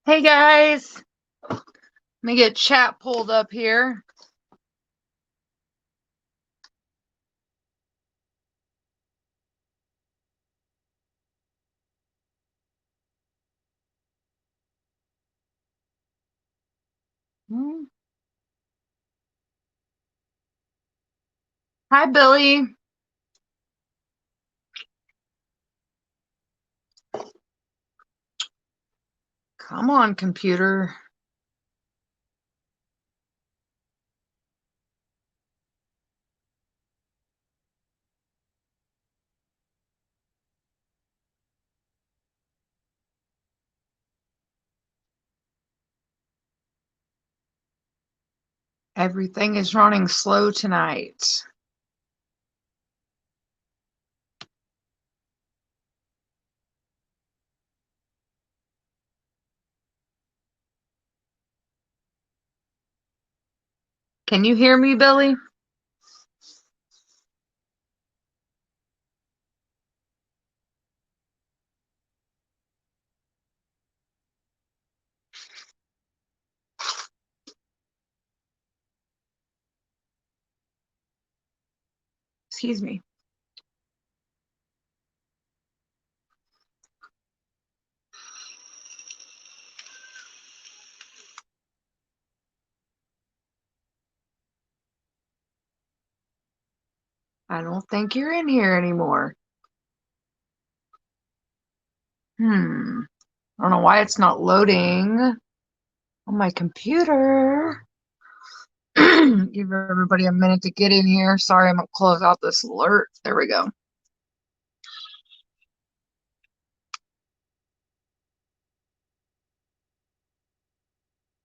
Hey guys, let me get chat pulled up here. Hi Billy. Come on, computer. Everything is running slow tonight. Can you hear me, Billy? Excuse me. I don't think you're in here anymore. I don't know why it's not loading on my computer. Give everybody a minute to get in here. Sorry, I'm gonna close out this alert. There we go.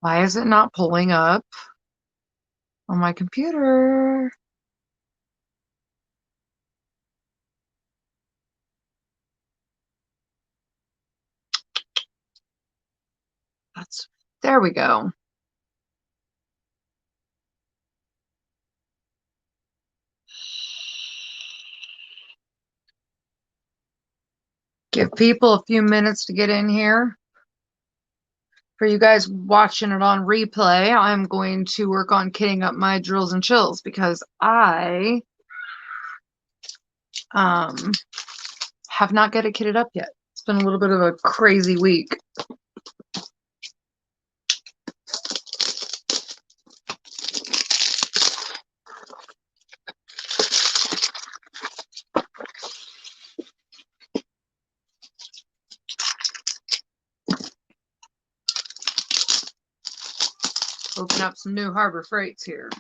Why is it not pulling up on my computer? There we go. Give people a few minutes to get in here. For you guys watching it on replay, I'm going to work on kitting up my drills and chills because I have not got it kitted up yet. It's been a little bit of a crazy week. Open up some new Harbor Freights here.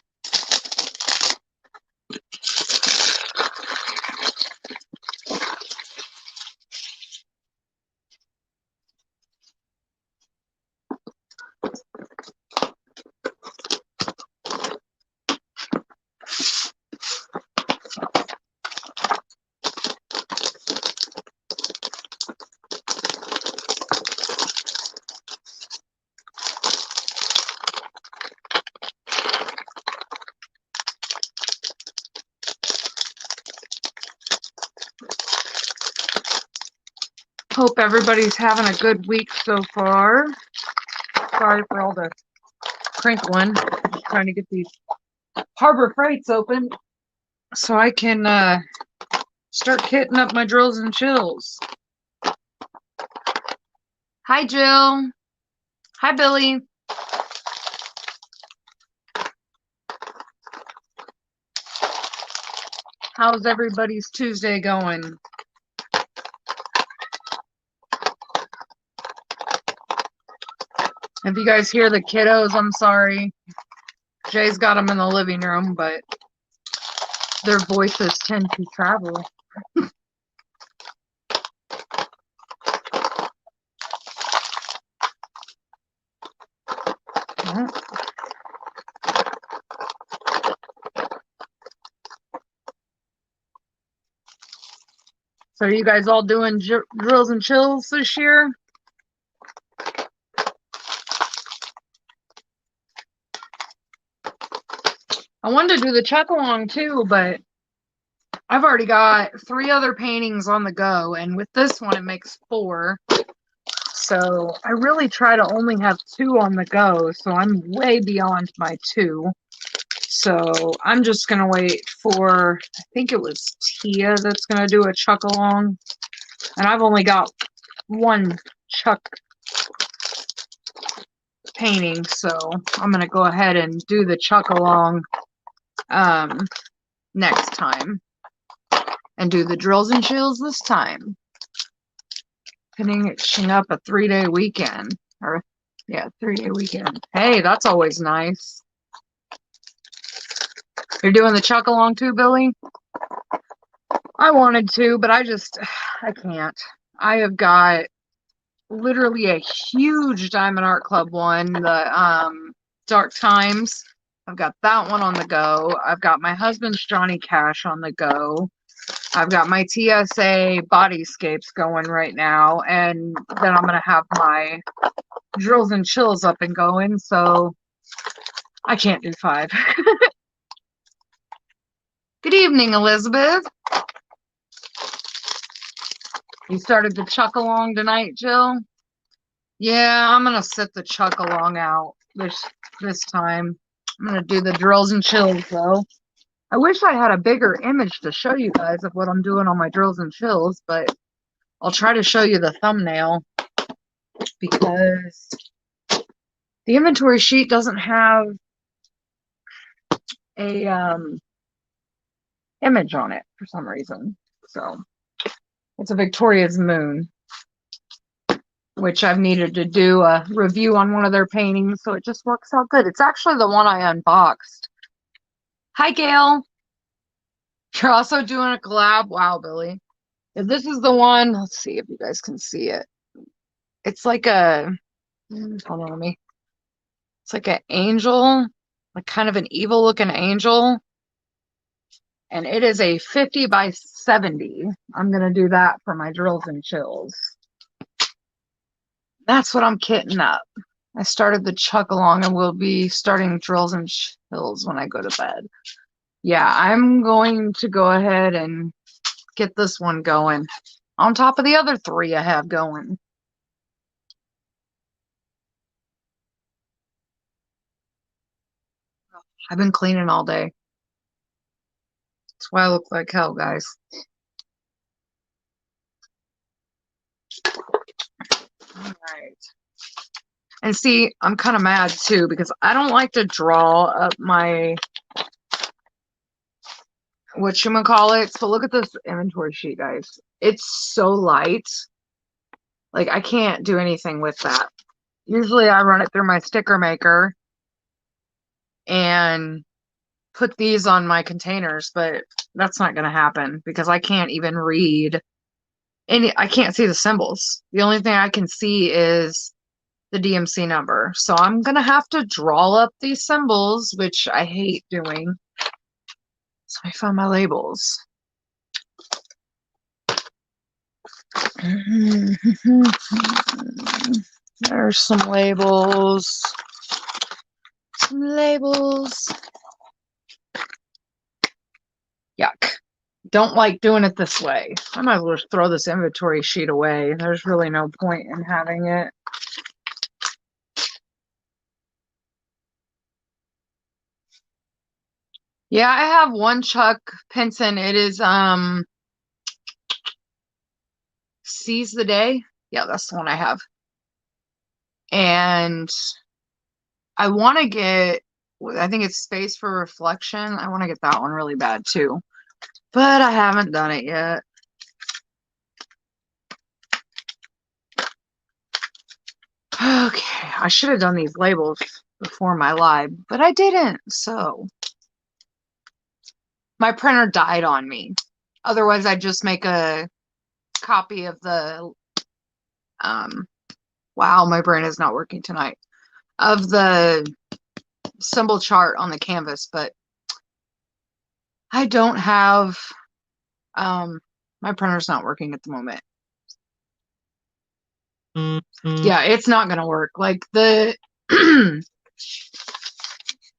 Hope everybody's having a good week so far. Sorry for all the crinkling. Just trying to get these Harbor Freights open so I can start kitting up my drills and chills. Hi, Jill. Hi, Billy. How's everybody's Tuesday going? If you guys hear the kiddos, I'm sorry. Jay's got them in the living room, but their voices tend to travel. So are you guys all doing drills and chills this year? I wanted to do the check along too, but I've already got 3 other paintings on the go, and with this one it makes 4. So I really try to only have 2 on the go. So I'm way beyond my 2. So I'm just going to wait for, I think it was Tia that's going to do a chuck along. And I've only got 1 chuck painting. So I'm going to go ahead and do the chuck along next time. And do the drills and chills this time. Finishing up a 3-day weekend. Or, yeah, 3-day weekend. Hey, that's always nice. You're doing the chuck along too, Billy? I wanted to, but I can't. I have got literally a huge Diamond Art Club one, the Dark Times. I've got that one on the go. I've got my husband's Johnny Cash on the go. I've got my TSA Bodyscapes going right now, and then I'm going to have my drills and chills up and going, so I can't do 5. Good evening, Elizabeth. You started the chuck along tonight, Jill? Yeah, I'm going to sit the chuck along out this time. I'm going to do the drills and chills, though. I wish I had a bigger image to show you guys of what I'm doing on my drills and chills, but I'll try to show you the thumbnail because the inventory sheet doesn't have a image on it for some reason. So it's a Victoria's Moon, which I've needed to do a review on one of their paintings, so it just works out good. It's actually the one I unboxed. Hi, Gail. You're also doing a collab? Wow, Billy. If this is the one, let's see if you guys can see it. It's like a, hold on, it's like an angel, like kind of an evil looking angel. And it is a 50 by 70. I'm going to do that for my drills and chills. That's what I'm kitting up. I started the chuck along and we'll be starting drills and chills when I go to bed. Yeah, I'm going to go ahead and get this one going on top of the other 3 I have going. I've been cleaning all day. That's why I look like hell, guys. All right. And see, I'm kind of mad too because I don't like to draw up my whatchamacallits, but look at this inventory sheet, guys. It's so light. Like, I can't do anything with that. Usually I run it through my sticker maker and put these on my containers, but that's not going to happen because I can't even read I can't see the symbols. The only thing I can see is the DMC number. So I'm going to have to draw up these symbols, which I hate doing. So I found my labels. There's some labels. Some labels. Yuck. Don't like doing it this way. I might as well just throw this inventory sheet away. There's really no point in having it. Yeah, I have one Chuck Pinson. It is Seize the Day. Yeah, that's the one I have. And I want to get, I think it's Space for Reflection. I want to get that one really bad too. But I haven't done it yet. Okay, I should have done these labels before my live, but I didn't, so. My printer died on me. Otherwise, I'd just make a copy of the, wow, my brain is not working tonight, of the symbol chart on the canvas, but I don't have, my printer's not working at the moment. Yeah, it's not going to work. Like the,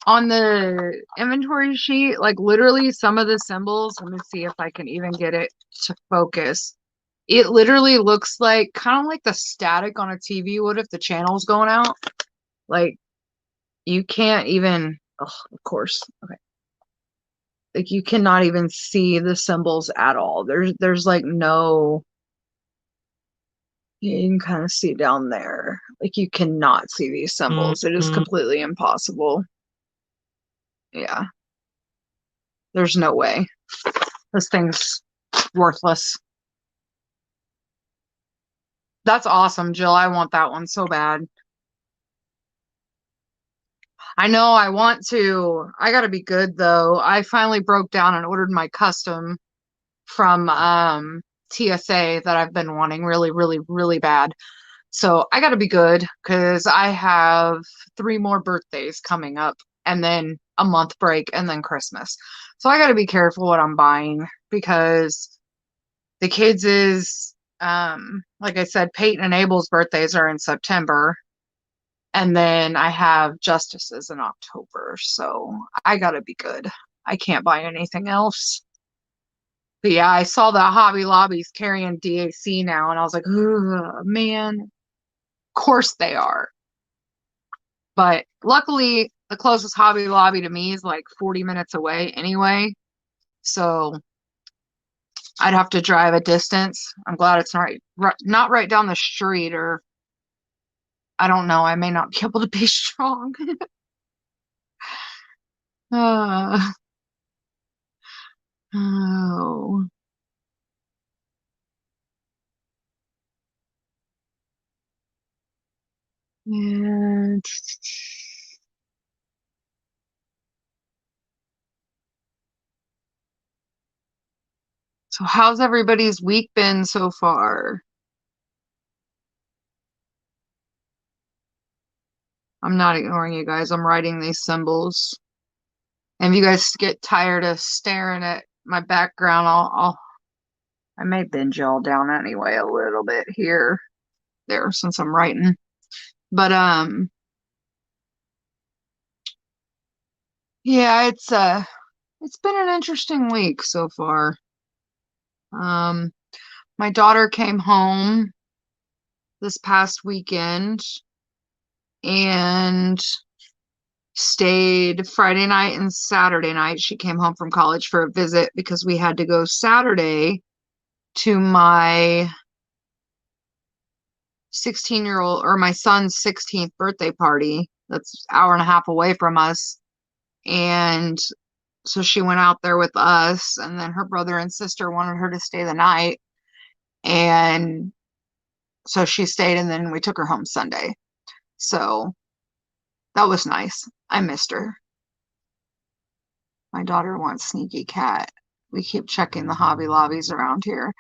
on the inventory sheet, like literally some of the symbols, let me see if I can even get it to focus. It literally looks like kind of like the static on a TV would if the channel's going out. Like you can't even, oh, of course. Okay. Like you cannot even see the symbols at all. There's like no, you can kind of see down there. Like you cannot see these symbols. It is completely impossible. Yeah. There's no way. This thing's worthless. That's awesome, Jill. I want that one so bad. I know I want to. I gotta be good though. I finally broke down and ordered my custom from TSA that I've been wanting really, really, really bad. So I gotta be good because I have 3 more birthdays coming up and then a month break and then Christmas. So I gotta be careful what I'm buying because the kids is like I said, Peyton and Abel's birthdays are in September. And then I have Justice's in October. So I gotta be good. I can't buy anything else. But yeah, I saw the Hobby Lobby's carrying DAC now, and I was like, man, of course they are. But luckily, the closest Hobby Lobby to me is like 40 minutes away anyway. So I'd have to drive a distance. I'm glad it's not right down the street, or I don't know. I may not be able to be strong. Oh. And so how's everybody's week been so far? I'm not ignoring you guys. I'm writing these symbols. And if you guys get tired of staring at my background, I may binge y'all down anyway a little bit here, there, since I'm writing. But yeah, it's been an interesting week so far. My daughter came home this past weekend and stayed Friday night and Saturday night. She came home from college for a visit because we had to go Saturday to my 16-year-old or my son's 16th birthday party. That's an hour and a half away from us. And so she went out there with us, and then her brother and sister wanted her to stay the night. And so she stayed, and then we took her home Sunday. So that was nice. I missed her. My daughter wants Sneaky Cat. We keep checking the Hobby Lobbies around here.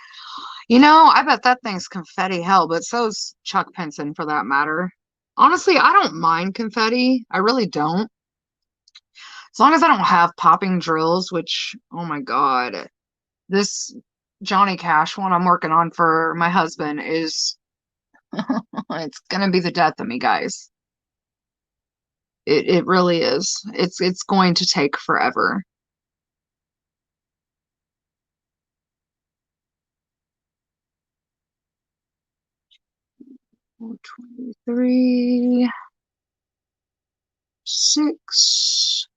You know, I bet that thing's confetti hell, but so's Chuck Pinson for that matter. Honestly, I don't mind confetti. I really don't. As long as I don't have popping drills, which, oh my God, this Johnny Cash one I'm working on for my husband is, it's gonna be the death of me, guys. It really is. It's going to take forever. 23, 6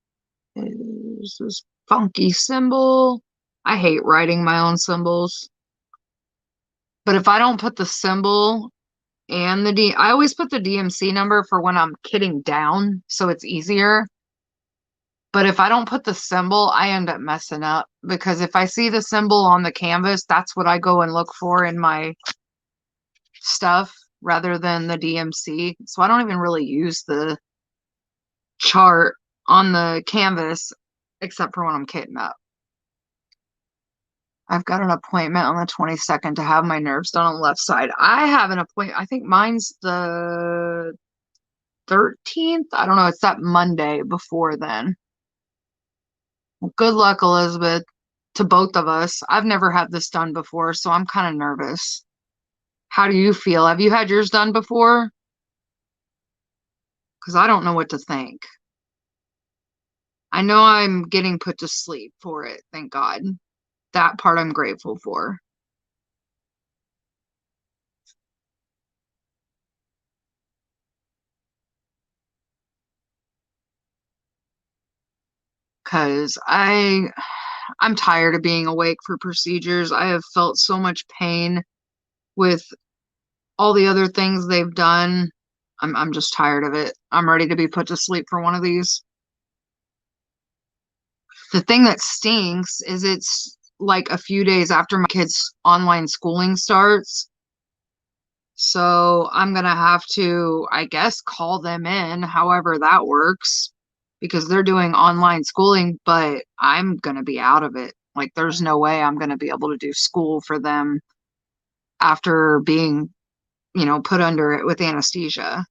is this funky symbol. I hate writing my own symbols. But if I don't put the symbol and I always put the DMC number for when I'm kitting down, so it's easier. But if I don't put the symbol, I end up messing up because if I see the symbol on the canvas, that's what I go and look for in my stuff rather than the DMC. So I don't even really use the chart on the canvas except for when I'm kitting up. I've got an appointment on the 22nd to have my nerves done on the left side. I have an appointment. I think mine's the 13th. I don't know. It's that Monday before then. Well, good luck, Elizabeth, to both of us. I've never had this done before, so I'm kind of nervous. How do you feel? Have you had yours done before? Because I don't know what to think. I know I'm getting put to sleep for it, thank God. That part I'm grateful for. because I'm tired of being awake for procedures. I have felt so much pain with all the other things they've done. I'm just tired of it. I'm ready to be put to sleep for one of these. The thing that stinks is it's like a few days after my kids' online schooling starts. So I'm gonna have to, I guess, call them in, however that works, because they're doing online schooling, but I'm gonna be out of it. Like, there's no way I'm gonna be able to do school for them after being, put under it with anesthesia.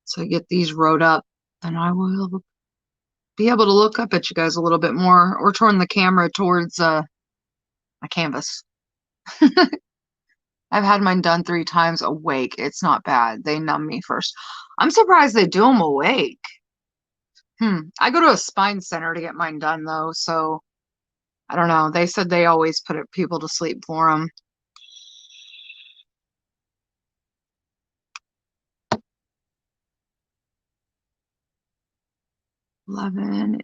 So I get these wrote up, then I will be able to look up at you guys a little bit more or turn the camera towards my canvas. I've had mine done 3 times awake. It's not bad. They numb me first. I'm surprised they do them awake. I go to a spine center to get mine done though, so I don't know. They said they always put people to sleep for them. $11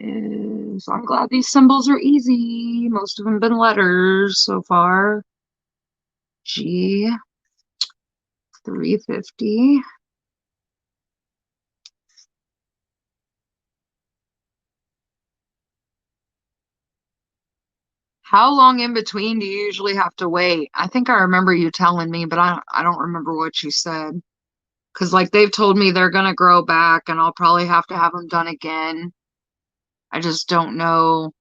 is, I'm glad these symbols are easy. Most of them been letters so far. G, 350. How long in between do you usually have to wait? I think I remember you telling me, but I don't remember what you said. Because, like, they've told me they're going to grow back and I'll probably have to have them done again. I just don't know.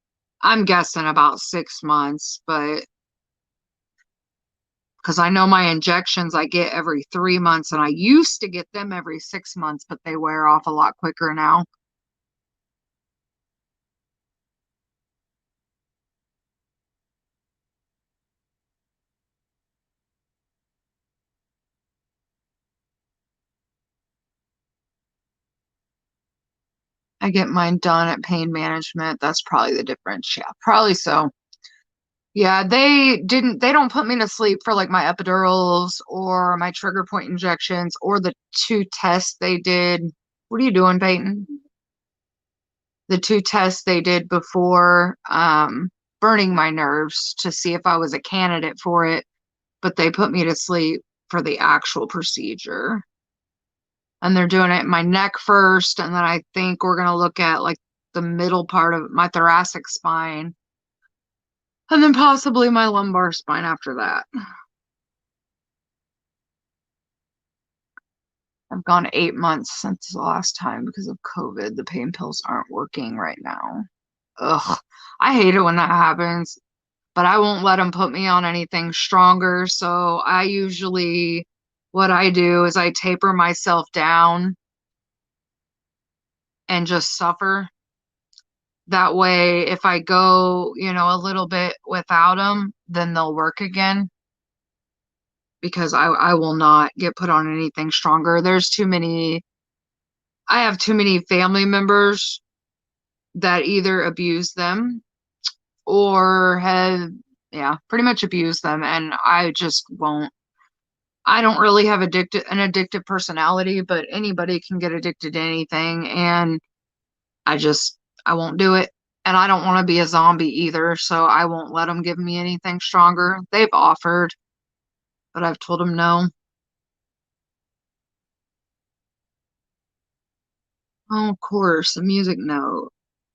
I'm guessing about 6 months, but because I know my injections I get every 3 months and I used to get them every 6 months, but they wear off a lot quicker now. I get mine done at pain management. That's probably the difference. Yeah, probably so. Yeah, they don't put me to sleep for like my epidurals or my trigger point injections or the 2 tests they did. What are you doing, Peyton? The 2 tests they did before burning my nerves to see if I was a candidate for it, but they put me to sleep for the actual procedure. And they're doing it in my neck first, and then I think we're gonna look at like the middle part of my thoracic spine, and then possibly my lumbar spine after that. I've gone 8 months since the last time because of COVID. The pain pills aren't working right now. Ugh, I hate it when that happens, but I won't let them put me on anything stronger. So what I do is I taper myself down and just suffer. That way, if I go, a little bit without them, then they'll work again because I will not get put on anything stronger. I have too many family members that either abuse them or have, yeah, pretty much abused them. And I just won't. I don't really have an addictive personality, but anybody can get addicted to anything. And I just, I won't do it. And I don't want to be a zombie either, so I won't let them give me anything stronger. They've offered, but I've told them no. Oh, of course, a music note.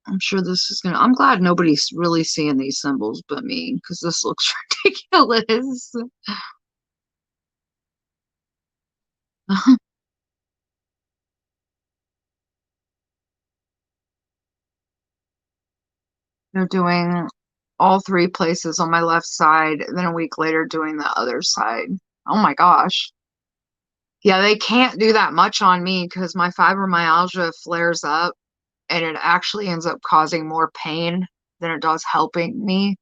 I'm sure this is I'm glad nobody's really seeing these symbols but me, because this looks ridiculous. They're doing all 3 places on my left side, and then a week later doing the other side. Oh my gosh. Yeah, they can't do that much on me because my fibromyalgia flares up and it actually ends up causing more pain than it does helping me.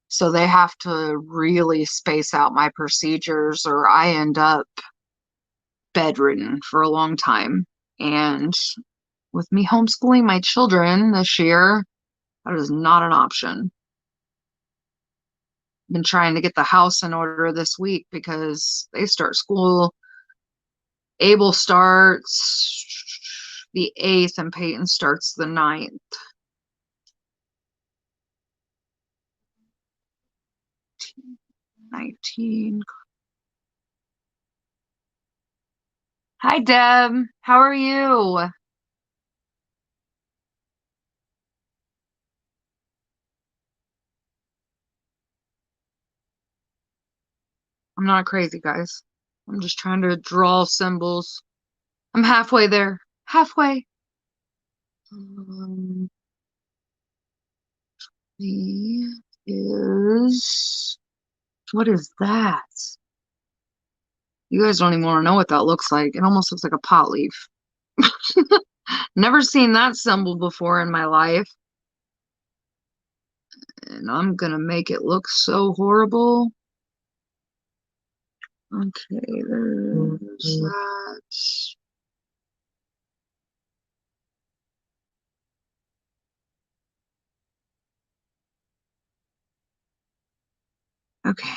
So they have to really space out my procedures or I end up bedridden for a long time. And with me homeschooling my children this year, that is not an option. Been trying to get the house in order this week because they start school Abel starts the 8th and Peyton starts the 9th. $19. Hi, Deb. How are you? I'm not crazy, guys. I'm just trying to draw symbols. I'm halfway there. Halfway. He is. What is that? You guys don't even want to know what that looks like. It almost looks like a pot leaf. Never seen that symbol before in my life. And I'm gonna make it look so horrible. Okay, there's that. Okay.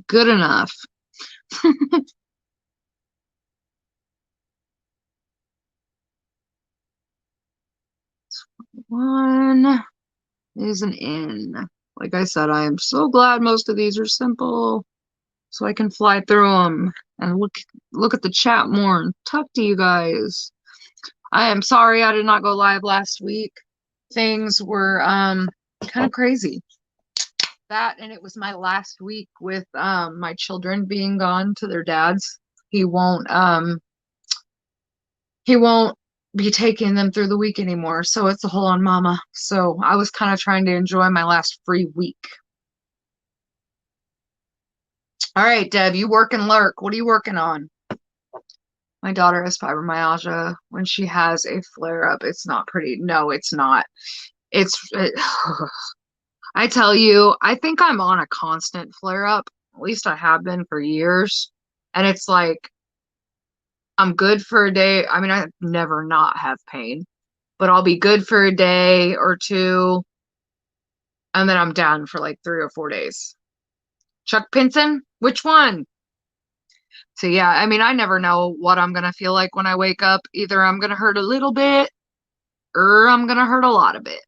Good enough. One is an N. Like I said, I am so glad most of these are simple, so I can fly through them and look at the chat more and talk to you guys. I am sorry I did not go live last week. Things were kind of crazy. That, and it was my last week with my children being gone to their dads. He won't be taking them through the week anymore, so it's a whole on mama. So I was kind of trying to enjoy my last free week. All right, Deb, you work and lurk. What are you working on? My daughter has fibromyalgia. When she has a flare up, it's not pretty. No, it's not. I tell you, I think I'm on a constant flare up. At least I have been for years. And it's like I'm good for a day. I mean, I never not have pain, but I'll be good for a day or two, and then I'm down for like 3 or 4 days. Chuck Pinson? Which one? So yeah, I mean, I never know what I'm gonna feel like when I wake up. Either I'm gonna hurt a little bit or I'm gonna hurt a lot of it.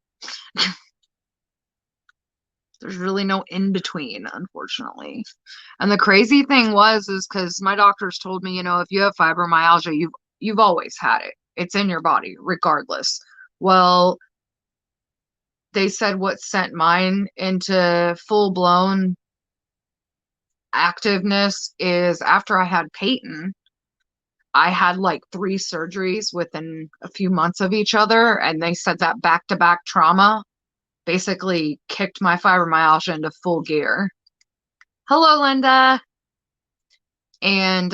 There's really no in between, unfortunately. And the crazy thing is because my doctors told me, if you have fibromyalgia, you've always had it. It's in your body, regardless. Well, they said what sent mine into full blown activeness is after I had Peyton, I had like 3 surgeries within a few months of each other. And they said that back-to-back trauma basically kicked my fibromyalgia into full gear. Hello, Linda. And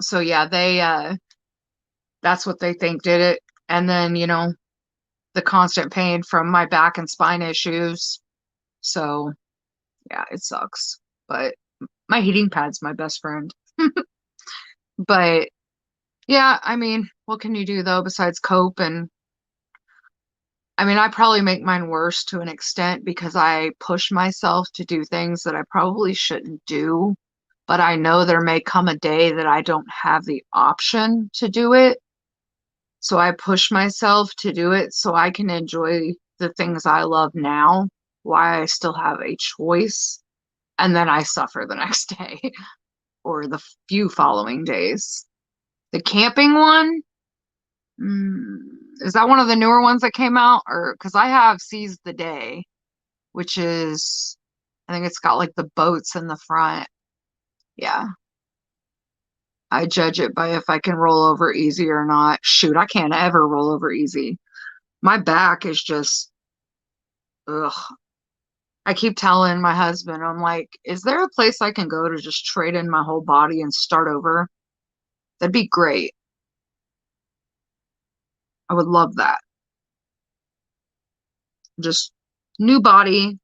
so yeah, that's what they think did it. And then, the constant pain from my back and spine issues. So yeah, it sucks. But my heating pad's my best friend. But yeah, I mean, what can you do though besides cope? And I mean, I probably make mine worse to an extent because I push myself to do things that I probably shouldn't do. But I know there may come a day that I don't have the option to do it. So I push myself to do it so I can enjoy the things I love now while I still have a choice. And then I suffer the next day or the few following days. The camping one, is that one of the newer ones that came out? Or because I have Seize the Day, which is, I think it's got like the boats in the front. Yeah. I judge it by if I can roll over easy or not. Shoot, I can't ever roll over easy. My back is just, ugh. I keep telling my husband, I'm like, is there a place I can go to just trade in my whole body and start over? That'd be great. I would love that. Just new body.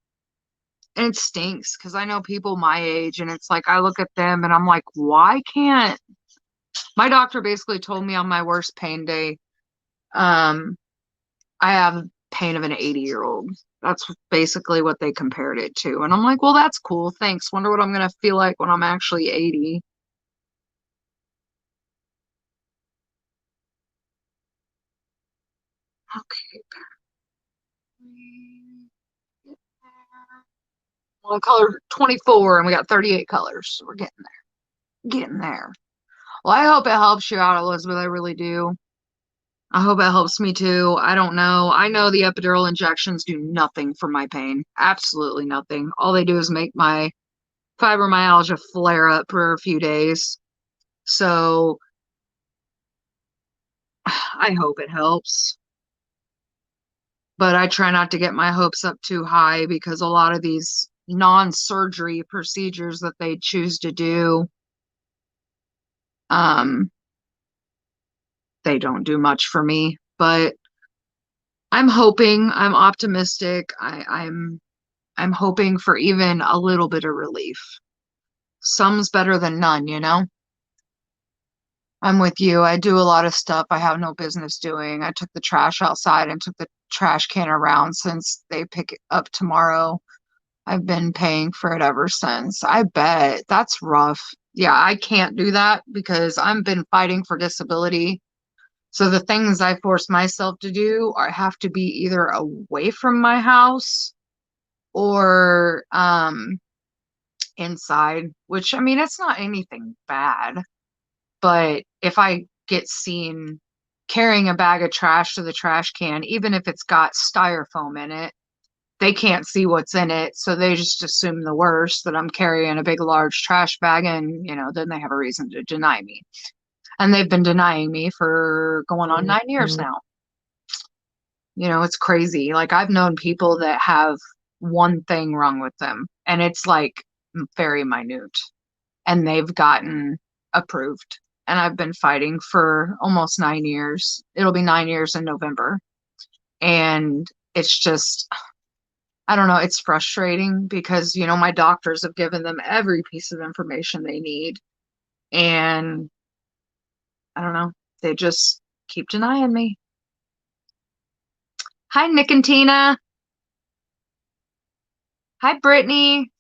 And it stinks because I know people my age and it's like I look at them and I'm like, why can't my doctor basically told me on my worst pain day, I have pain of an 80-year-old. That's basically what they compared it to. And I'm like, well, that's cool. Thanks. Wonder what I'm going to feel like when I'm actually 80. Okay. Well, color 24 and we got 38 colors. So we're getting there. Getting there. Well, I hope it helps you out, Elizabeth. I really do. I hope it helps me too. I don't know. I know the epidural injections do nothing for my pain. Absolutely nothing. All they do is make my fibromyalgia flare up for a few days. So I hope it helps. But I try not to get my hopes up too high because a lot of these non-surgery procedures that they choose to do, um, they don't do much for me. But I'm hoping, I'm optimistic. I'm hoping for even a little bit of relief. Some's better than none, you know? I'm with you. I do a lot of stuff I have no business doing. I took the trash outside and took the trash can around since they pick it up tomorrow. I've been paying for it ever since. I bet that's rough. Yeah, I can't do that because I've been fighting for disability. So the things I force myself to do are have to be either away from my house or inside, which I mean, it's not anything bad. But if I get seen carrying a bag of trash to the trash can, even if it's got styrofoam in it, they can't see what's in it. So they just assume the worst, that I'm carrying a big, large trash bag. And, then they have a reason to deny me. And they've been denying me for going on 9 years now. It's crazy. Like, I've known people that have one thing wrong with them, and it's like very minute, and they've gotten approved. And I've been fighting for almost 9 years. It'll be 9 years in November. And it's just, I don't know, it's frustrating because, my doctors have given them every piece of information they need. And I don't know, they just keep denying me. Hi, Nick and Tina. Hi, Brittany.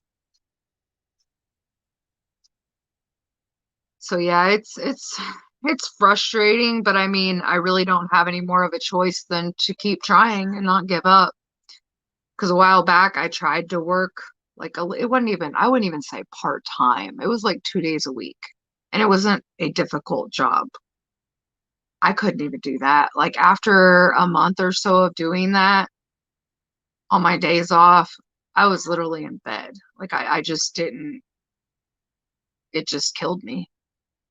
So yeah, it's frustrating, but I mean, I really don't have any more of a choice than to keep trying and not give up. Because a while back I tried to work like it wasn't even, I wouldn't even say part-time. It was like 2 days a week. And it wasn't a difficult job. I couldn't even do that. Like after a month or so of doing that on my days off, I was literally in bed. Like I just didn't, it just killed me.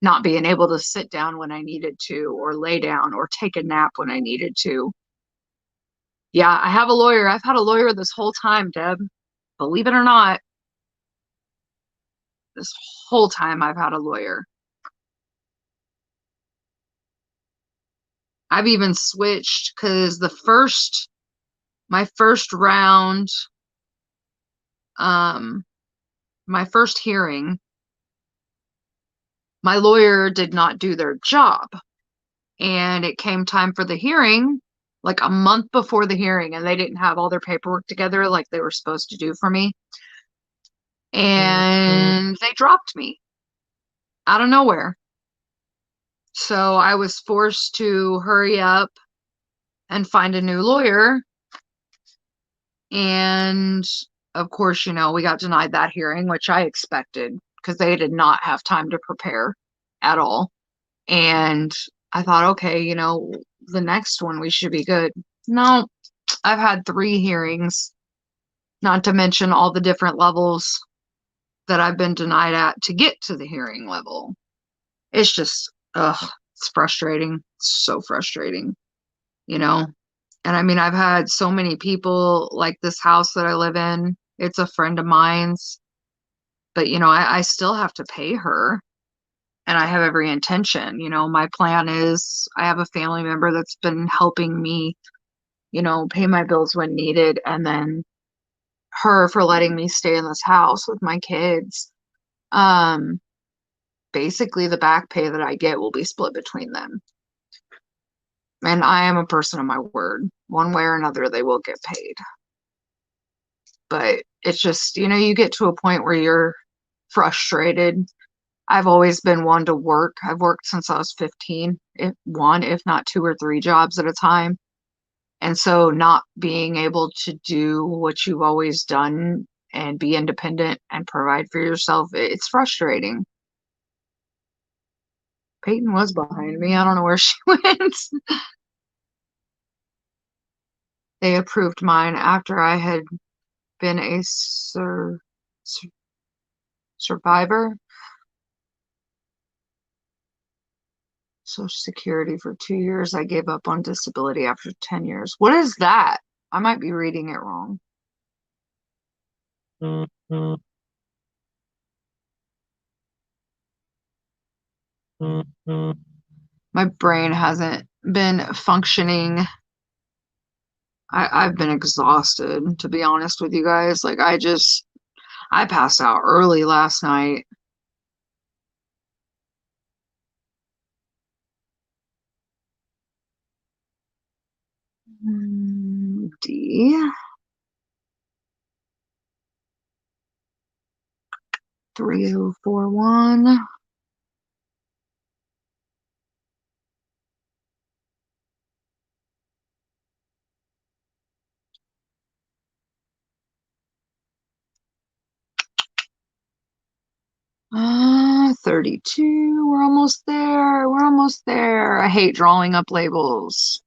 Not being able to sit down when I needed to, or lay down, or take a nap when I needed to. Yeah, I have a lawyer. I've had a lawyer this whole time, Deb. Believe it or not, this whole time I've had a lawyer. I've even switched because my first round, um, my first hearing, my lawyer did not do their job. And it came time for the hearing, like a month before the hearing, and they didn't have all their paperwork together like they were supposed to do for me. And they dropped me out of nowhere. So I was forced to hurry up and find a new lawyer. And of course, we got denied that hearing, which I expected because they did not have time to prepare at all. And I thought, okay, the next one we should be good. No, I've had 3 hearings, not to mention all the different levels that I've been denied at to get to the hearing level. It's just, it's frustrating. It's so frustrating, you know? And I mean, I've had so many people like this house that I live in. It's a friend of mine's, but I still have to pay her, and I have every intention. My plan is I have a family member that's been helping me, pay my bills when needed, and then her for letting me stay in this house with my kids. Basically the back pay that I get will be split between them. And I am a person of my word. One way or another, they will get paid. But it's just, you get to a point where you're frustrated. I've always been one to work. I've worked since I was 15, if not two or three jobs at a time. And so not being able to do what you've always done and be independent and provide for yourself, it's frustrating. Peyton was behind me. I don't know where she went. They approved mine after I had been a survivor. Social Security for 2 years. I gave up on disability after 10 years. What is that? I might be reading it wrong. My brain hasn't been functioning. I've been exhausted, to be honest with you guys. Like, I passed out early last night. D. 3041. Ah, 32. We're almost there. We're almost there. I hate drawing up labels.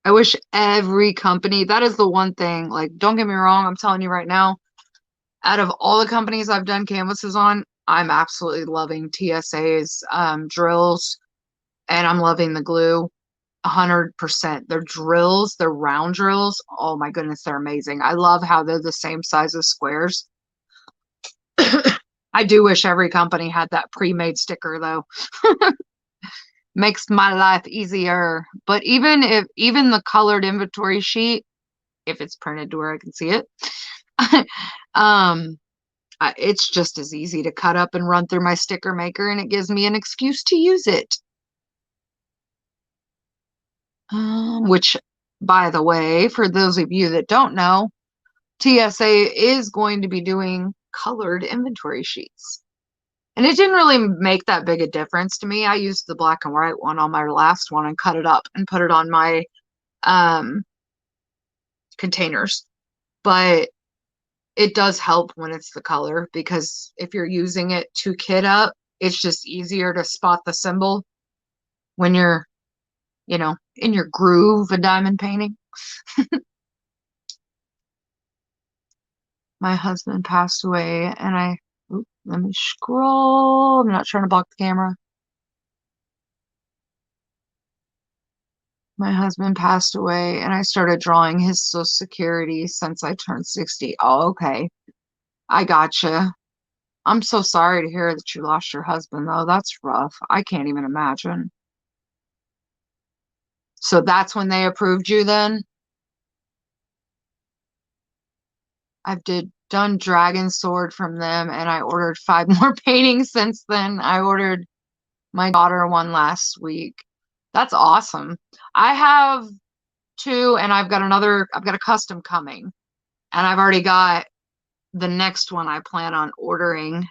I wish every company, that is the one thing, like, don't get me wrong, I'm telling you right now, out of all the companies I've done canvases on, I'm absolutely loving TSA's drills, and I'm loving the glue 100%. Their drills, their round drills, oh my goodness, they're amazing. I love how they're the same size as squares. I do wish every company had that pre-made sticker though. Makes my life easier. But even the colored inventory sheet, if it's printed to where I can see it, it's just as easy to cut up and run through my sticker maker, and it gives me an excuse to use it. Which, by the way, for those of you that don't know, TSA is going to be doing colored inventory sheets. And it didn't really make that big a difference to me. I used the black and white one on my last one and cut it up and put it on my containers. But it does help when it's the color, because if you're using it to kit up, it's just easier to spot the symbol when you're, in your groove of diamond painting. My husband passed away, and let me scroll. I'm not trying to block the camera. My husband passed away, and I started drawing his Social Security since I turned 60. Oh, okay. I gotcha. I'm so sorry to hear that you lost your husband, though. That's rough. I can't even imagine. So that's when they approved you then? I've done Dragon Sword from them, and I ordered 5 more paintings since then. I ordered my daughter one last week. That's awesome. I have 2, and I've got a custom coming. And I've already got the next one I plan on ordering,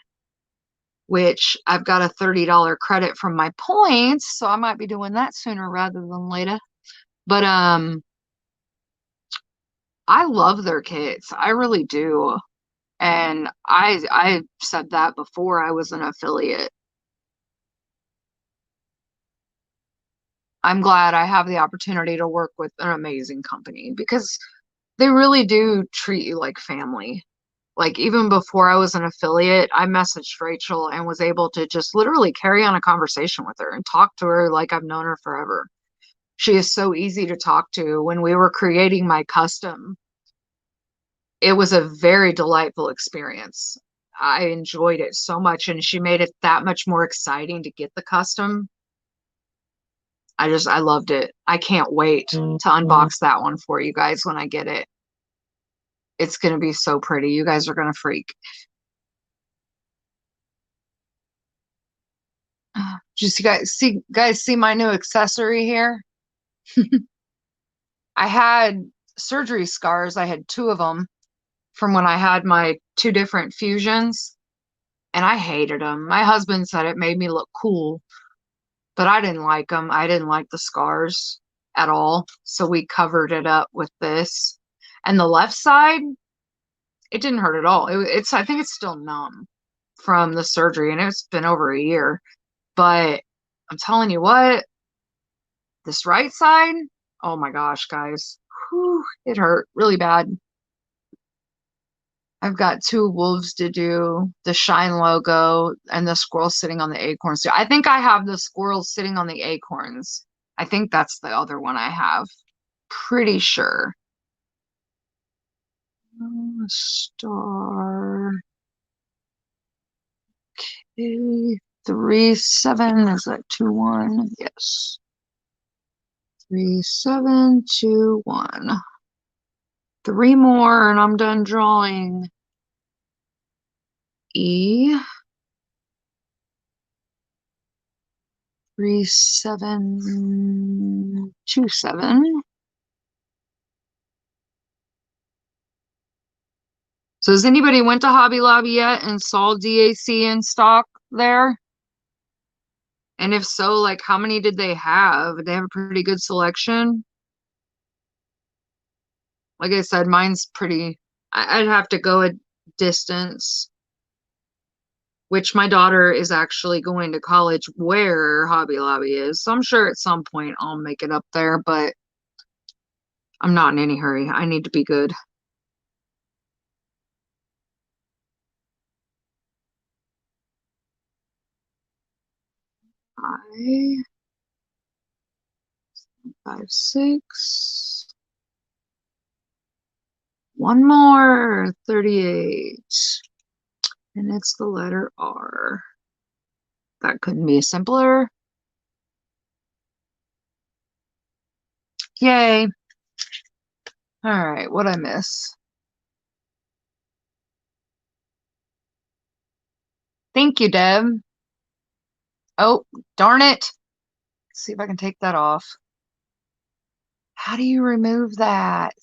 which I've got a $30 credit from my points, so I might be doing that sooner rather than later. But I love their kits. I really do. And I said that before I was an affiliate. I'm glad I have the opportunity to work with an amazing company, because they really do treat you like family. Like, even before I was an affiliate, I messaged Rachel and was able to just literally carry on a conversation with her and talk to her like I've known her forever. She is so easy to talk to. When we were creating my custom, it was a very delightful experience. I enjoyed it so much, and she made it that much more exciting to get the custom. I loved it. I can't wait to unbox that one for you guys when I get it. It's going to be so pretty. You guys are going to freak. Just guys see my new accessory here? I had surgery scars. I had 2 of them from when I had my 2 different fusions, and I hated them. My husband said it made me look cool, but I didn't like them. I didn't like the scars at all. So we covered it up with this. And the left side, it didn't hurt at all. It's I think it's still numb from the surgery, and it's been over a year. But I'm telling you what, this right side, oh my gosh, guys, whew, it hurt really bad. I've got 2 wolves to do, the Shine logo and the squirrel sitting on the acorns. I think I have the squirrel sitting on the acorns. I think that's the other one I have. Pretty sure. Star. Okay. 3, 7. Is that 2, 1? Yes. 3, 7, 2, 1. 3 more and I'm done drawing. E. 3, 7, 2, 7. So has anybody went to Hobby Lobby yet and saw DAC in stock there? And if so, like how many did they have? Did they have a pretty good selection? Like I said, mine's pretty, I'd have to go a distance, which my daughter is actually going to college where Hobby Lobby is. So I'm sure at some point I'll make it up there, but I'm not in any hurry. I need to be good. I 5, 6. One more, 38. And it's the letter R. That couldn't be simpler. Yay. All right, what'd I miss? Thank you, Deb. Oh, darn it. Let's see if I can take that off. How do you remove that?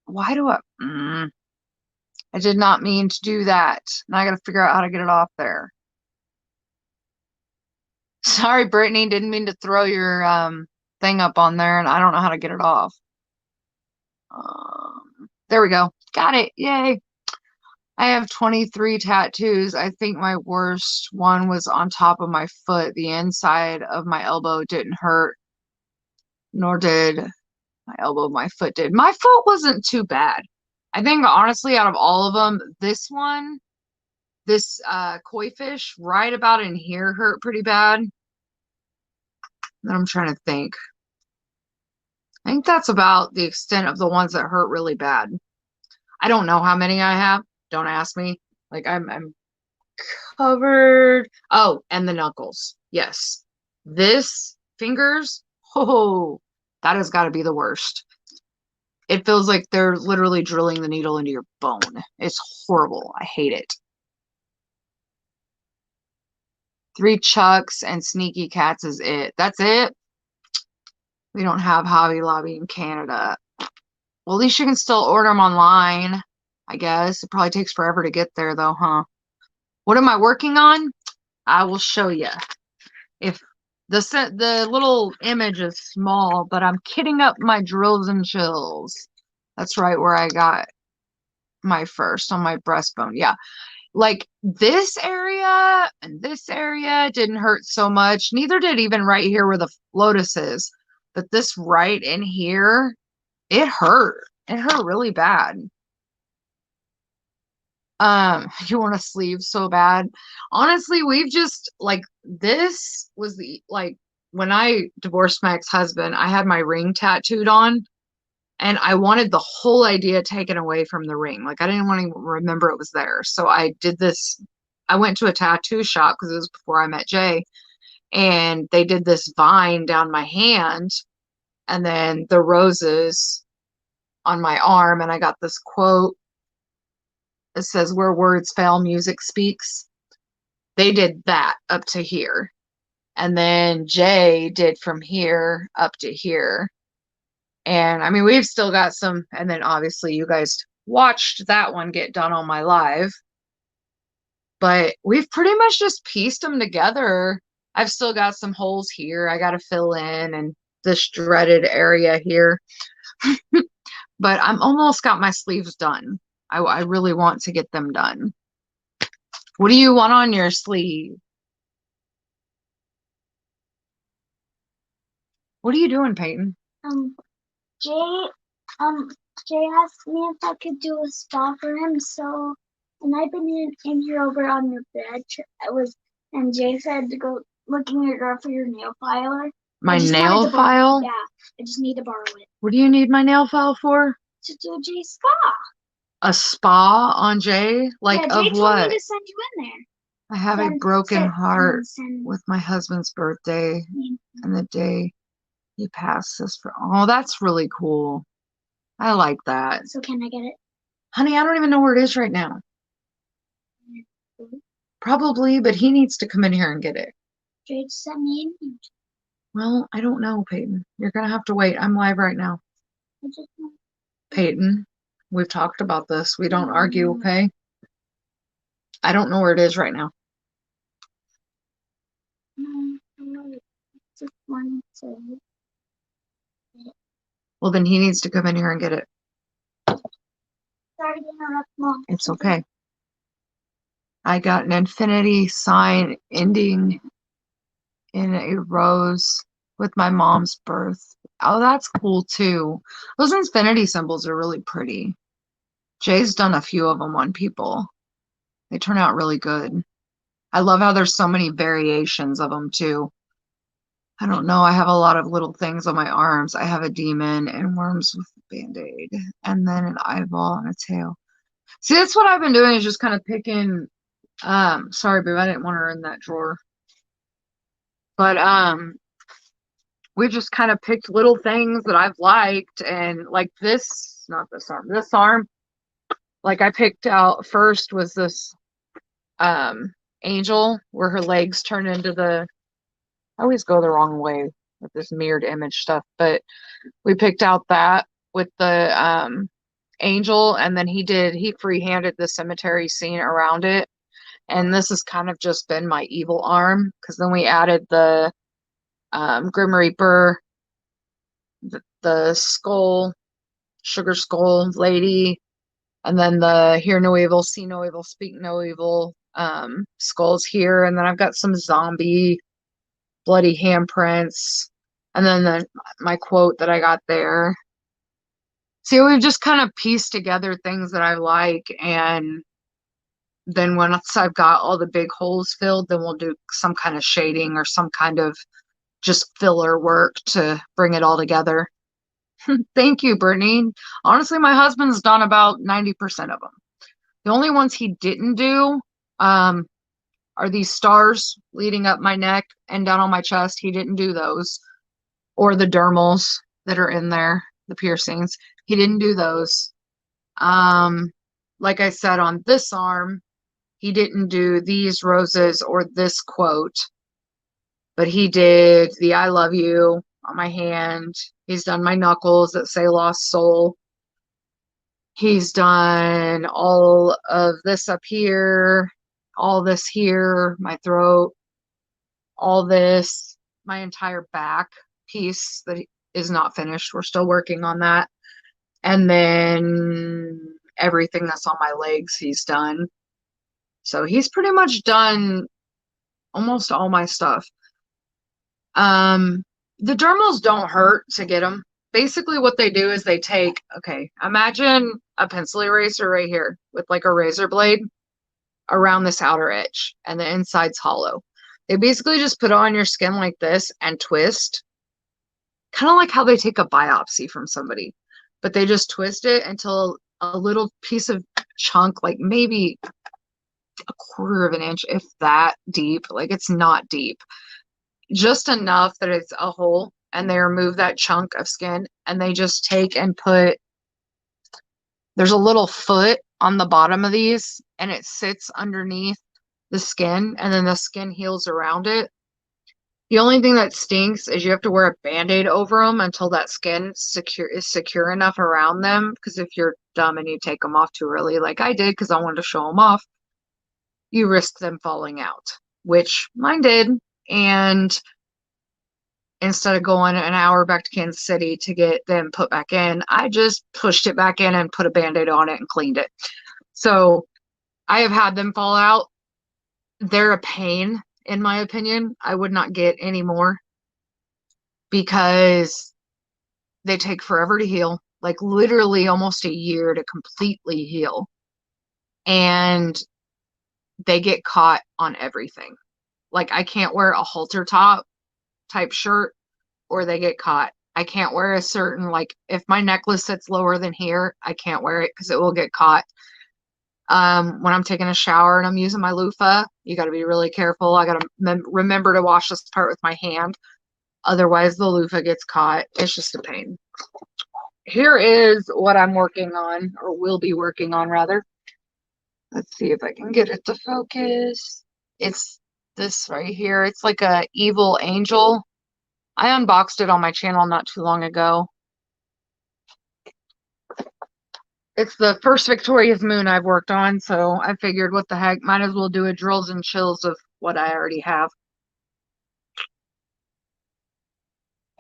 Why do I did not mean to do that. Now I got to figure out how to get it off there. Sorry, Brittany, didn't mean to throw your thing up on there, and I don't know how to get it off. There we go. Got it. Yay. I have 23 tattoos. I think my worst one was on top of my foot. The inside of my elbow didn't hurt, nor did my elbow. My foot did. My foot wasn't too bad. I think, honestly, out of all of them, this one, this koi fish right about in here hurt pretty bad. Then I'm trying to think. I think that's about the extent of the ones that hurt really bad. I don't know how many I have. Don't ask me. Like I'm covered. Oh, and the knuckles. Yes. This fingers. Oh, that has got to be the worst. It feels like they're literally drilling the needle into your bone. It's horrible. I hate it. 3 Chucks and Sneaky Cats is it. That's it. We don't have Hobby Lobby in Canada. Well, at least you can still order them online, I guess. It probably takes forever to get there, though, huh? What am I working on? I will show you. If the little image is small, but I'm kitting up my drills and chills. That's right where I got my first on my breastbone. Yeah. Like this area and this area didn't hurt so much. Neither did even right here where the lotus is. But this right in here, it hurt. It hurt really bad. You want a sleeve so bad. Honestly, we've just like this was the like when I divorced my ex-husband, I had my ring tattooed on and I wanted the whole idea taken away from the ring. Like I didn't want to remember it was there. So I did this. I went to a tattoo shop because it was before I met Jay, and they did this vine down my hand and then the roses on my arm, and I got this quote. It says, "Where words fail, music speaks." they did that up to here. And then Jay did from here up to here. And I mean, we've still got some, and then obviously you guys watched that one get done on my live. But we've pretty much just pieced them together. I've still got some holes here I got to fill in, and this dreaded area here. But I'm almost got my sleeves done. I really want to get them done. What do you want on your sleeve? What are you doing, Peyton? Jay asked me if I could do a spa for him, so, and I've been in here over on your bed. And Jay said to go look in your drawer for your nail filer. My nail file? Yeah, I just need to borrow it. What do you need my nail file for? To do a Jay spa. A spa on Jay? Like, yeah, Jay of told what? me to send you in there. I have a broken heart with my husband's birthday and the day he passed us for. Oh, that's really cool. I like that. So can I get it? Honey, I don't even know where it is right now. Probably, but he needs to come in here and get it. Jay sent me in. Well, I don't know, Peyton. You're going to have to wait. I'm live right now. Peyton, we've talked about this. We don't argue, okay? I don't know where it is right now. Well, then he needs to come in here and get it. Sorry to interrupt, Mom. It's okay. I got an infinity sign ending in a rose with my mom's birth. Oh, that's cool too. Those infinity symbols are really pretty. Jay's done a few of them on people. They turn out really good. I love how there's so many variations of them too. I don't know. I have a lot of little things on my arms. I have a demon and worms with a band-aid and then an eyeball and a tail. See, that's what I've been doing is just kind of picking. Sorry, babe, I didn't want her in that drawer. But we just kind of picked little things that I've liked, and like this, not this arm, like I picked out first was this angel where her legs turn into the, I always go the wrong way with this mirrored image stuff, but we picked out that with the angel, and then he free-handed the cemetery scene around it. And this has kind of just been my evil arm, because then we added the Grim Reaper, the skull, sugar skull lady, and then the hear no evil, see no evil, speak no evil skulls here. And then I've got some zombie bloody handprints, and then my quote that I got there. See, we've just kind of pieced together things that I like, and then once I've got all the big holes filled, then we'll do some kind of shading or some kind of just filler work to bring it all together. Thank you, Brittany. Honestly, my husband's done about 90% of them. The only ones he didn't do are these stars leading up my neck and down on my chest. He didn't do those. Or the dermals that are in there, the piercings. He didn't do those. Like I said, on this arm, he didn't do these roses or this quote, but he did the I love you on my hand. He's done my knuckles that say lost soul. He's done all of this up here, all this here, my throat, all this, my entire back piece that is not finished. We're still working on that. And then everything that's on my legs, he's done. So he's pretty much done almost all my stuff. The dermals don't hurt to get them. Basically what they do is they take, okay, imagine a pencil eraser right here with like a razor blade around this outer edge, and the inside's hollow. They basically just put it on your skin like this and twist, kind of like how they take a biopsy from somebody, but they just twist it until a little piece of chunk, like maybe a quarter of an inch, if that deep, like it's not deep, just enough that it's a hole, and they remove that chunk of skin, and they just take and put, there's a little foot on the bottom of these, and it sits underneath the skin, and then the skin heals around it. The only thing that stinks is you have to wear a Band-Aid over them until that skin is secure enough around them. Because if you're dumb and you take them off too early, like I did, because I wanted to show them off, you risk them falling out, which mine did. And instead of going an hour back to Kansas City to get them put back in, I just pushed it back in and put a Band-Aid on it and cleaned it. So I have had them fall out. They're a pain, in my opinion. I would not get any more because they take forever to heal, like literally almost a year to completely heal. And they get caught on everything. Like I can't wear a halter top type shirt or they get caught. I can't wear a certain, like if my necklace sits lower than here, I can't wear it because it will get caught. When I'm taking a shower and I'm using my loofah, you got to be really careful. I got to remember to wash this part with my hand. Otherwise, the loofah gets caught. It's just a pain. Here is what I'm working on, or will be working on, rather. Let's see if I can get it to focus. It's this right here. It's like a evil angel. I unboxed it on my channel not too long ago. It's the first Victoria's moon I've worked on, so I figured what the heck, might as well do a drills and chills of what I already have.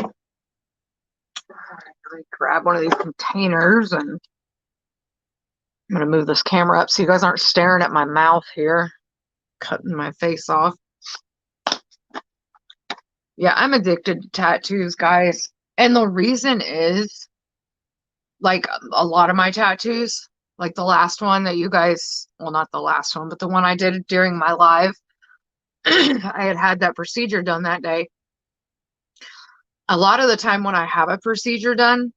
Let me grab one of these containers and I'm going to move this camera up so you guys aren't staring at my mouth here, cutting my face off. Yeah, I'm addicted to tattoos, guys. And the reason is, like, a lot of my tattoos, like the last one that you guys, well, not the last one, but the one I did during my live, I had that procedure done that day. A lot of the time when I have a procedure done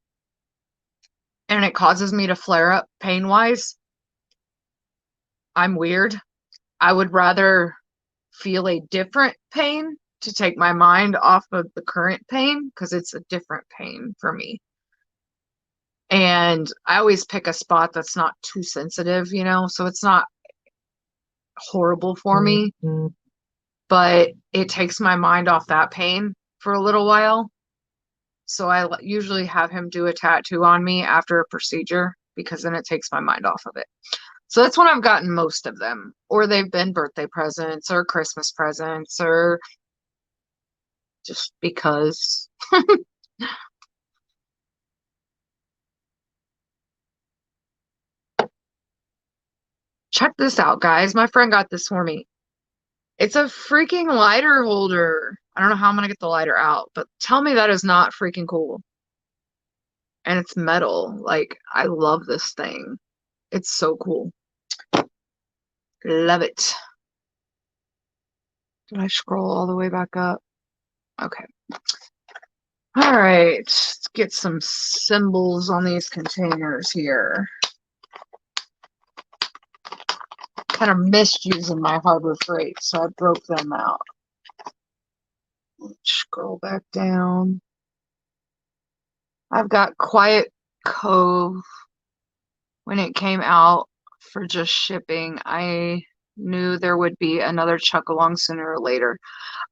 and it causes me to flare up pain-wise, I'm weird. I would rather feel a different pain to take my mind off of the current pain because it's a different pain for me. And I always pick a spot that's not too sensitive, you know, so it's not horrible for me, but it takes my mind off that pain for a little while. So I usually have him do a tattoo on me after a procedure because then it takes my mind off of it. So that's when I've gotten most of them, or they've been birthday presents or Christmas presents or just because. Check this out, guys. My friend got this for me. It's a freaking lighter holder. I don't know how I'm going to get the lighter out, but tell me that is not freaking cool. And it's metal. Like, I love this thing. It's so cool. Love it. Did I scroll all the way back up? Okay. All right. Let's get some symbols on these containers here. Kind of missed using my Harbor Freight, so I broke them out. Let's scroll back down. I've got Quiet Cove. When it came out for just shipping, I knew there would be another Chuck along sooner or later.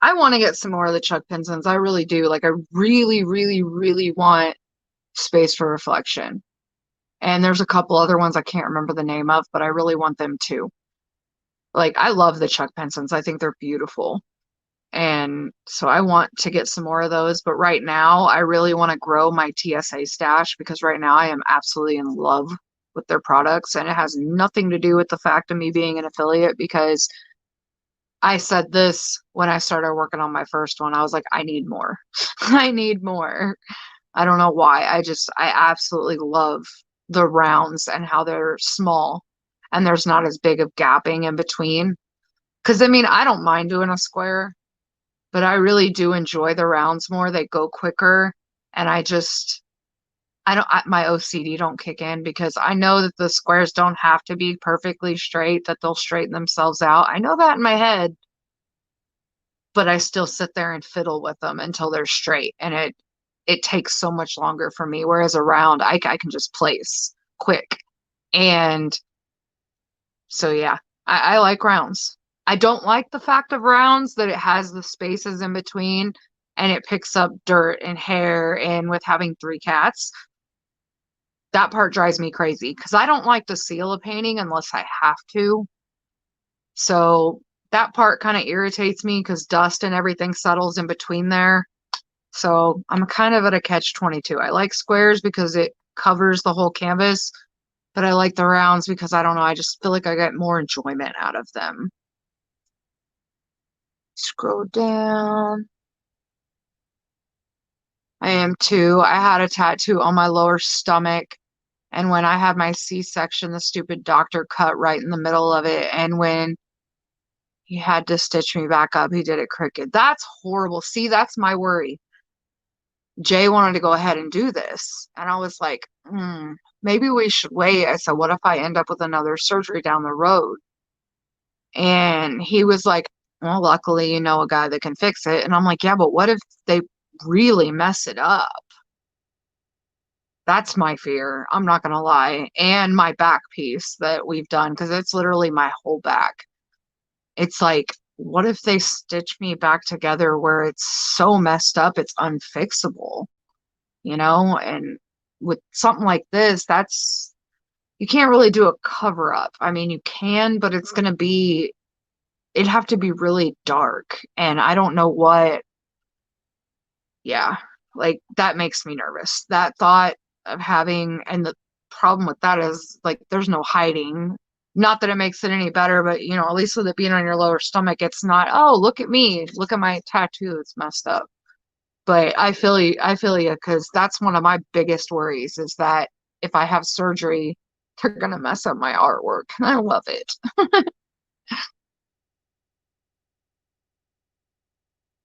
I want to get some more of the Chuck Pinsons. I really do. Like, I really, really, really want Space for Reflection. And there's a couple other ones I can't remember the name of, but I really want them too. Like, I love the Chuck Pinsons. I think they're beautiful. And so I want to get some more of those. But right now, I really want to grow my TSA stash because right now I am absolutely in love with their products. And it has nothing to do with the fact of me being an affiliate because I said this when I started working on my first one. I was like, I need more. I need more. I don't know why. I absolutely love the rounds and how they're small and there's not as big of gapping in between. Because, I mean, I don't mind doing a square, but I really do enjoy the rounds more. They go quicker. And my OCD don't kick in because I know that the squares don't have to be perfectly straight, that they'll straighten themselves out. I know that in my head, but I still sit there and fiddle with them until they're straight. And it takes so much longer for me. Whereas a round, I can just place quick. And so, yeah, I like rounds. I don't like the fact of rounds that it has the spaces in between and it picks up dirt and hair, and with having 3 cats, that part drives me crazy because I don't like to seal a painting unless I have to. So that part kind of irritates me because dust and everything settles in between there. So I'm kind of at a catch-22. I like squares because it covers the whole canvas, but I like the rounds because I don't know, I just feel like I get more enjoyment out of them. Scroll down. I am too. I had a tattoo on my lower stomach, and when I had my C-section, the stupid doctor cut right in the middle of it, and when he had to stitch me back up, he did it crooked. That's horrible. See, that's my worry. Jay wanted to go ahead and do this, and I was like, maybe we should wait. I said, what if I end up with another surgery down the road? And he was like, well, luckily, you know a guy that can fix it. And I'm like, yeah, but what if they really mess it up? That's my fear. I'm not going to lie. And my back piece that we've done, because it's literally my whole back. It's like, what if they stitch me back together where it's so messed up, it's unfixable, you know? And with something like this, you can't really do a cover up. I mean, you can, but it'd have to be really dark. And I don't know what, yeah, like that makes me nervous. That thought of having, and the problem with that is like there's no hiding. Not that it makes it any better, but you know, at least with it being on your lower stomach, it's not, oh, look at me, look at my tattoo, it's messed up. But I feel you, because that's one of my biggest worries is that if I have surgery, they're gonna mess up my artwork. And I love it.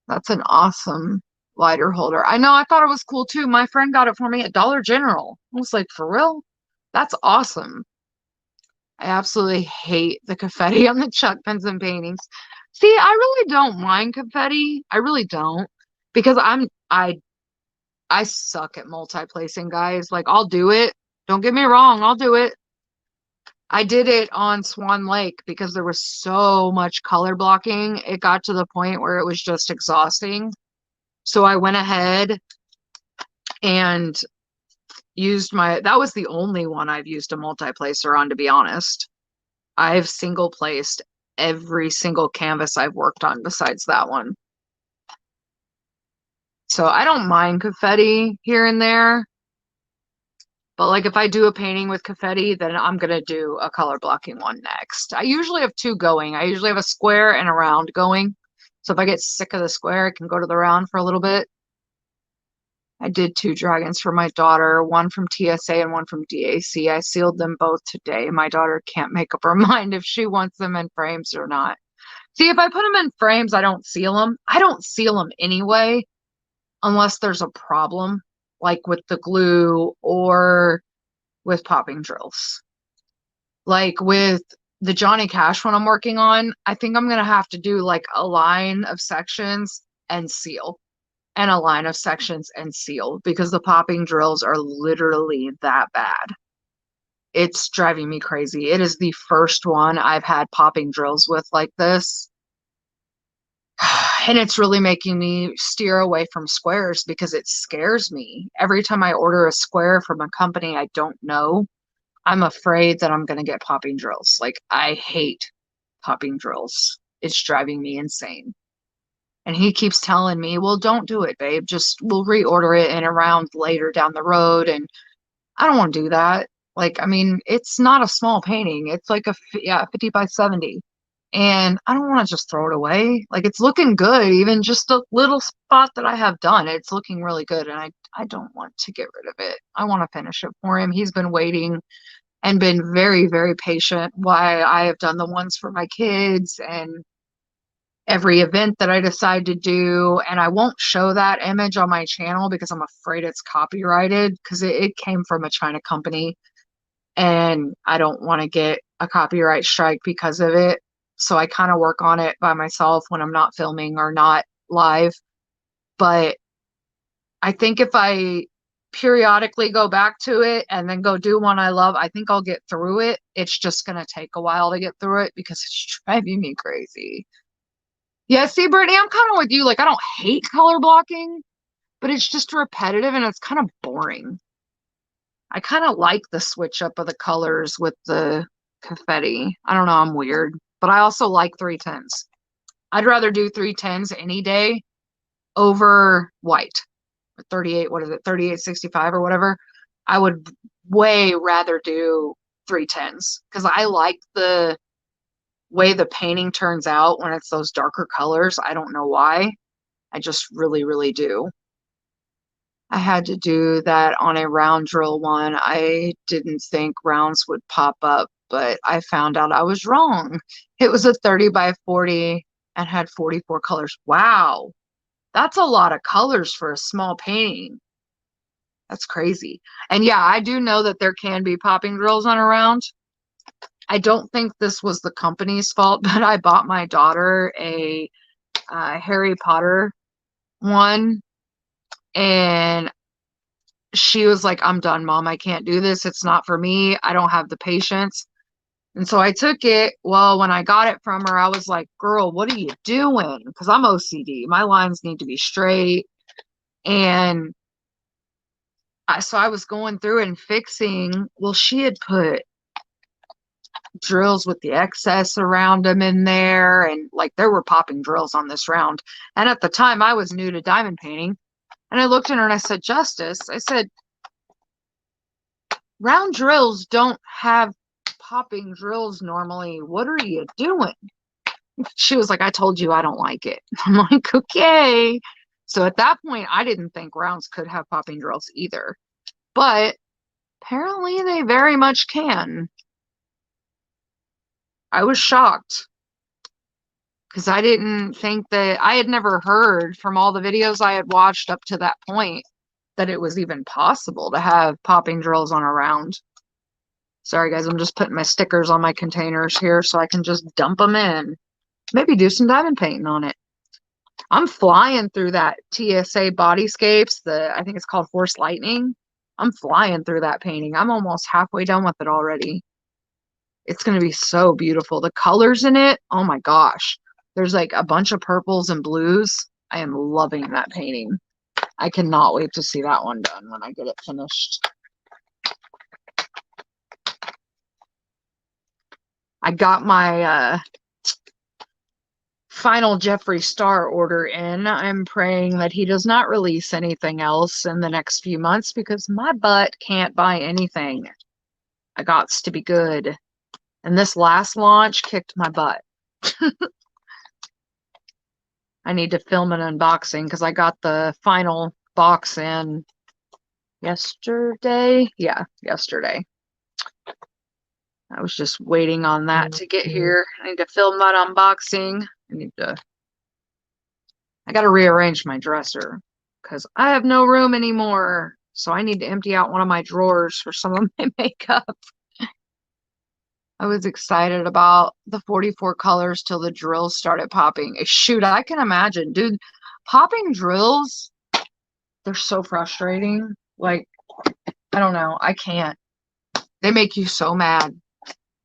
That's an awesome lighter holder. I know, I thought it was cool too. My friend got it for me at Dollar General. I was like, for real? That's awesome. I absolutely hate the confetti on the Chuck pens and paintings. See, I really don't mind confetti. I really don't. Because I suck at multi-placing, guys. Like I'll do it. Don't get me wrong, I'll do it. I did it on Swan Lake because there was so much color blocking. It got to the point where it was just exhausting. So I went ahead and that was the only one I've used a multi-placer on, to be honest. I've single placed every single canvas I've worked on besides that one. So I don't mind confetti here and there. But like if I do a painting with confetti, then I'm going to do a color blocking one next. I usually have 2 going. I usually have a square and a round going. So if I get sick of the square, I can go to the round for a little bit. I did 2 dragons for my daughter, one from TSA and one from DAC. I sealed them both today. My daughter can't make up her mind if she wants them in frames or not. See, if I put them in frames, I don't seal them. I don't seal them anyway, unless there's a problem, like with the glue or with popping drills. Like with the Johnny Cash one I'm working on, I think I'm going to have to do like a line of sections and seal, and a line of sections and seal, because the popping drills are literally that bad. It's driving me crazy. It is the first one I've had popping drills with like this. And it's really making me steer away from squares because it scares me. Every time I order a square from a company I don't know, I'm afraid that I'm going to get popping drills. Like, I hate popping drills. It's driving me insane. And he keeps telling me, well, don't do it, babe. Just we'll reorder it in a round later down the road. And I don't want to do that. Like, I mean, it's not a small painting. It's like 50 by 70. And I don't want to just throw it away. Like, it's looking good. Even just a little spot that I have done, it's looking really good. And I don't want to get rid of it. I want to finish it for him. He's been waiting and been very, very patient while I have done the ones for my kids and every event that I decide to do. And I won't show that image on my channel because I'm afraid it's copyrighted, because it came from a China company and I don't want to get a copyright strike because of it. So I kind of work on it by myself when I'm not filming or not live. But I think if periodically go back to it and then go do one I love, I think I'll get through it. It's just going to take a while to get through it because it's driving me crazy. Yeah, see, Brittany, I'm kind of with you. Like, I don't hate color blocking, but it's just repetitive and it's kind of boring. I kind of like the switch up of the colors with the confetti. I don't know, I'm weird, but I also like 310s. I'd rather do 310s any day over white. 38, what is it, 3865 or whatever. I would way rather do 310s because I like the way the painting turns out when it's those darker colors. I don't know why. I just really, really do. I had to do that on a round drill one. I didn't think rounds would pop up, but I found out I was wrong. It was a 30 by 40 and had 44 colors. Wow. That's a lot of colors for a small painting. That's crazy. And yeah, I do know that there can be popping drills on a round. I don't think this was the company's fault, but I bought my daughter a Harry Potter one, and she was like, I'm done, Mom. I can't do this. It's not for me. I don't have the patience. And so I took it. Well, when I got it from her, I was like, girl, what are you doing? Because I'm OCD. My lines need to be straight. And so I was going through and fixing. Well, she had put drills with the excess around them in there, and like there were popping drills on this round. And at the time, I was new to diamond painting. And I looked at her and I said, Justice, I said, round drills don't have popping drills normally. What are you doing? She was like, I told you I don't like it. I'm like, okay. So at that point, I didn't think rounds could have popping drills either. But apparently they very much can. I was shocked because I didn't think that I had never heard from all the videos I had watched up to that point that it was even possible to have popping drills on a round. Sorry guys, I'm just putting my stickers on my containers here so I can just dump them in. Maybe do some diamond painting on it. I'm flying through that TSA Bodyscapes, I think it's called Force Lightning. I'm flying through that painting. I'm almost halfway done with it already. It's going to be so beautiful. The colors in it, oh my gosh. There's like a bunch of purples and blues. I am loving that painting. I cannot wait to see that one done when I get it finished. I got my final Jeffree Star order in. I'm praying that he does not release anything else in the next few months because my butt can't buy anything. I gots to be good. And this last launch kicked my butt. I need to film an unboxing because I got the final box in yesterday. Yeah, yesterday. I was just waiting on that to get here. I need to film that unboxing. I got to rearrange my dresser because I have no room anymore. So I need to empty out one of my drawers for some of my makeup. I was excited about the 44 colors till the drills started popping. Shoot, I can imagine. Dude, popping drills, they're so frustrating. Like, I don't know. I can't. They make you so mad.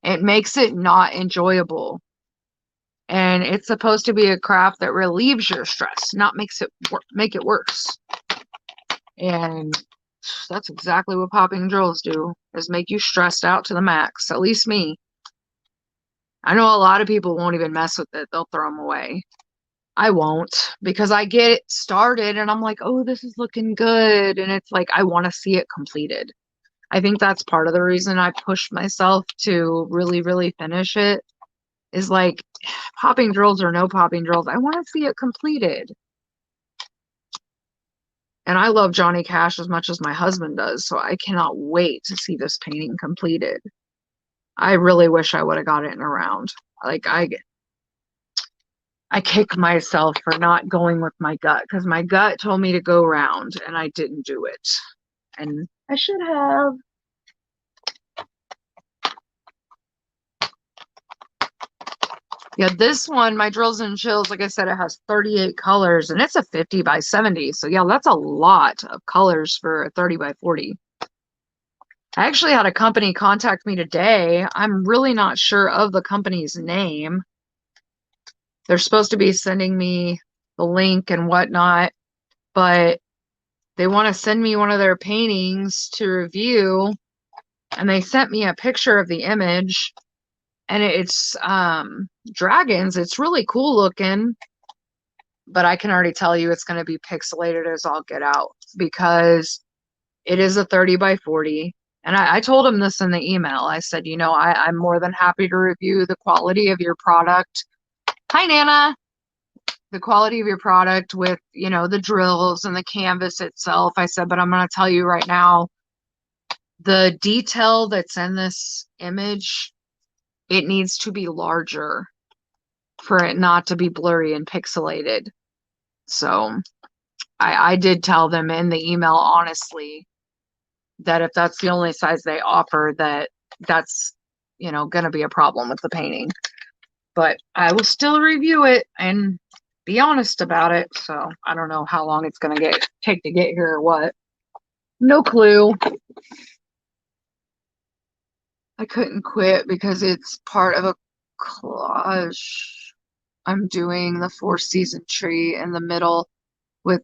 It makes it not enjoyable. And it's supposed to be a craft that relieves your stress, not make it worse. And that's exactly what popping drills do, is make you stressed out to the max. At least me. I know a lot of people won't even mess with it. They'll throw them away. I won't, because I get it started and I'm like, oh, this is looking good. And it's like, I want to see it completed. I think that's part of the reason I pushed myself to really, really finish it, is like, popping drills or no popping drills, I want to see it completed. And I love Johnny Cash as much as my husband does, so I cannot wait to see this painting completed. I really wish I would have got it in a round. Like, I kick myself for not going with my gut, because my gut told me to go round and I didn't do it. And I should have. Yeah, this one, my Drills and Chills, like I said, it has 38 colors and it's a 50 by 70. So yeah, that's a lot of colors for a 30 by 40. I actually had a company contact me today. I'm really not sure of the company's name. They're supposed to be sending me the link and whatnot, but they want to send me one of their paintings to review. And they sent me a picture of the image and it's dragons. It's really cool looking, but I can already tell you it's going to be pixelated as all get out because it is a 30 by 40. And I told him this in the email. I said, you know, I'm more than happy to review the quality of your product. Hi, Nana. The quality of your product with, you know, the drills and the canvas itself. I said, but I'm going to tell you right now, the detail that's in this image, it needs to be larger for it not to be blurry and pixelated. So I did tell them in the email, honestly, that if that's the only size they offer, that's, you know, going to be a problem with the painting. But I will still review it and be honest about it. So I don't know how long it's going to take to get here or what. No clue. I couldn't quit because it's part of a collage. I'm doing the 4-season tree in the middle with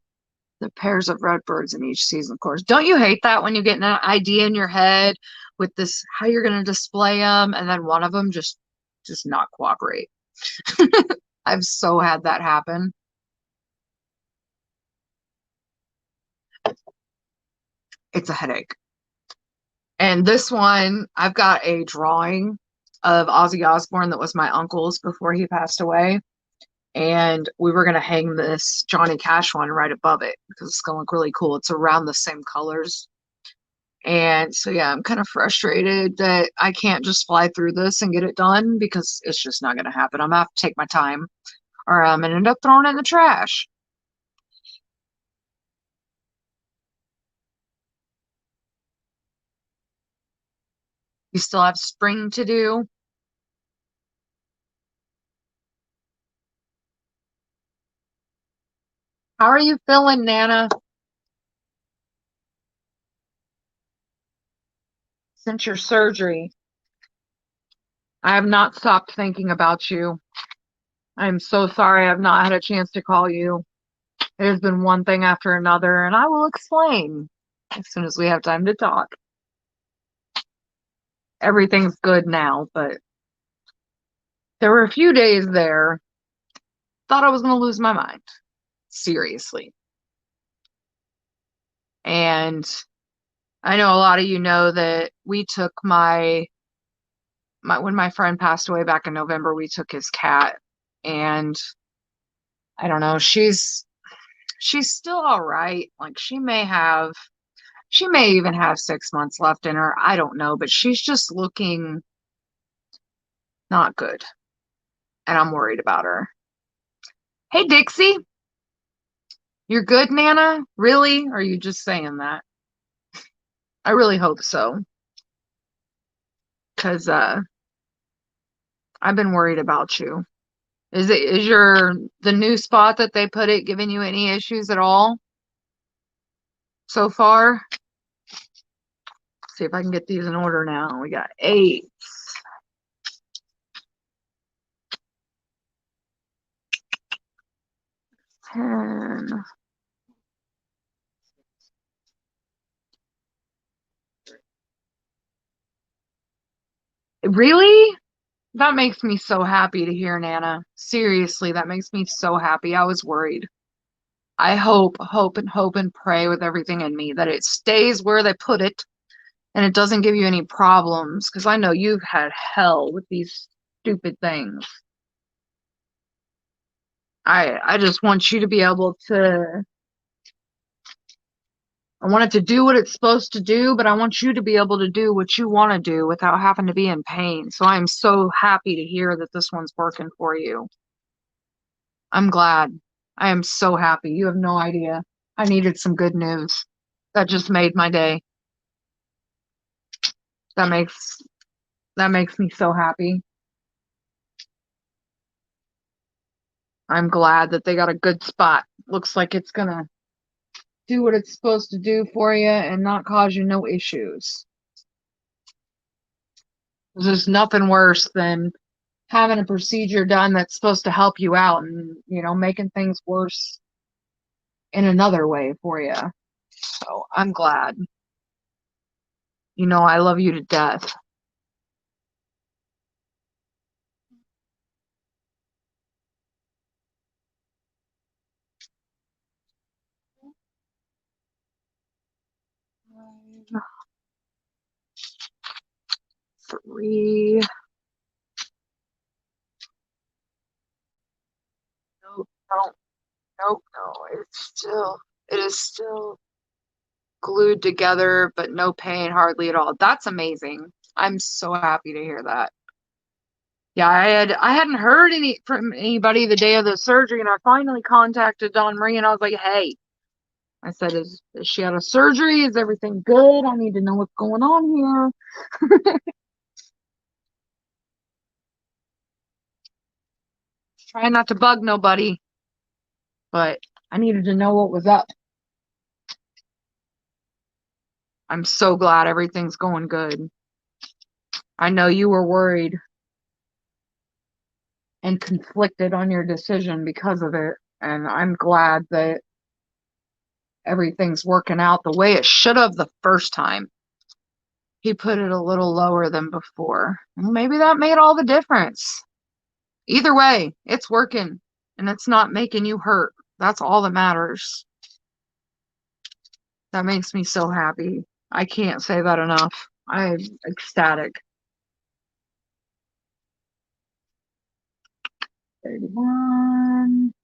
the pairs of red birds in each season, of course. Don't you hate that when you get an idea in your head with this, how you're going to display them, and then one of them just not cooperate? I've so had that happen. It's a headache. And this one, I've got a drawing of Ozzy Osbourne that was my uncle's before he passed away. And we were going to hang this Johnny Cash one right above it because it's going to look really cool. It's around the same colors. And so, yeah, I'm kind of frustrated that I can't just fly through this and get it done because it's just not going to happen. I'm going to have to take my time or I'm going to end up throwing it in the trash. You still have spring to do. How are you feeling, Nana? Since your surgery, I have not stopped thinking about you. I'm so sorry I've not had a chance to call you. It has been one thing after another, and I will explain as soon as we have time to talk. Everything's good now, but there were a few days there, thought I was going to lose my mind. Seriously. And I know a lot of you know that we took when my friend passed away back in November, we took his cat, and I don't know, she's still all right. Like she may even have 6 months left in her. I don't know, but she's just looking not good. And I'm worried about her. Hey, Dixie, you're good, Nana? Really? Or are you just saying that? I really hope so. Because I've been worried about you. Is the new spot that they put it giving you any issues at all so far? See if I can get these in order now. We got 8. 10. Really? That makes me so happy to hear, Nana. Seriously, that makes me so happy. I was worried. I hope and pray with everything in me that it stays where they put it and it doesn't give you any problems because I know you've had hell with these stupid things. I just want you to be able to, I want it to do what it's supposed to do, but I want you to be able to do what you want to do without having to be in pain. So I'm so happy to hear that this one's working for you. I'm glad. I am so happy. You have no idea. I needed some good news. That just made my day. That makes me so happy. I'm glad that they got a good spot. Looks like it's gonna do what it's supposed to do for you and not cause you no issues. There's nothing worse than having a procedure done that's supposed to help you out and, making things worse in another way for you. So I'm glad. I love you to death. Three. Nope, no, nope, no. It is still glued together, but no pain hardly at all. That's amazing. I'm so happy to hear that. Yeah, I hadn't heard from anybody the day of the surgery, and I finally contacted Dawn Marie, and I was like, hey, I said, is she out of surgery? Is everything good? I need to know what's going on here. Trying not to bug nobody, but I needed to know what was up. I'm so glad everything's going good. I know you were worried and conflicted on your decision because of it, and I'm glad that everything's working out the way it should have the first time. He put it a little lower than before. Maybe that made all the difference. Either way, it's working and it's not making you hurt. That's all that matters. That makes me so happy. I can't say that enough. I'm ecstatic. 31.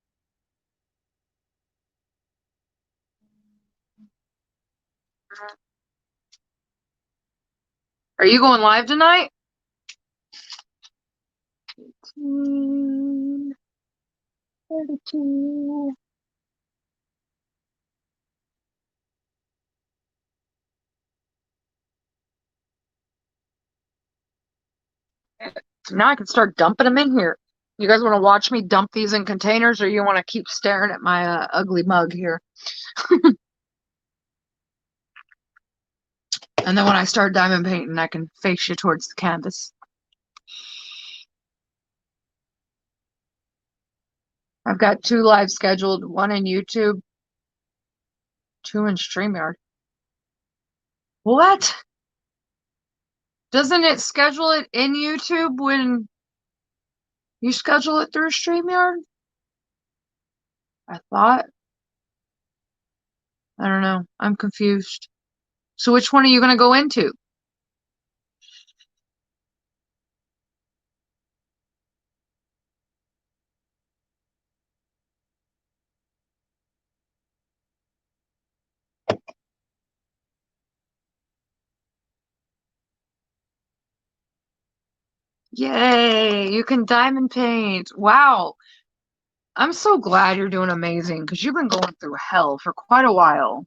Are you going live tonight? 18, 32. So now I can start dumping them in here. You guys want to watch me dump these in containers, or you want to keep staring at my ugly mug here? And then when I start diamond painting, I can face you towards the canvas. I've got 2 live scheduled, 1 in YouTube, 2 in StreamYard. What? Doesn't it schedule it in YouTube when you schedule it through StreamYard? I thought. I don't know. I'm confused. So which one are you going to go into? Yay, you can diamond paint. Wow. I'm so glad you're doing amazing because you've been going through hell for quite a while.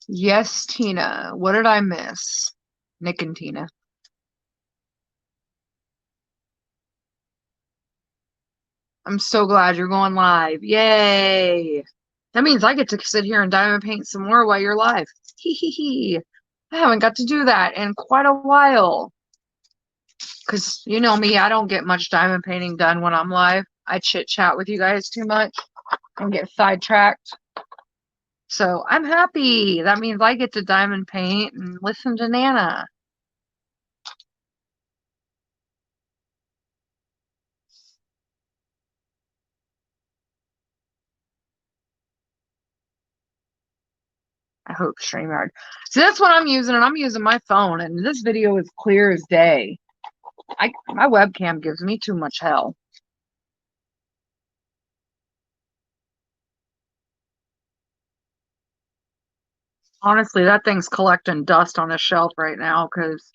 Yes, Tina. What did I miss? Nick and Tina. I'm so glad you're going live. Yay. That means I get to sit here and diamond paint some more while you're live. Hee hee hee. I haven't got to do that in quite a while. Because you know me, I don't get much diamond painting done when I'm live. I chit chat with you guys too much and get sidetracked. So I'm happy. That means I get to diamond paint and listen to Nana. I hope StreamYard. So that's what I'm using, and I'm using my phone, and this video is clear as day. My webcam gives me too much hell. Honestly, that thing's collecting dust on the shelf right now because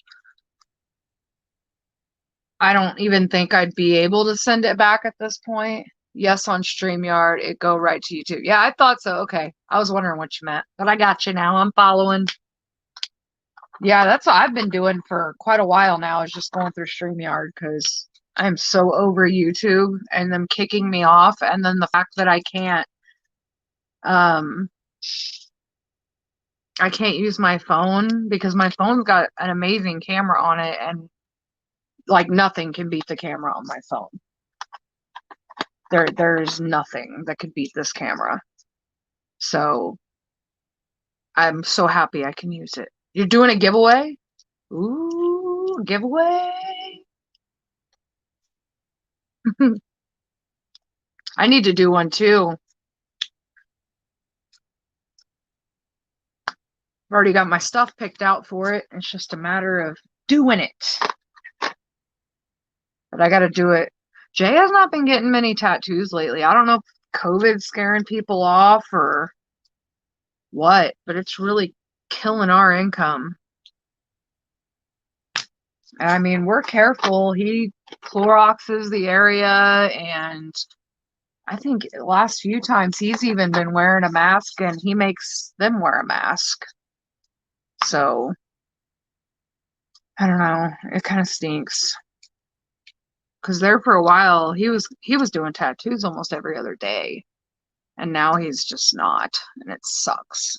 I don't even think I'd be able to send it back at this point. Yes, on StreamYard, it go right to YouTube. Yeah, I thought so. Okay. I was wondering what you meant, but I got you now. I'm following. Yeah, that's what I've been doing for quite a while now, is just going through StreamYard because I'm so over YouTube and them kicking me off, and then the fact that um I can't use my phone because my phone's got an amazing camera on it, and like nothing can beat the camera on my phone. There's nothing that could beat this camera. So I'm so happy I can use it. You're doing a giveaway? Ooh, giveaway. I need to do one too. I've already got my stuff picked out for it. It's just a matter of doing it. But I got to do it. Jay has not been getting many tattoos lately. I don't know if COVID's scaring people off or what, but it's really killing our income. And I mean, we're careful. He Cloroxes the area, and I think the last few times he's even been wearing a mask, and he makes them wear a mask. So I don't know. It kind of stinks. Because there for a while he was doing tattoos almost every other day, and now he's just not, and it sucks.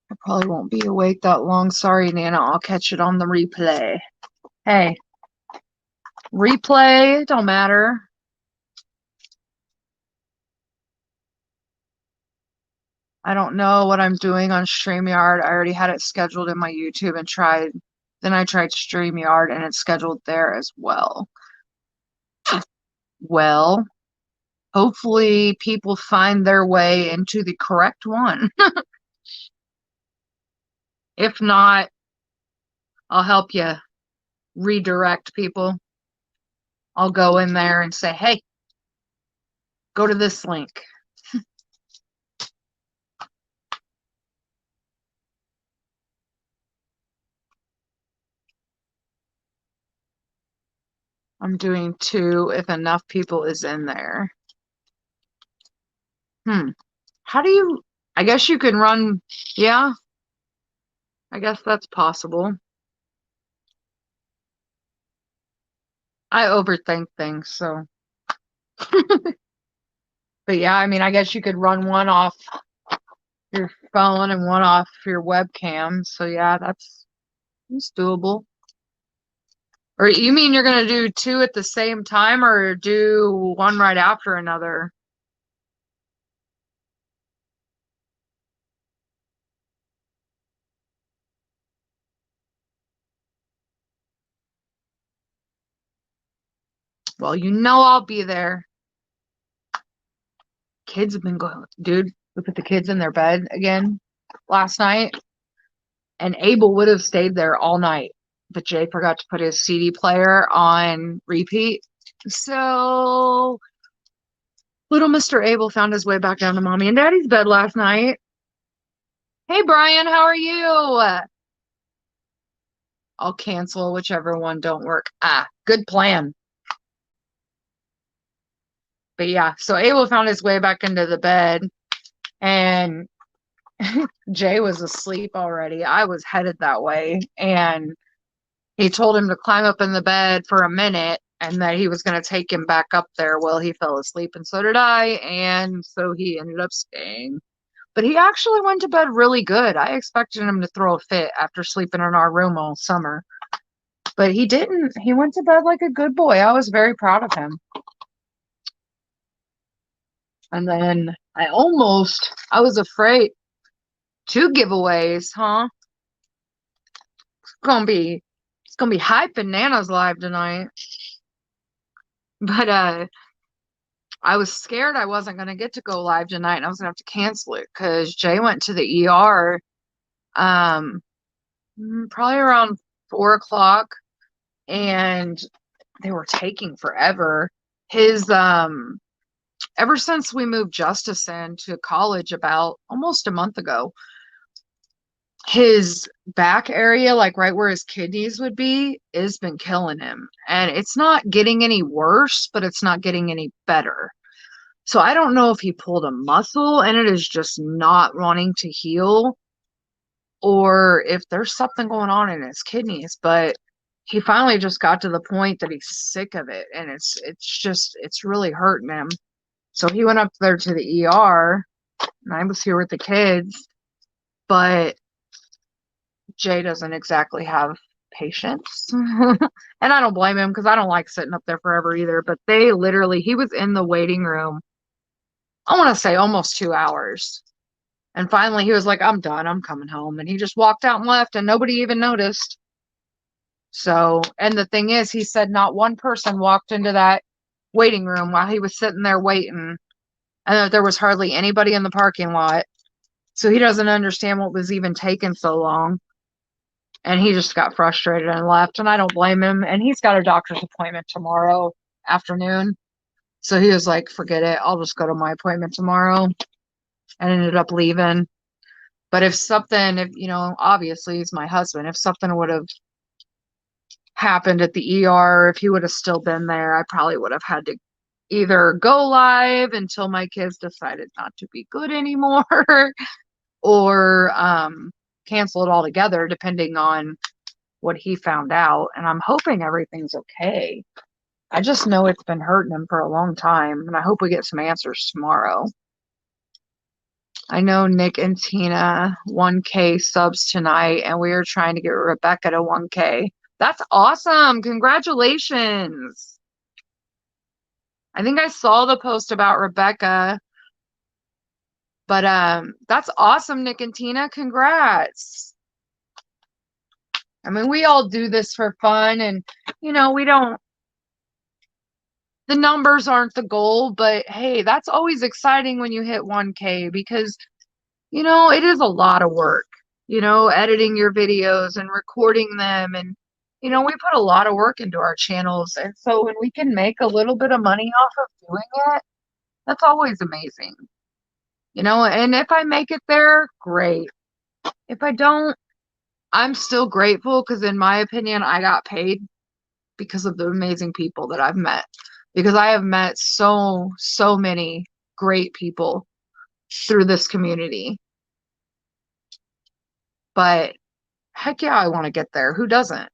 I probably won't be awake that long. Sorry, Nana. I'll catch it on the replay. Hey, replay don't matter. I don't know what I'm doing on StreamYard. I already had it scheduled in my YouTube and tried. Then I tried StreamYard and it's scheduled there as well. Well, hopefully people find their way into the correct one. If not, I'll help you redirect people. I'll go in there and say, hey, go to this link. I'm doing 2 if enough people is in there. How do you, I guess you can run, yeah, I guess that's possible. I overthink things, so. But yeah, I mean, I guess you could run one off your phone and one off your webcam. So yeah, that's doable. Or you mean you're gonna do 2 at the same time, or do one right after another? Well, you know I'll be there. Kids have been going, dude, we put the kids in their bed again last night, and Abel would have stayed there all night, but Jay forgot to put his CD player on repeat. So little Mr. Abel found his way back down to mommy and daddy's bed last night. Hey, Brian, how are you? I'll cancel whichever one don't work. Good plan. But yeah, so Abel found his way back into the bed, and Jay was asleep already. I was headed that way, and he told him to climb up in the bed for a minute and that he was going to take him back up there. Well, he fell asleep, and so did I, and so he ended up staying. But he actually went to bed really good. I expected him to throw a fit after sleeping in our room all summer. But he didn't. He went to bed like a good boy. I was very proud of him. And then I was afraid. 2 giveaways, huh? It's gonna be hype in Nana's live tonight. But I was scared I wasn't gonna get to go live tonight, and I was gonna have to cancel it because Jay went to the ER probably around 4 o'clock, and they were taking forever. His ever since we moved Justice into college about almost a month ago, his back area, like right where his kidneys would be, has been killing him. And it's not getting any worse, but it's not getting any better. So I don't know if he pulled a muscle and it is just not wanting to heal, or if there's something going on in his kidneys. But he finally just got to the point that he's sick of it, and it's really hurting him. So he went up there to the ER, and I was here with the kids, but Jay doesn't exactly have patience. And I don't blame him because I don't like sitting up there forever either. But he was in the waiting room, I want to say almost 2 hours. And finally he was like, I'm done. I'm coming home. And he just walked out and left, and nobody even noticed. So, and the thing is, he said not one person walked into that waiting room while he was sitting there waiting, and that there was hardly anybody in the parking lot. So he doesn't understand what was even taking so long. And he just got frustrated and left, and I don't blame him. And he's got a doctor's appointment tomorrow afternoon. So he was like, forget it. I'll just go to my appointment tomorrow. And ended up leaving. But obviously he's my husband. If something would have happened at the ER, if he would have still been there, I probably would have had to either go live until my kids decided not to be good anymore or cancel it altogether, depending on what he found out. And I'm hoping everything's okay. I just know it's been hurting him for a long time, and I hope we get some answers tomorrow. I know Nick and Tina 1K subs tonight, and we are trying to get Rebecca to 1K. That's awesome. Congratulations. I think I saw the post about Rebecca, but that's awesome, Nick and Tina. Congrats. I mean, we all do this for fun, and the numbers aren't the goal, but hey, that's always exciting when you hit 1K, because it is a lot of work, editing your videos and recording them. And, we put a lot of work into our channels. And so when we can make a little bit of money off of doing it, that's always amazing. And if I make it there, great. If I don't, I'm still grateful, because in my opinion, I got paid because of the amazing people that I've met. Because I have met so many great people through this community. But heck yeah, I want to get there. Who doesn't?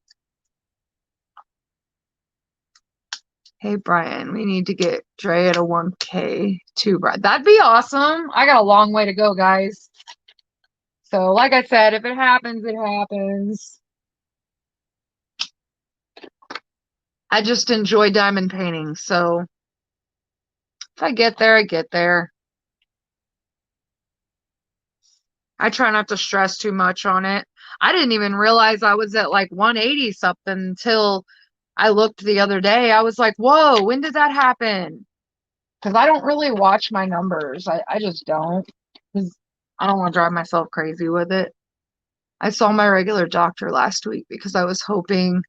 Hey, Brian, we need to get Draya to 1K too, Brian. That'd be awesome. I got a long way to go, guys. So like I said, if it happens, it happens. I just enjoy diamond painting. So if I get there, I get there. I try not to stress too much on it. I didn't even realize I was at like 180 something until I looked the other day. I was like, whoa, when did that happen? Because I don't really watch my numbers. I just don't. Because I don't want to drive myself crazy with it. I saw my regular doctor last week because I was hoping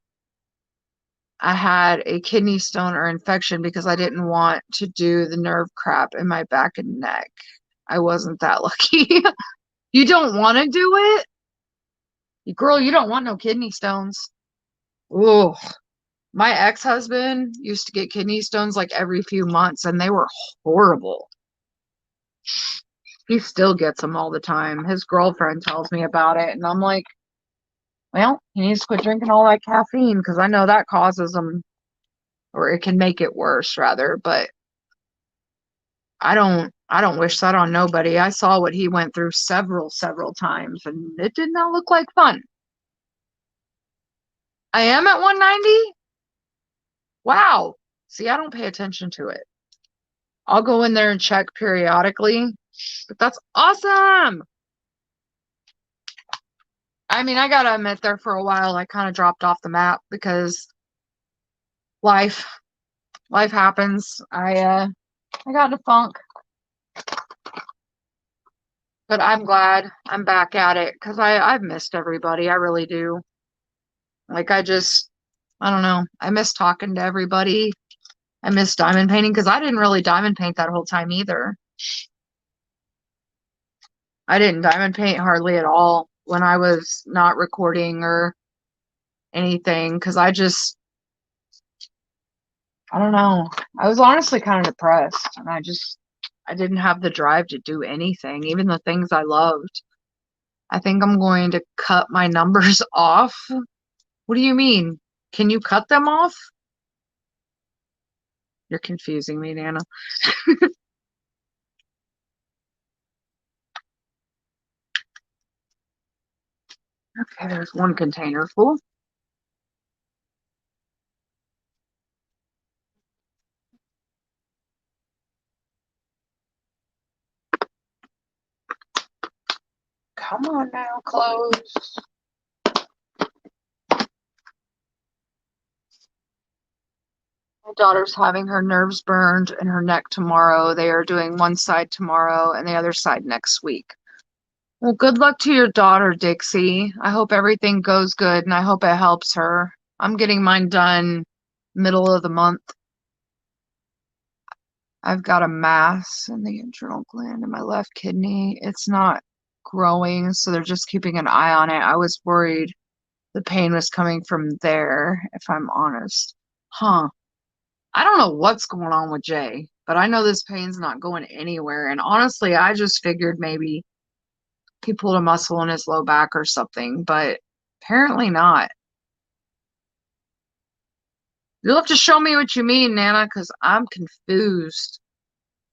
I had a kidney stone or infection, because I didn't want to do the nerve crap in my back and neck. I wasn't that lucky. You don't want to do it? Girl, you don't want no kidney stones. Ugh. My ex-husband used to get kidney stones like every few months, and they were horrible. He still gets them all the time. His girlfriend tells me about it, and I'm like, well, he needs to quit drinking all that caffeine, because I know that causes them, or it can make it worse, rather. But I don't wish that on nobody. I saw what he went through several times, and it did not look like fun. I am at 190? Wow. See, I don't pay attention to it. I'll go in there and check periodically, but that's awesome. I mean, I gotta admit, there for a while, I kind of dropped off the map because life happens. I got in a funk, but I'm glad I'm back at it, because I've missed everybody. I really do. Like, I don't know. I miss talking to everybody. I miss diamond painting, because I didn't really diamond paint that whole time either. I didn't diamond paint hardly at all when I was not recording or anything, because I don't know. I was honestly kind of depressed, and I didn't have the drive to do anything, even the things I loved. I think I'm going to cut my numbers off. What do you mean? Can you cut them off? You're confusing me, Nana. Okay, there's one container full. Come on now, close. My daughter's having her nerves burned in her neck tomorrow. They are doing one side tomorrow and the other side next week. Well, good luck to your daughter, Dixie. I hope everything goes good and I hope it helps her. I'm getting mine done middle of the month. I've got a mass in the adrenal gland in my left kidney. It's not growing, so they're just keeping an eye on it. I was worried the pain was coming from there, if I'm honest. Huh. I don't know what's going on with Jay, but I know this pain's not going anywhere. And honestly, I just figured maybe he pulled a muscle in his low back or something, but apparently not. You'll have to show me what you mean, Nana, because I'm confused.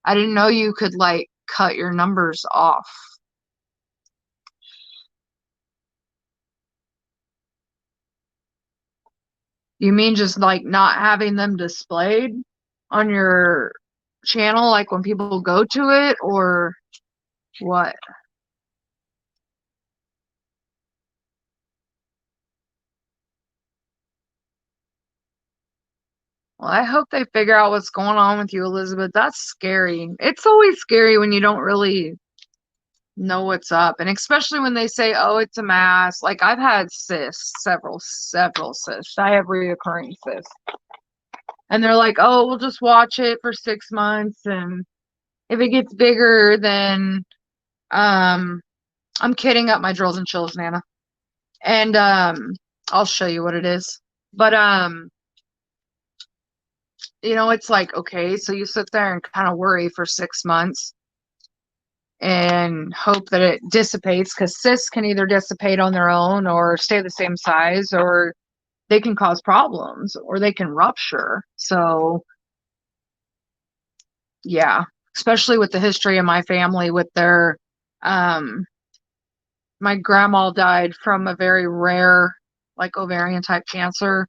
I didn't know you could, like, cut your numbers off. You mean just, like, not having them displayed on your channel, like when people go to it, or what? Well, I hope they figure out what's going on with you, Elizabeth. That's scary. It's always scary when you don't really know what's up. And especially when they say, oh, it's a mass. Like I've had cysts, several cysts. I have reoccurring cysts. And they're like, oh, we'll just watch it for 6 months. And if it gets bigger, then I'm kidding up my drills and chills, Nana. And I'll show you what it is. But you know, it's like, okay, so you sit there and kind of worry for 6 months and hope that it dissipates, because cysts can either dissipate on their own or stay the same size, or they can cause problems or they can rupture. So yeah, especially with the history of my family with their my grandma died from a very rare, like, ovarian type cancer.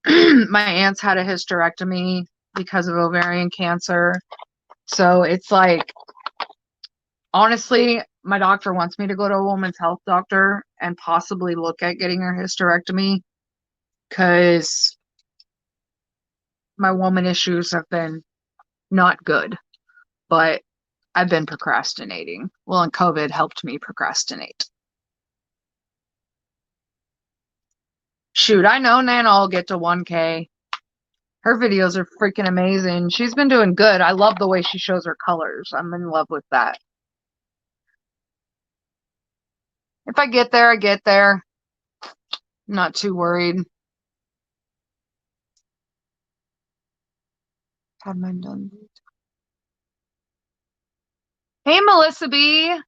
My aunts had a hysterectomy because of ovarian cancer. So it's like, honestly, my doctor wants me to go to a woman's health doctor and possibly look at getting her hysterectomy, because my woman issues have been not good, but I've been procrastinating. Well, and COVID helped me procrastinate. Shoot, I know Nana will get to 1K. Her videos are freaking amazing. She's been doing good. I love the way she shows her colors. I'm in love with that. If I get there, I get there. I'm not too worried. Had mine done. Hey, Melissa B.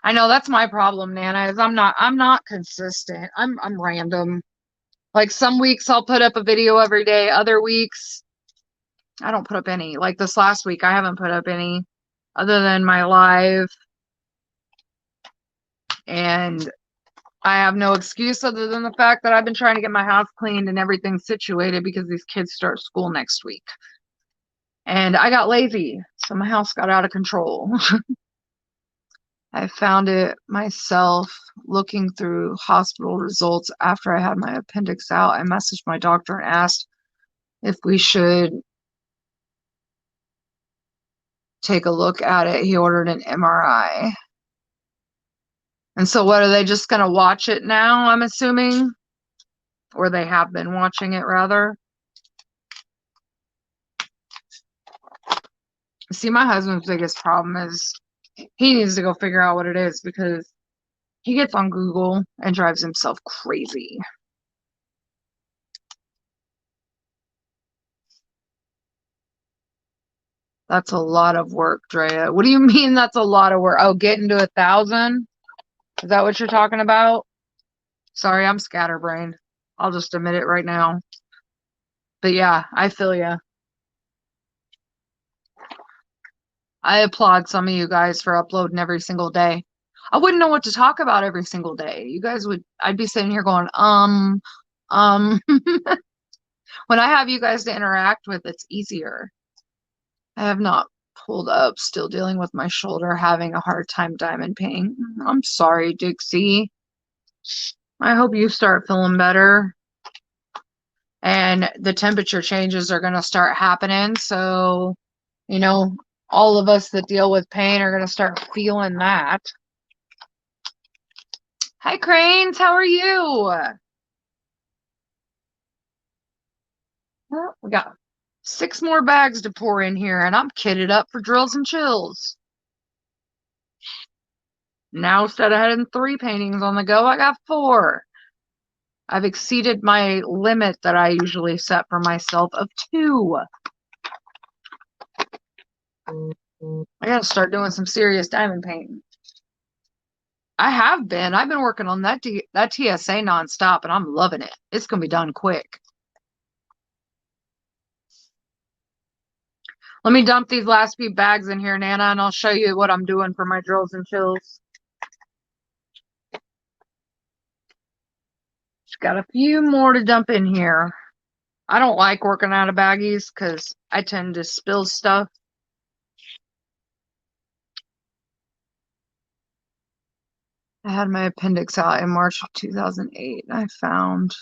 I know that's my problem, Nana, is I'm not consistent. I'm random. Like some weeks I'll put up a video every day. Other weeks I don't put up any. Like this last week I haven't put up any other than my live. And I have no excuse other than the fact that I've been trying to get my house cleaned and everything situated because these kids start school next week. And I got lazy, so my house got out of control. I found it myself looking through hospital results after I had my appendix out. I messaged my doctor and asked if we should take a look at it. He ordered an MRI. And so what, are they just going to watch it now, I'm assuming? Or they have been watching it, rather. See, my husband's biggest problem is he needs to go figure out what it is, because he gets on Google and drives himself crazy. That's a lot of work, Drea. What do you mean that's a lot of work? Oh, getting to 1,000? Is that what you're talking about? Sorry, I'm scatterbrained. I'll just admit it right now. But yeah, I feel ya. I applaud some of you guys for uploading every single day. I wouldn't know what to talk about every single day. You guys would, I'd be sitting here going, when I have you guys to interact with, it's easier. I have not pulled up, still dealing with my shoulder, having a hard time diamond pain. I'm sorry, Dixie. I hope you start feeling better. And the temperature changes are going to start happening. So, you know, all of us that deal with pain are going to start feeling that. Hi, Cranes. How are you? Well, we got 6 more bags to pour in here, and I'm kitted up for drills and chills. Now, instead of having 3 paintings on the go, I got 4. I've exceeded my limit that I usually set for myself of 2. I gotta start doing some serious diamond painting. I have been. I've been working on that TSA nonstop, and I'm loving it. It's gonna be done quick. Let me dump these last few bags in here, Nana, and I'll show you what I'm doing for my drills and chills. Just got a few more to dump in here. I don't like working out of baggies because I tend to spill stuff. I had my appendix out in March of 2008. I found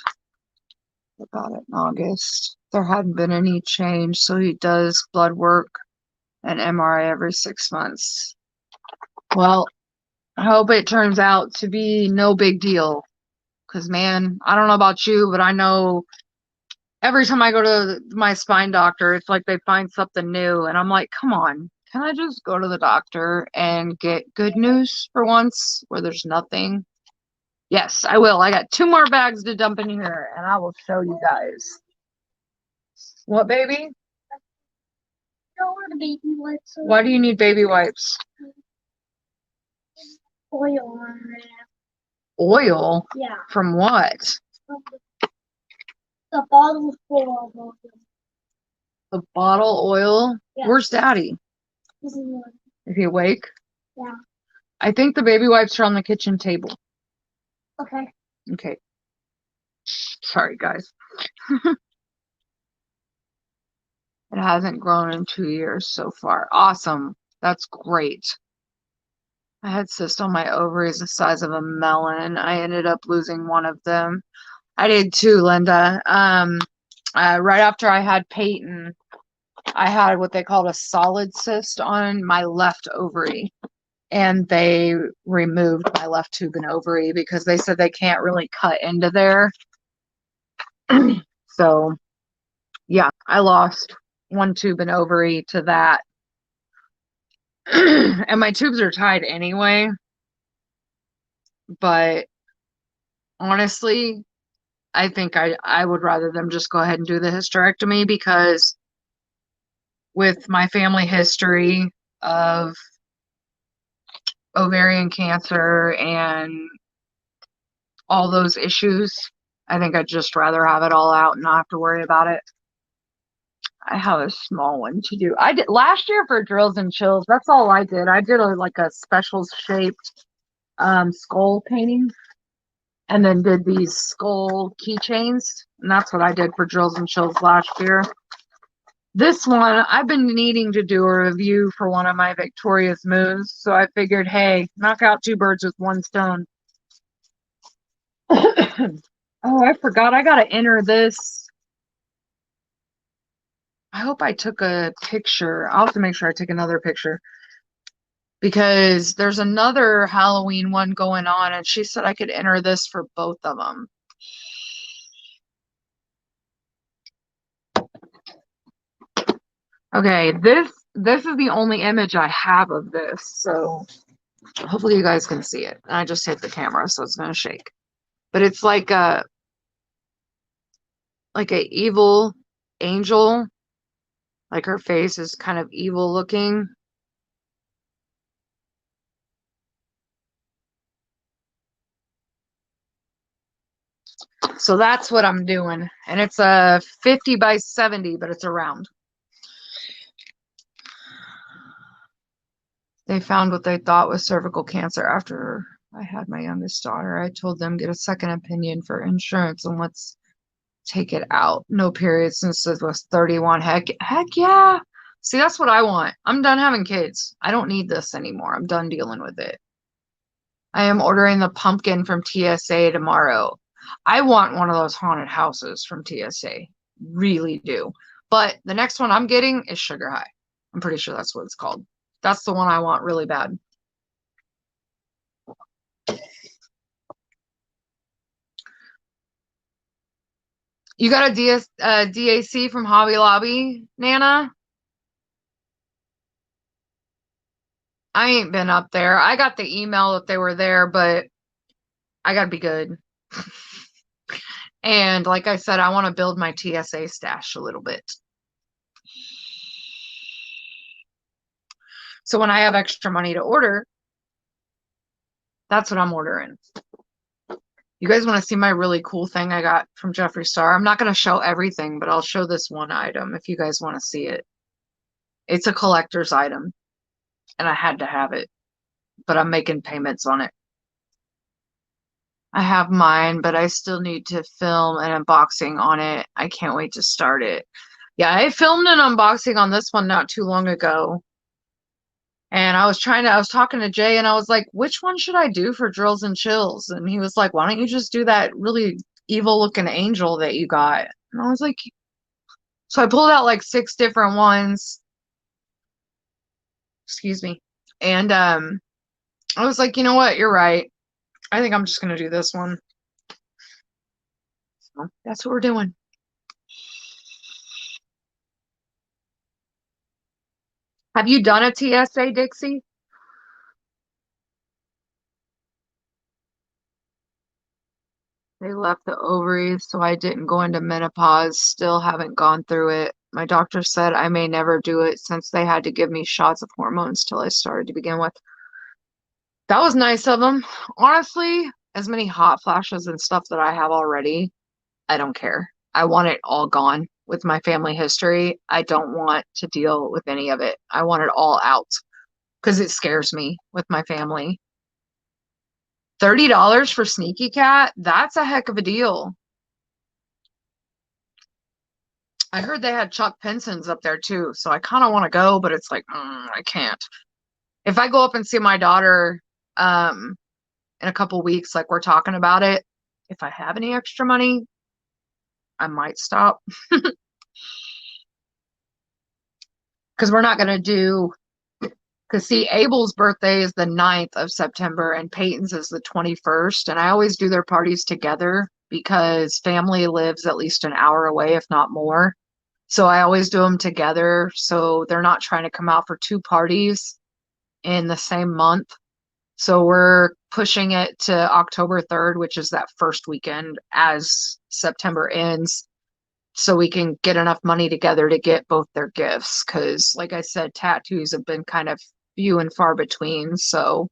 about it in August. There hadn't been any change, so he does blood work and MRI every 6 months. Well, I hope it turns out to be no big deal. Because, man, I don't know about you, but I know every time I go to my spine doctor, it's like they find something new. And I'm like, come on, can I just go to the doctor and get good news for once where there's nothing? Yes, I will. I got 2 more bags to dump in here, and I will show you guys. What, baby? Why do you need baby wipes? Oil on it. Oil? Yeah. From what? The bottle full of oil. The bottle oil? Yeah. Where's Daddy? Is he awake? Yeah. I think the baby wipes are on the kitchen table. Okay. Okay. Sorry, guys. It hasn't grown in 2 years so far. Awesome. That's great. I had cysts on my ovaries the size of a melon. I ended up losing one of them. I did too, Linda. Right after I had Peyton, I had what they called a solid cyst on my left ovary. And they removed my left tube and ovary because they said they can't really cut into there. So, yeah, I lost 1 tube and ovary to that. And my tubes are tied anyway. But honestly, I think I would rather them just go ahead and do the hysterectomy because with my family history of ovarian cancer and all those issues, I think I'd just rather have it all out and not have to worry about it. I have a small one to do. I did last year for drills and chills. That's all I did. I did like a special shaped skull painting and then did these skull keychains. And that's what I did for drills and chills last year. This one, I've been needing to do a review for one of my victorious moves. So I figured, hey, knock out 2 birds with 1 stone. Oh, I forgot. I got to enter this. I hope I took a picture. I'll have to make sure I take another picture. Because there's another Halloween one going on, and she said I could enter this for both of them. Okay, this is the only image I have of this, so hopefully you guys can see it. I just hit the camera, so it's gonna shake. But it's like a evil angel Like her face is kind of evil looking. So that's what I'm doing. And it's a 50 by 70, but it's a round. They found what they thought was cervical cancer after I had my youngest daughter. I told them get a second opinion for insurance and let's take it out. No period since it was 31. Heck yeah. See, that's what I want. I'm done having kids. I don't need this anymore. I'm done dealing with it. I am ordering the pumpkin from TSA tomorrow. I want one of those haunted houses from TSA. Really do. But the next one I'm getting is Sugar High. I'm pretty sure that's what it's called. That's the one I want really bad. You got a DAC from Hobby Lobby, Nana? I ain't been up there. I got the email that they were there, but I gotta be good. And like I said, I want to build my TSA stash a little bit. So when I have extra money to order, that's what I'm ordering. You guys want to see my really cool thing I got from Jeffree Star? I'm not going to show everything, but I'll show this one item if you guys want to see it. It's a collector's item, and I had to have it, but I'm making payments on it. I have mine, but I still need to film an unboxing on it. I can't wait to start it. Yeah, I filmed an unboxing on this one not too long ago. And I was talking to Jay and I was like, which one should I do for Drills and Chills? And he was like, why don't you just do that really evil looking angel that you got? And I was like, so I pulled out like 6 different ones. Excuse me. And I was like, you know what? You're right. I think I'm just going to do this one. So that's what we're doing. Have you done a TSA, Dixie? They left the ovaries, so I didn't go into menopause. Still haven't gone through it. My doctor said I may never do it since they had to give me shots of hormones till I started to begin with. That was nice of them. Honestly, as many hot flashes and stuff that I have already, I don't care. I want it all gone with my family history. I don't want to deal with any of it. I want it all out because it scares me with my family. $30 for Sneaky Cat? That's a heck of a deal. I heard they had Chuck Penson's up there too, so I kind of want to go, but it's like, I can't. If I go up and see my daughter in a couple weeks, like we're talking about it, if I have any extra money, I might stop. Because we're not going to do, because see, Abel's birthday is the 9th of September and Peyton's is the 21st. And I always do their parties together because family lives at least an hour away, if not more. So I always do them together. So they're not trying to come out for 2 parties in the same month. So we're pushing it to October 3rd, which is that first weekend as September ends, so we can get enough money together to get both their gifts. Because, like I said, tattoos have been kind of few and far between. So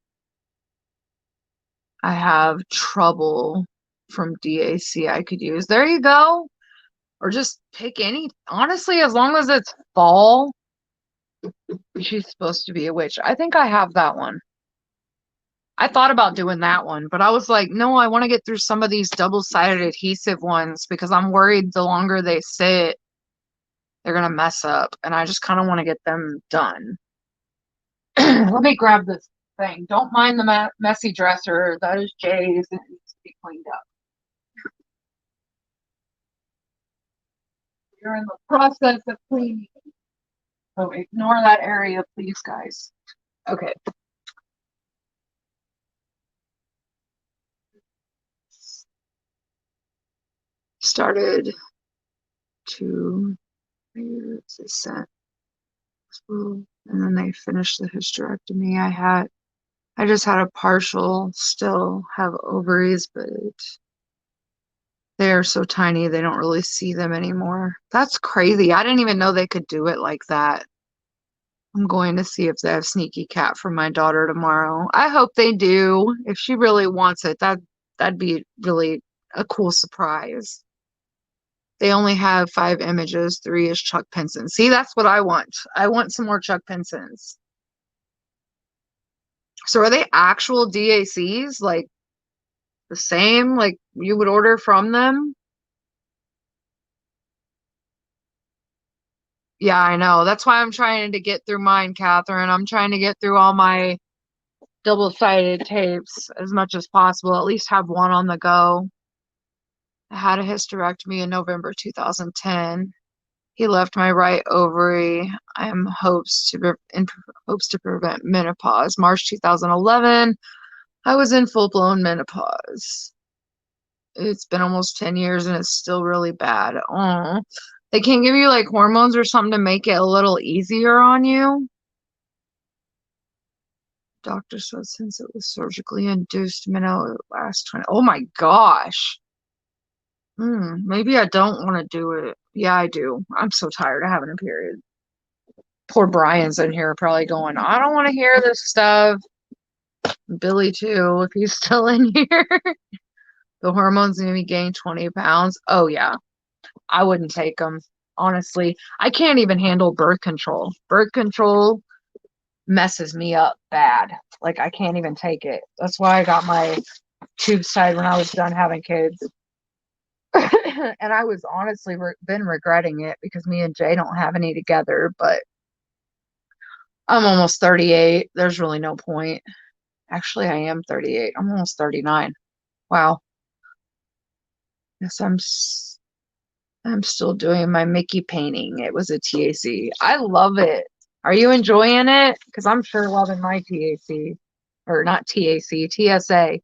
I have trouble from DAC I could use. There you go. Or just pick any. Honestly, as long as it's fall, she's supposed to be a witch. I think I have that one. I thought about doing that one, but I was like, no, I want to get through some of these double-sided adhesive ones because I'm worried the longer they sit, they're going to mess up. And I just kind of want to get them done. Let me grab this thing. Don't mind the messy dresser. That is Jay's and it needs to be cleaned up. You're in the process of cleaning. So ignore that area, please, guys. Okay. Started to set, and then they finished the hysterectomy. I just had a partial, still have ovaries, but They are so tiny, they don't really see them anymore. That's crazy. I didn't even know they could do it like that. I'm going to see if they have Sneaky Cat for my daughter tomorrow. I hope they do. If she really wants it, that'd be really a cool surprise. They only have 5 images. 3 is Chuck Pinson. See, that's what I want. I want some more Chuck Pinsons. So are they actual DACs? Like the same? Like you would order from them? Yeah, I know. That's why I'm trying to get through mine, Catherine. I'm trying to get through all my double-sided tapes as much as possible. At least have one on the go. I had a hysterectomy in November 2010. He left my right ovary. I am in hopes to prevent menopause. March 2011, I was in full-blown menopause. It's been almost 10 years and it's still really bad. Oh, they can't give you like hormones or something to make it a little easier on you. Doctor said since it was surgically induced menopause last 20. Oh my gosh. Maybe I don't want to do it. Yeah, I do. I'm so tired of having a period. Poor Brian's in here probably going, I don't want to hear this stuff. Billy too, if he's still in here. The hormones made me gain 20 pounds. Oh yeah, I wouldn't take them. Honestly, I can't even handle birth control. Birth control messes me up bad. Like I can't even take it. That's why I got my tube tied when I was done having kids. And I was honestly been regretting it because me and Jay don't have any together, but I'm almost 38. There's really no point. Actually, I am 38. I'm almost 39. Wow. Yes, I'm still doing my Mickey painting. It was a TAC. I love it. Are you enjoying it? Because I'm sure loving my TAC. Or not TAC, TSA.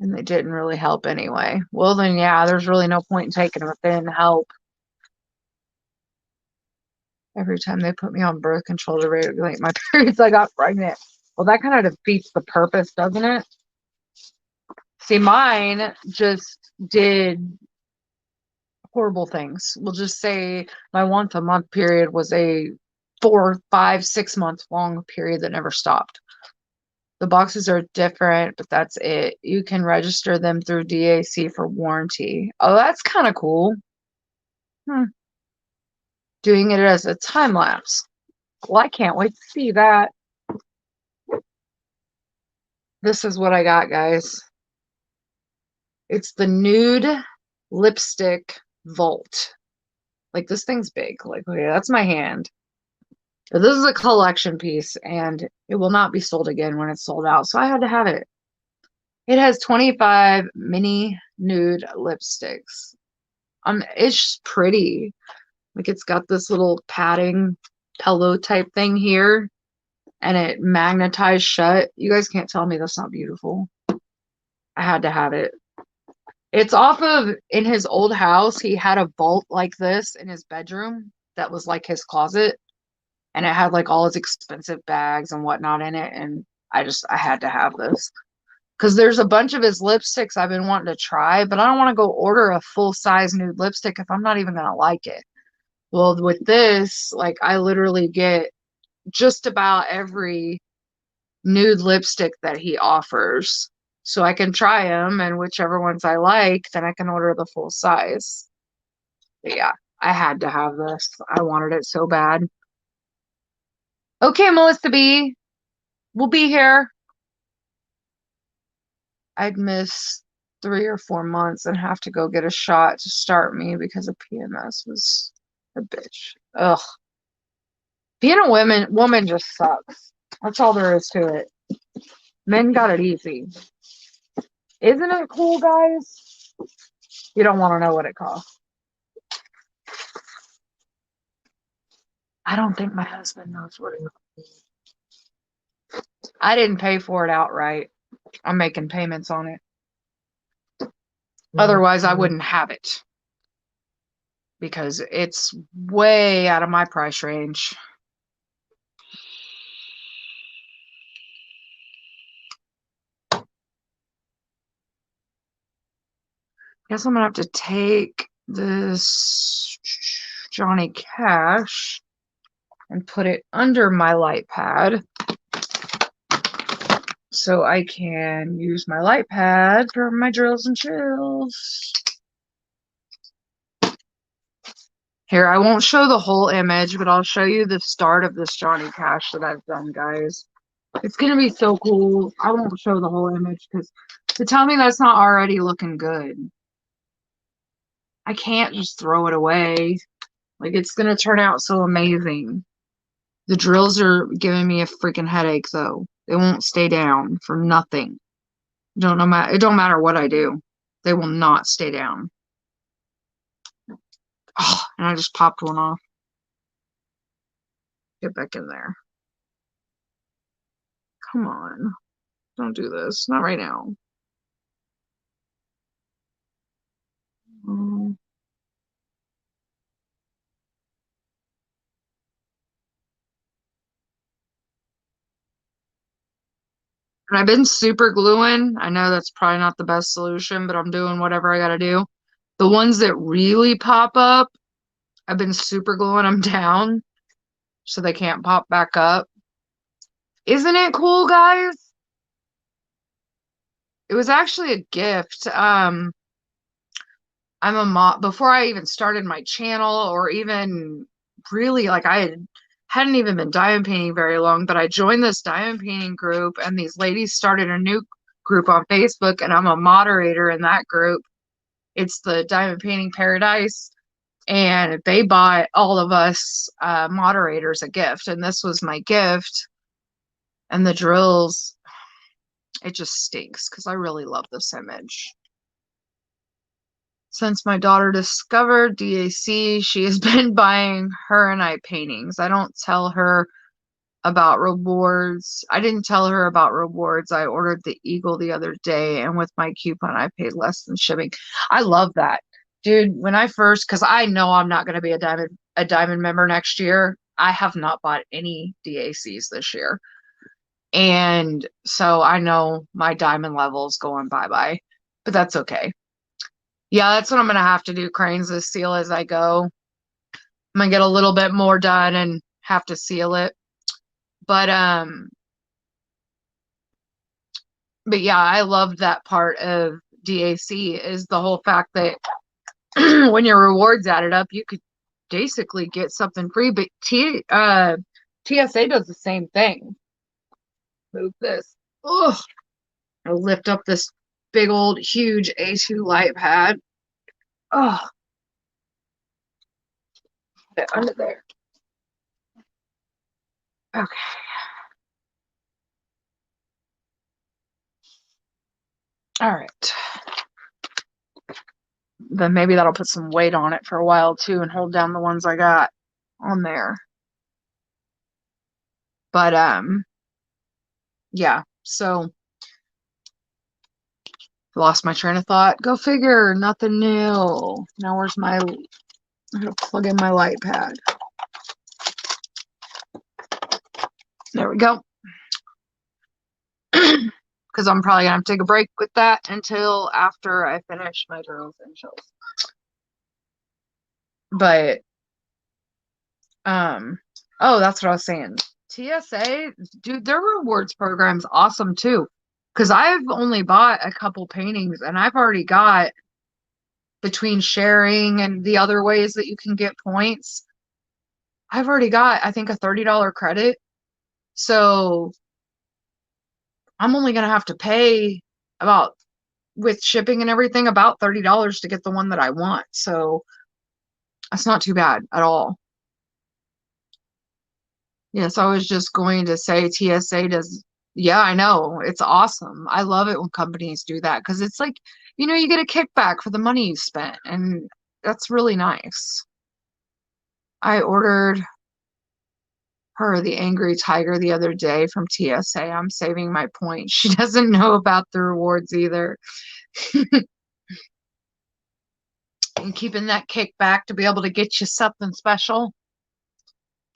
And they didn't really help anyway. Well, then, yeah, there's really no point in taking them if they didn't help. Every time they put me on birth control to regulate my periods, I got pregnant. Well, that kind of defeats the purpose, doesn't it? See, mine just did horrible things. We'll just say my once a month period was a 4, 5, 6 month long period that never stopped. The boxes are different, but that's it. You can register them through DAC for warranty. Oh, that's kind of cool. Doing it as a time lapse. Well, I can't wait to see that. This is what I got, guys. It's the Nude Lipstick Vault. Like, this thing's big. Like, okay, that's my hand. But this is a collection piece, and it will not be sold again when it's sold out, so I had to have it. It has 25 mini nude lipsticks. It's pretty. Like, it's got this little padding pillow type thing here, and it magnetized shut. You guys can't tell me that's not beautiful. I had to have it. It's off of, in his old house, he had a vault like this in his bedroom that was like his closet. And it had like all his expensive bags and whatnot in it. And I had to have this. Because there's a bunch of his lipsticks I've been wanting to try, but I don't want to go order a full-size nude lipstick if I'm not even going to like it. Well, with this, like I literally get just about every nude lipstick that he offers. So I can try them, and whichever ones I like, then I can order the full size. But yeah, I had to have this. I wanted it so bad. Okay, Melissa B, we'll be here. I'd miss 3 or 4 months and have to go get a shot to start me because of PMS was a bitch. Ugh. Being a woman just sucks. That's all there is to it. Men got it easy. Isn't it cool, guys? You don't want to know what it costs. I don't think my husband knows what it costs. I didn't pay for it outright. I'm making payments on it. Otherwise, I wouldn't have it. Because it's way out of my price range. Guess I'm gonna have to take this Johnny Cash and put it under my light pad so I can use my light pad for my drills and chills. Here, I won't show the whole image, but I'll show you the start of this Johnny Cash that I've done, guys. It's gonna be so cool. I won't show the whole image because to tell me that's not already looking good. I can't just throw it away. Like, it's gonna turn out so amazing. The drills are giving me a freaking headache, though. They won't stay down for nothing. It don't matter what I do. They will not stay down. Oh, and I just popped one off. Get back in there. Come on. Don't do this. Not right now. And I've been super gluing. I know that's probably not the best solution, but I'm doing whatever I gotta do. The ones that really pop up, I've been super gluing them down so they can't pop back up. Isn't it cool, guys? It was actually a gift. I'm a mom before I even started my channel, or even really, like, hadn't even been diamond painting very long, but I joined this diamond painting group, and these ladies started a new group on Facebook, and I'm a moderator in that group. It's the Diamond Painting Paradise, and they bought all of us moderators a gift, and this was my gift. And the drills, it just stinks because I really love this image. Since my daughter discovered DAC, she has been buying her and I paintings. I don't tell her about rewards. I didn't tell her about rewards. I ordered the Eagle the other day, and with my coupon, I paid less than shipping. I love that. Dude, when I first, because I know I'm not going to be a diamond member next year. I have not bought any DACs this year. And so I know my diamond level's going bye-bye, but that's okay. Yeah, that's what I'm going to have to do, Cranes, is seal as I go. I'm going to get a little bit more done and have to seal it. But yeah, I loved that part of DAC, is the whole fact that when your rewards added up, you could basically get something free. But TSA does the same thing. Move this. Ugh. I'll lift up this big old huge A2 light pad. Oh, get under there. Okay. All right. Then maybe that'll put some weight on it for a while too and hold down the ones I got on there. But yeah, so lost my train of thought. Go figure, nothing new. Now where's my, I'm gonna plug in my light pad. There we go. Because I'm probably gonna have to take a break with that until after I finish my drills and chills. But oh, that's what I was saying. TSA, dude, their rewards program's awesome too. Because I've only bought a couple paintings, and I've already got, between sharing and the other ways that you can get points, I've already got, I think, a $30 credit. So I'm only going to have to pay about, with shipping and everything, about $30 to get the one that I want. So that's not too bad at all. Yes, I was just going to say TSA does. Yeah, I know. It's awesome. I love it when companies do that because it's like, you get a kickback for the money you spent, and that's really nice. I ordered her the Angry Tiger the other day from TSA. I'm saving my points. She doesn't know about the rewards either. And keeping that kickback to be able to get you something special.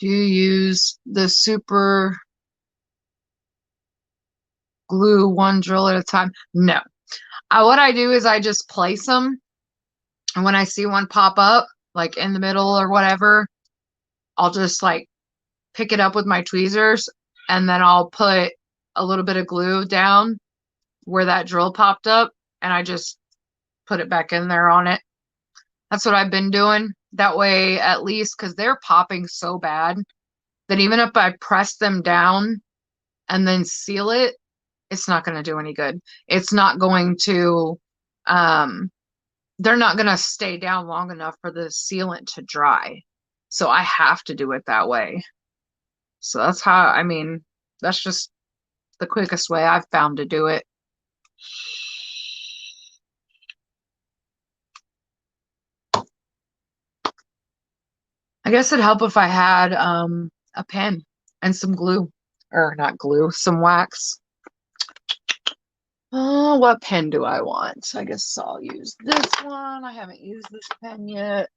Do you use the super glue one drill at a time? No. What I do is I just place them And when I see one pop up, like in the middle or whatever, I'll just like pick it up with my tweezers and then I'll put a little bit of glue down where that drill popped up and I just put it back in there on it. That's what I've been doing. That way, at least, because they're popping so bad that even if I press them down and then seal it, it's not going to do any good. It's not going to, they're not going to stay down long enough for the sealant to dry. So I have to do it that way. So that's how, I mean, that's just the quickest way I've found to do it. I guess it'd help if I had a pen and some glue, or not glue, some wax. Oh, what pen do I want? I guess I'll use this one. I haven't used this pen yet.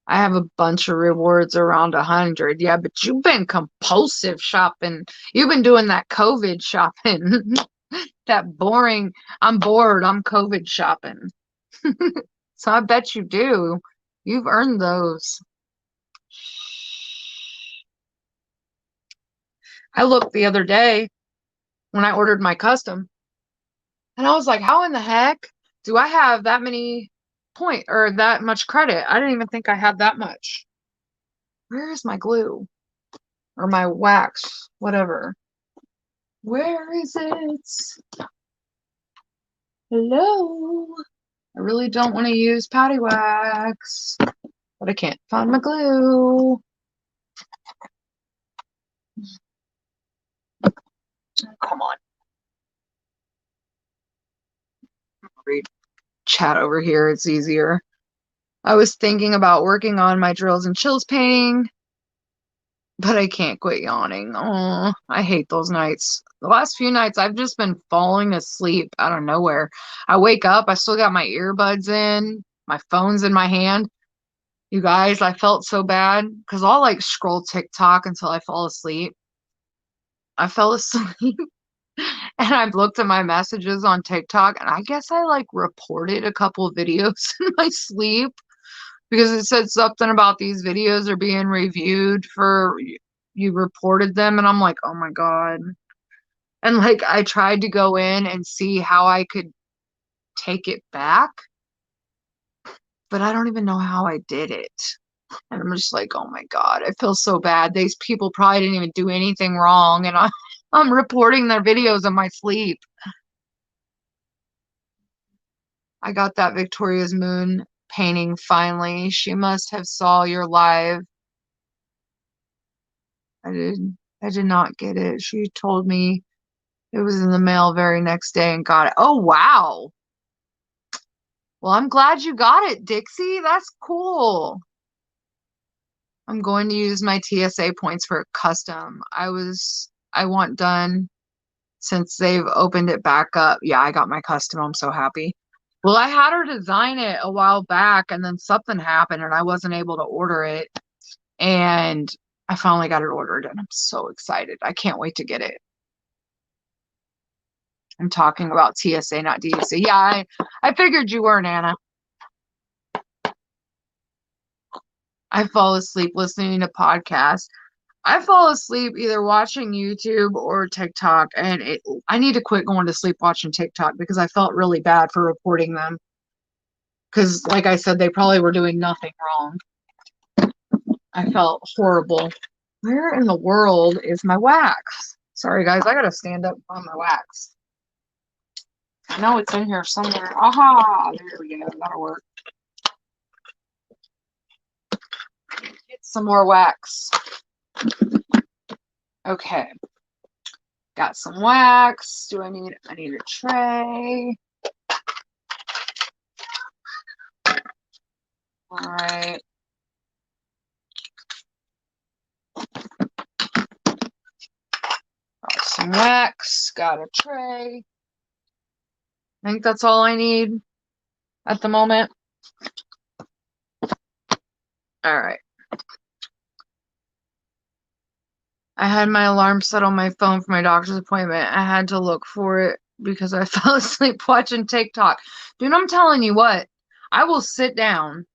I have a bunch of rewards around 100. Yeah, but you've been compulsive shopping. You've been doing that COVID shopping. That boring, I'm bored, I'm COVID shopping. So I bet you do. You've earned those. I looked the other day when I ordered my custom, and I was like, how in the heck do I have that many point or that much credit? I didn't even think I had that much. Where is my glue or my wax, whatever? Where is it? Hello? I really don't want to use patty wax, but I can't find my glue. Come on. Read chat over here. It's easier. I was thinking about working on my drills and chills painting, but I can't quit yawning. Oh, I hate those nights. The last few nights, I've just been falling asleep out of nowhere. I wake up, I still got my earbuds in, my phone's in my hand. You guys, I felt so bad because I'll like scroll TikTok until I fall asleep. I fell asleep and I've looked at my messages on TikTok and I guess I like reported a couple of videos in my sleep because it said something about these videos are being reviewed for you reported them. And I'm like, oh my God. And like, I tried to go in and see how I could take it back, but I don't even know how I did it. And I'm just like, oh my God, I feel so bad. These people probably didn't even do anything wrong. And I'm reporting their videos in my sleep. I got that Victoria's Moon painting finally. She must have saw your live. I did not get it. She told me it was in the mail very next day and got it. Oh, wow. Well, I'm glad you got it, Dixie. That's cool. I'm going to use my TSA points for custom. I want done since they've opened it back up. Yeah, I got my custom. I'm so happy. Well, I had her design it a while back and then something happened and I wasn't able to order it. And I finally got it ordered and I'm so excited. I can't wait to get it. I'm talking about TSA, not DSA. Yeah, I figured you were, Nana. I fall asleep listening to podcasts. I fall asleep either watching YouTube or TikTok, and I need to quit going to sleep watching TikTok because I felt really bad for reporting them. Because, like I said, they probably were doing nothing wrong. I felt horrible. Where in the world is my wax? Sorry, guys, I gotta stand up on my wax. I know it's in here somewhere. Aha! There we go. That'll work. Get some more wax. Okay. Got some wax. I need a tray. All right. Got some wax. Got a tray. I think that's all I need at the moment. All right. I had my alarm set on my phone for my doctor's appointment. I had to look for it because I fell asleep watching TikTok. Dude, I'm telling you what, I will sit down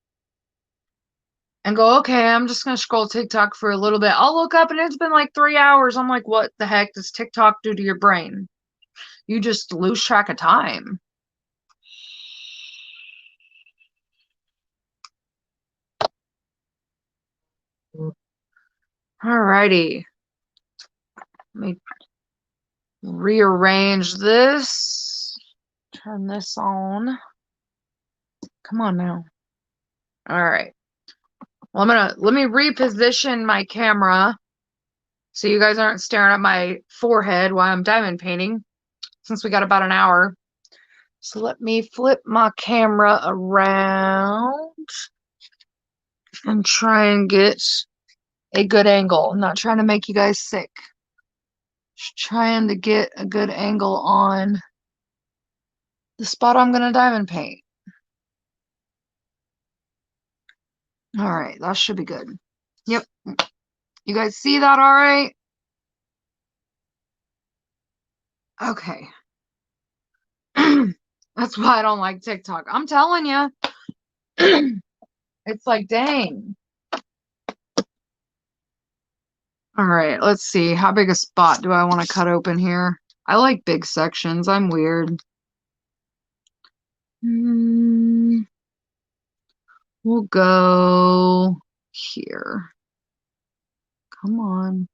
and go, okay, I'm just going to scroll TikTok for a little bit. I'll look up and it's been like 3 hours. I'm like, what the heck does TikTok do to your brain? You just lose track of time. Alrighty. Let me rearrange this. Turn this on. Come on now. All right. Well, let me reposition my camera so you guys aren't staring at my forehead while I'm diamond painting, since we got about an hour. So let me flip my camera around and try and get a good angle. I'm not trying to make you guys sick. Just trying to get a good angle on the spot I'm going to diamond paint. All right, that should be good. Yep. You guys see that all right? Okay. That's why I don't like TikTok. I'm telling you. It's like, dang. All right, let's see. How big a spot do I want to cut open here? I like big sections. I'm weird. We'll go here. Come on.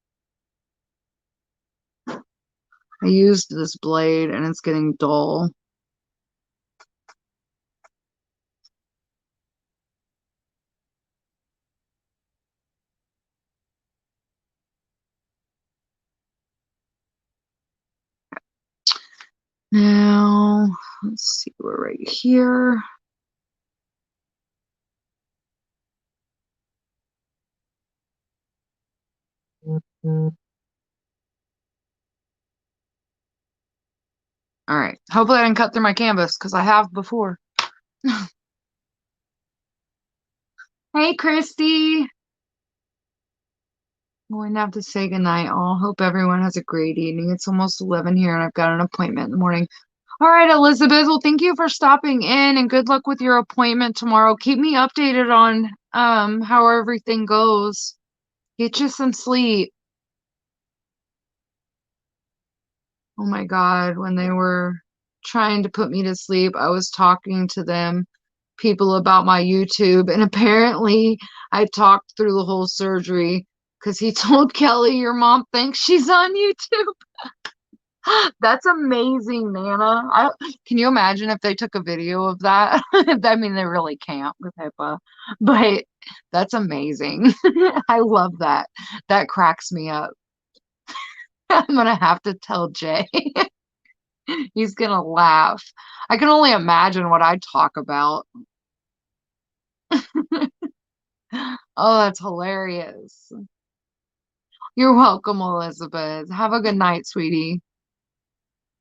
I used this blade and it's getting dull. Now, let's see, we're right here. All right. Hopefully I didn't cut through my canvas because I have before. Hey, Christy. I'm going to have to say goodnight. I hope everyone has a great evening. It's almost 11 here and I've got an appointment in the morning. All right, Elizabeth. Well, thank you for stopping in and good luck with your appointment tomorrow. Keep me updated on how everything goes. Get you some sleep. Oh my God, when they were trying to put me to sleep, I was talking to them, people about my YouTube, and apparently I talked through the whole surgery because he told Kelly, your mom thinks she's on YouTube. That's amazing, Nana. Can you imagine if they took a video of that? I mean, they really can't with HIPAA, but that's amazing. I love that. That cracks me up. I'm gonna have to tell Jay. He's gonna laugh. I can only imagine what I talk about. Oh, that's hilarious. You're welcome, Elizabeth. Have a good night, sweetie.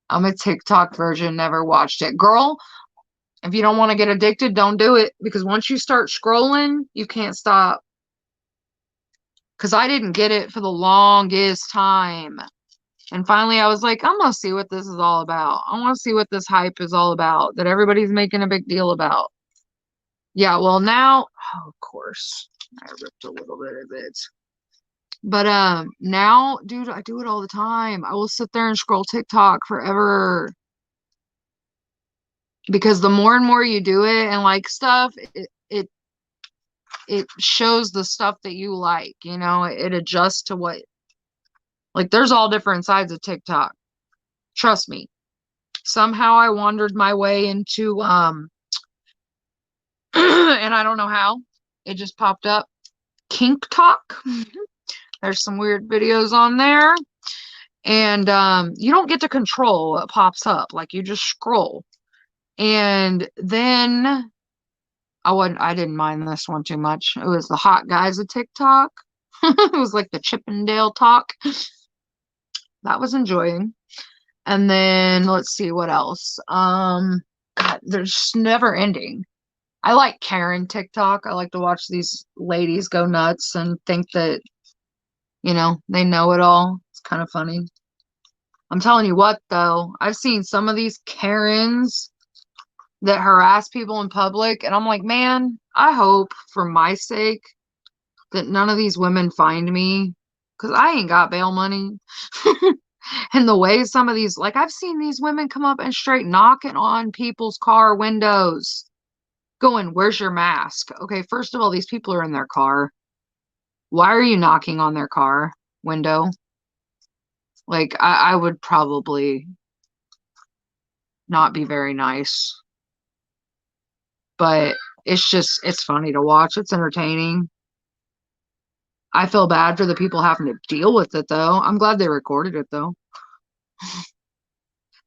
I'm a TikTok version, never watched it. Girl, if you don't want to get addicted, don't do it. Because once you start scrolling, you can't stop. Because I didn't get it for the longest time. And finally, I was like, I'm going to see what this is all about. I want to see what this hype is all about that everybody's making a big deal about. Yeah, well, now, oh, of course, I ripped a little bit of it. But now, dude, I do it all the time. I will sit there and scroll TikTok forever. Because the more and more you do it and like stuff, it shows the stuff that you like, you know, it adjusts to what, like there's all different sides of TikTok. Trust me. Somehow I wandered my way into and I don't know how. It just popped up. Kink Talk. There's some weird videos on there. And you don't get to control what pops up. Like you just scroll. And then I didn't mind this one too much. It was the hot guys of TikTok. It was like the Chippendale talk. That was enjoying. And then let's see what else. God, there's never ending. I like Karen TikTok. I like to watch these ladies go nuts and think that, you know, they know it all. It's kind of funny. I'm telling you what, though, I've seen some of these Karens that harass people in public, and I'm like, man, I hope for my sake that none of these women find me, because I ain't got bail money. And the way some of these, like, I've seen these women come up and straight knocking on people's car windows, going, where's your mask? Okay, first of all, these people are in their car. Why are you knocking on their car window? Like, I would probably not be very nice. But it's funny to watch. It's entertaining. I feel bad for the people having to deal with it, though. I'm glad they recorded it, though.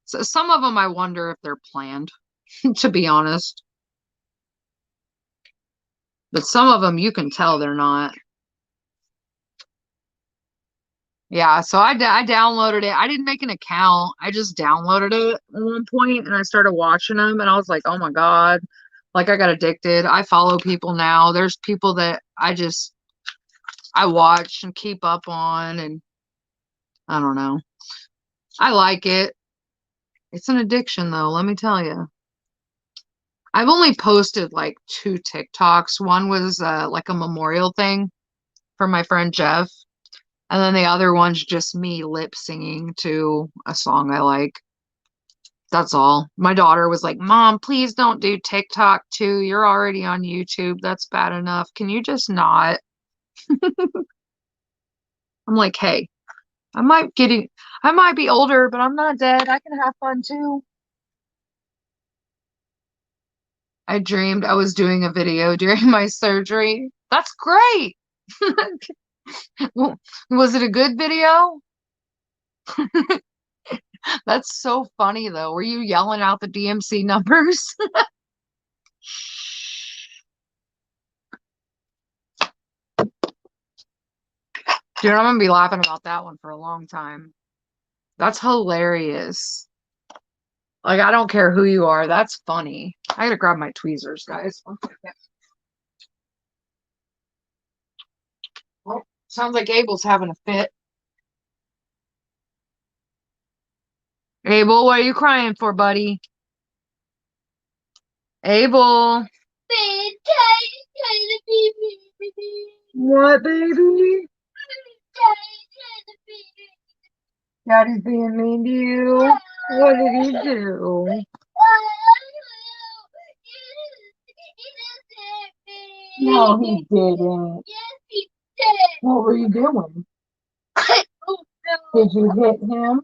So some of them, I wonder if they're planned, to be honest. But some of them, you can tell they're not. Yeah, so I downloaded it. I didn't make an account. I just downloaded it at one point and I started watching them and I was like, oh my God. Like I got addicted. I follow people now. There's people that I watch and keep up on, and I don't know. I like it. It's an addiction though, let me tell you. I've only posted like 2 TikToks. One was like a memorial thing for my friend Jeff. And then the other one's just me lip singing to a song I like. That's all. My daughter was like, Mom, please don't do TikTok too. You're already on YouTube. That's bad enough. Can you just not? I'm like, hey, I might be older, but I'm not dead. I can have fun too. I dreamed I was doing a video during my surgery. That's great. Was it a good video? That's so funny though. Were you yelling out the DMC numbers? Dude, I'm gonna be laughing about that one for a long time. That's hilarious. Like, I don't care who you are. That's funny. I gotta grab my tweezers, guys. One second. Well, sounds like Abel's having a fit. Abel, what are you crying for, buddy? Abel. What, baby? Daddy's being mean to you. What did he do? No, he didn't. What were you doing? Did you hit him?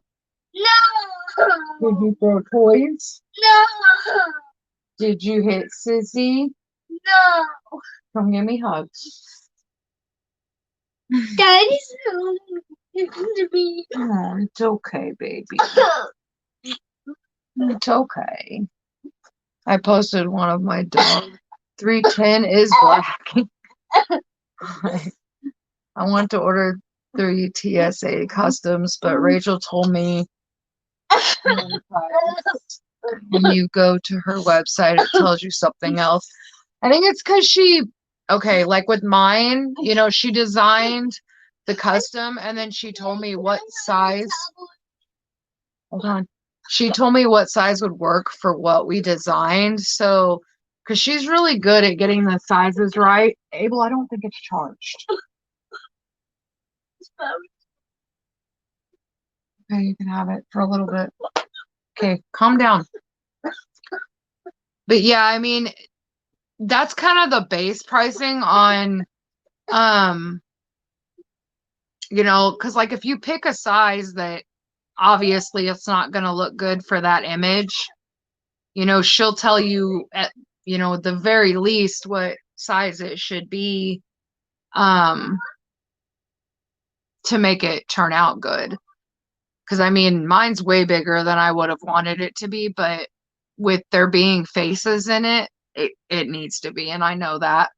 No. Did you throw toys? No. Did you hit Sissy? No. Come give me hugs. Daddy's to me. Oh, it's okay, baby. It's okay. I posted one of my dogs. 310 is black. I want to order 3 TSA customs, but Rachel told me when you go to her website, it tells you something else. I think it's because okay, like with mine, she designed the custom and then she told me what size. Hold on. She told me what size would work for what we designed. So, because she's really good at getting the sizes right. Abel, I don't think it's charged. Okay, you can have it for a little bit. Okay, calm down. But yeah, I mean, that's kind of the base pricing on, because like if you pick a size that obviously it's not going to look good for that image, she'll tell you at, the very least what size it should be, to make it turn out good. Because I mean, mine's way bigger than I would have wanted it to be, but with there being faces in it, it needs to be, and I know that.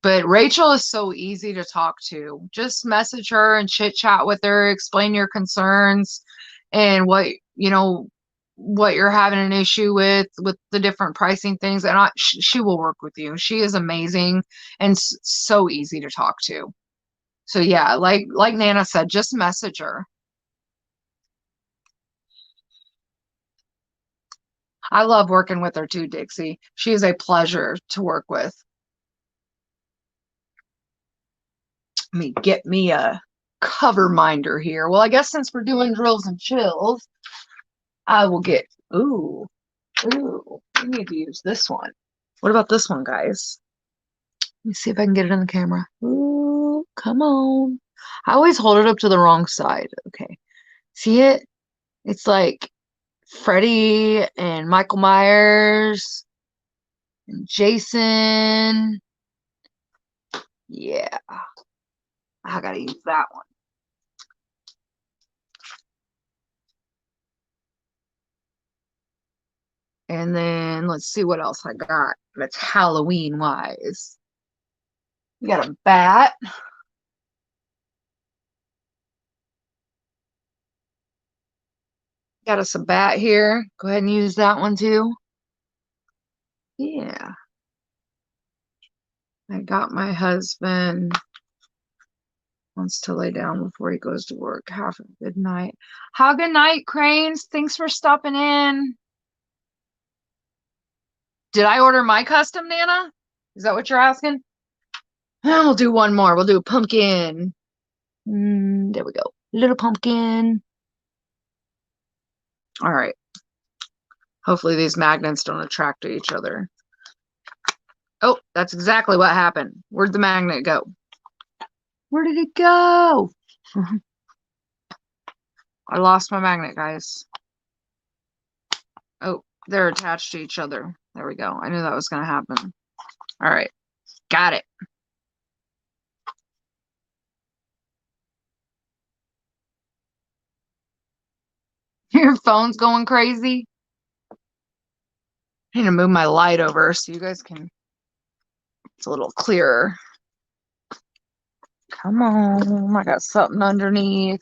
But Rachel is so easy to talk to. Just message her and chit chat with her, explain your concerns and what you're having an issue with the different pricing things, and she will work with you. She is amazing and so easy to talk to. So yeah, like Nana said, just message her. I love working with her too, Dixie. She is a pleasure to work with. Let me get me a cover minder here. Well, I guess since we're doing drills and chills, I will get, ooh, we need to use this one. What about this one, guys? Let me see if I can get it in the camera. Ooh, come on. I always hold it up to the wrong side. Okay. See it? It's like Freddy and Michael Myers and Jason. Yeah. I gotta use that one. And then let's see what else I got that's Halloween wise. We got a bat. Got us a bat here. Go ahead and use that one too. Yeah. I got my husband wants to lay down before he goes to work. Have a good night. Have a good night, Cranes. Thanks for stopping in. Did I order my custom, Nana? Is that what you're asking? We'll do one more. We'll do a pumpkin. There we go. Little pumpkin. All right. Hopefully these magnets don't attract to each other. Oh, that's exactly what happened. Where'd the magnet go? Where did it go? I lost my magnet, guys. Oh, they're attached to each other. There we go. I knew that was going to happen. All right. Got it. Your phone's going crazy. I need to move my light over so you guys can, it's a little clearer. Come on. I got something underneath.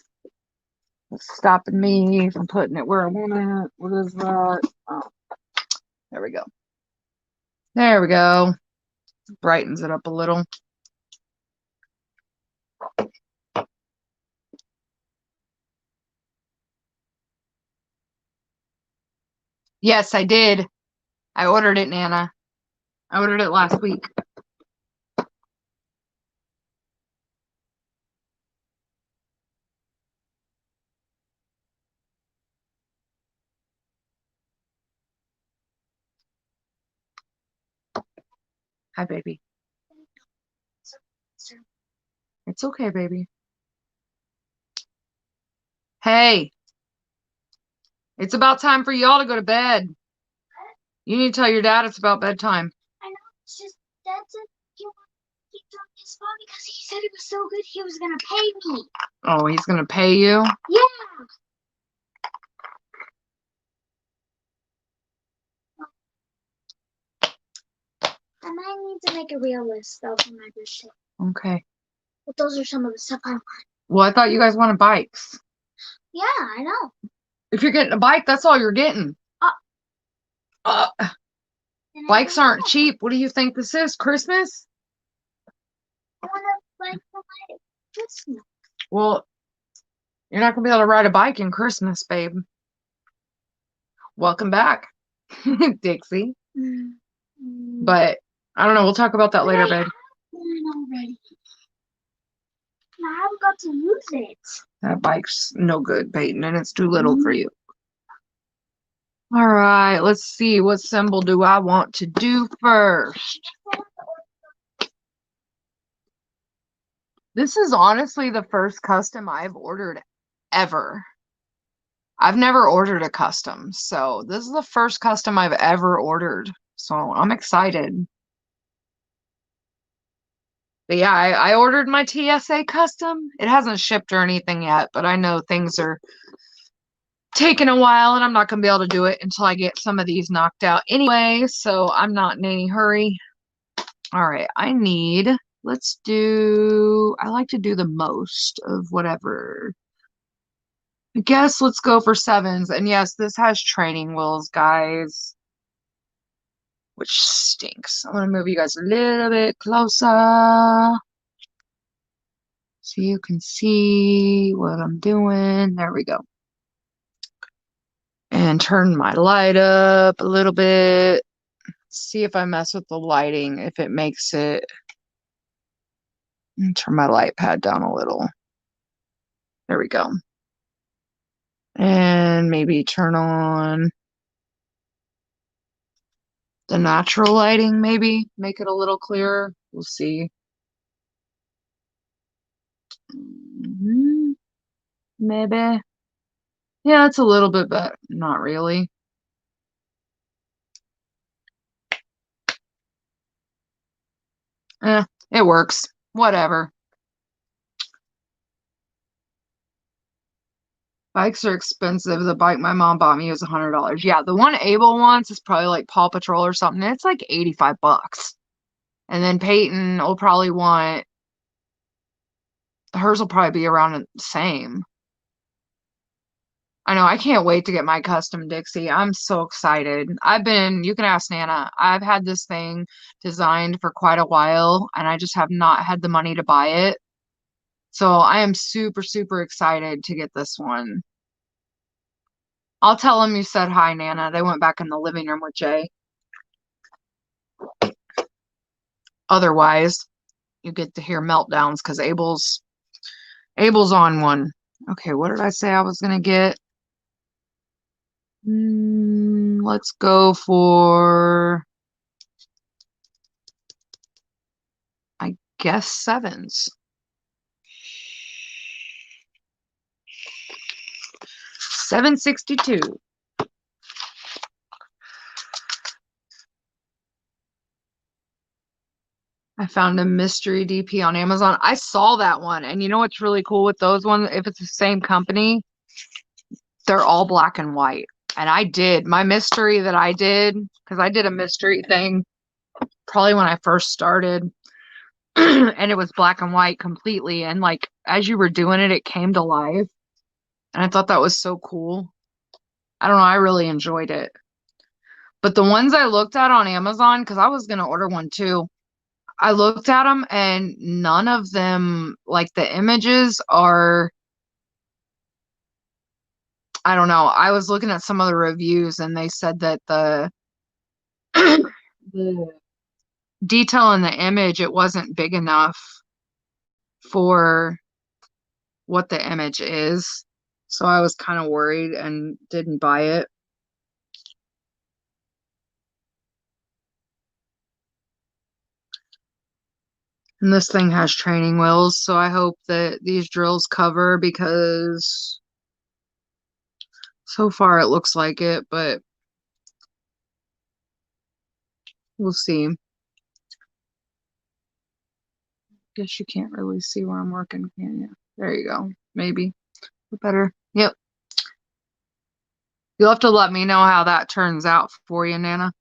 It's stopping me from putting it where I want it. What is that? Oh, there we go. There we go. Brightens it up a little. Yes, I did. I ordered it, Nana. I ordered it last week. Hi, baby. It's okay, baby. Hey, it's about time for y'all to go to bed. You need to tell your dad it's about bedtime. I know. It's just Dad said he wanted to keep doing his spot because he said it was so good he was gonna pay me. Oh, he's gonna pay you? Yeah. I might need to make a real list though for my birthday. Okay. But those are some of the stuff I want. Well, I thought you guys wanted bikes. Yeah, I know. If you're getting a bike, that's all you're getting. Bikes aren't cheap. What do you think this is? Christmas? I want a bike for my Christmas. Well, you're not gonna be able to ride a bike in Christmas, babe. Welcome back, Dixie. But I don't know. We'll talk about that later, babe. Already. I haven't got to use it. That bike's no good, Peyton, and it's too little for you. All right, let's see. What symbol do I want to do first? This is honestly the first custom I've ordered ever. I've never ordered a custom, so this is the first custom I've ever ordered. So I'm excited. But yeah, I ordered my TSA custom. It hasn't shipped or anything yet, but I know things are taking a while and I'm not going to be able to do it until I get some of these knocked out anyway, so I'm not in any hurry. All right, let's do, I like to do the most of whatever. I guess let's go for 7s. And yes, this has training wheels, guys, which stinks. I'm going to move you guys a little bit closer so you can see what I'm doing. There we go. And And turn my light up a little bit. See if I mess with the lighting, if it makes it. Turn my light pad down a little. There we go. And maybe turn on the natural lighting, maybe make it a little clearer. We'll see. Maybe. Yeah, it's a little bit, but not really. It works. Whatever. Bikes are expensive. The bike my mom bought me was $100. Yeah, the one Abel wants is probably like Paw Patrol or something. It's like $85. And then Peyton will probably want, hers will probably be around the same. I know, I can't wait to get my custom Dixie. I'm so excited. You can ask Nana, I've had this thing designed for quite a while, and I just have not had the money to buy it. So I am super, super excited to get this one. I'll tell them you said hi, Nana. They went back in the living room with Jay. Otherwise, you get to hear meltdowns because Abel's on one. Okay, what did I say I was gonna get? Let's go for, I guess, sevens. 762. I found a mystery DP on Amazon. I saw that one. And you know what's really cool with those ones? If it's the same company, they're all black and white. And I did my mystery that I did, because I did a mystery thing probably when I first started. And it was black and white completely. And like as you were doing it, it came to life. And I thought that was so cool. I don't know. I really enjoyed it. But the ones I looked at on Amazon, because I was going to order one too, I looked at them and none of them, like the images are, I don't know. I was looking at some of the reviews and they said that the the detail in the image, it wasn't big enough for what the image is. So I was kind of worried and didn't buy it. And this thing has training wheels, so I hope that these drills cover, because so far it looks like it, but we'll see. Guess you can't really see where I'm working, can you? There you go. Maybe. Better. Yep. You'll have to let me know how that turns out for you, Nana.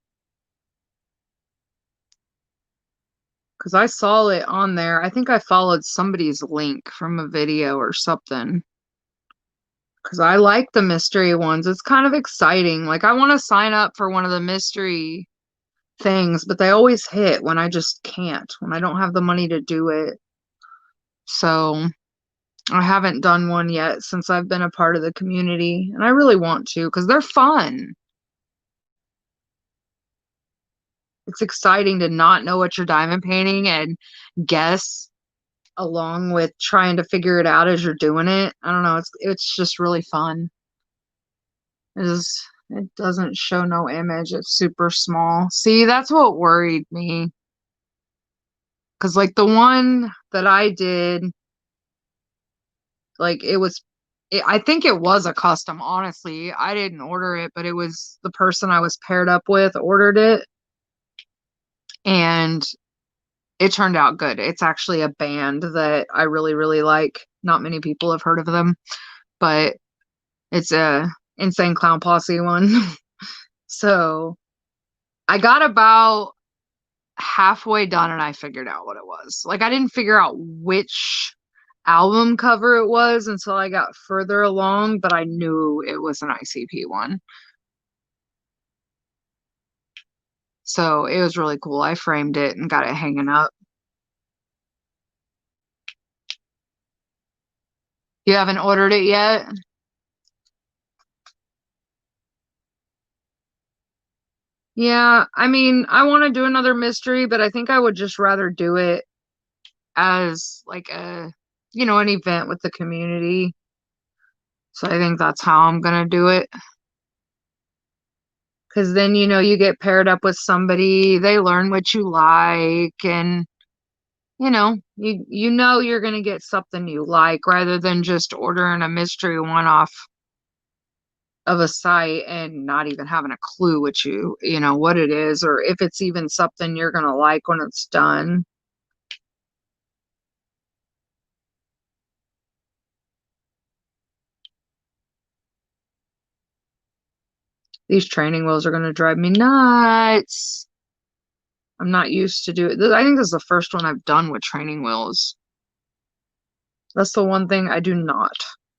Because I saw it on there. I think I followed somebody's link from a video or something. Because I like the mystery ones. It's kind of exciting. Like, I want to sign up for one of the mystery things, but they always hit when I just can't, when I don't have the money to do it. So I haven't done one yet since I've been a part of the community, and I really want to because they're fun. It's exciting to not know what you're diamond painting and guess along with trying to figure it out as you're doing it. I don't know. It's just really fun. It doesn't show no image. It's super small. See, that's what worried me. Because like the one that I did, like I think it was a custom, honestly. I didn't order it, but it was the person I was paired up with ordered it. And it turned out good. It's actually a band that I really, really like. Not many people have heard of them, but it's a Insane Clown Posse one. So I got about halfway done and I figured out what it was. Like, I didn't figure out which album cover it was until I got further along, but I knew it was an ICP one. So it was really cool. I framed it and got it hanging up. You haven't ordered it yet? Yeah, I mean, I want to do another mystery, but I think I would just rather do it as like an event with the community. So I think that's how I'm gonna do it. Because then, you get paired up with somebody, they learn what you like, and you know you're gonna get something you like rather than just ordering a mystery one off of a site and not even having a clue what it is, or if it's even something you're gonna like when it's done. These training wheels are gonna drive me nuts. I'm not used to do it. I think this is the first one I've done with training wheels. That's the one thing I do not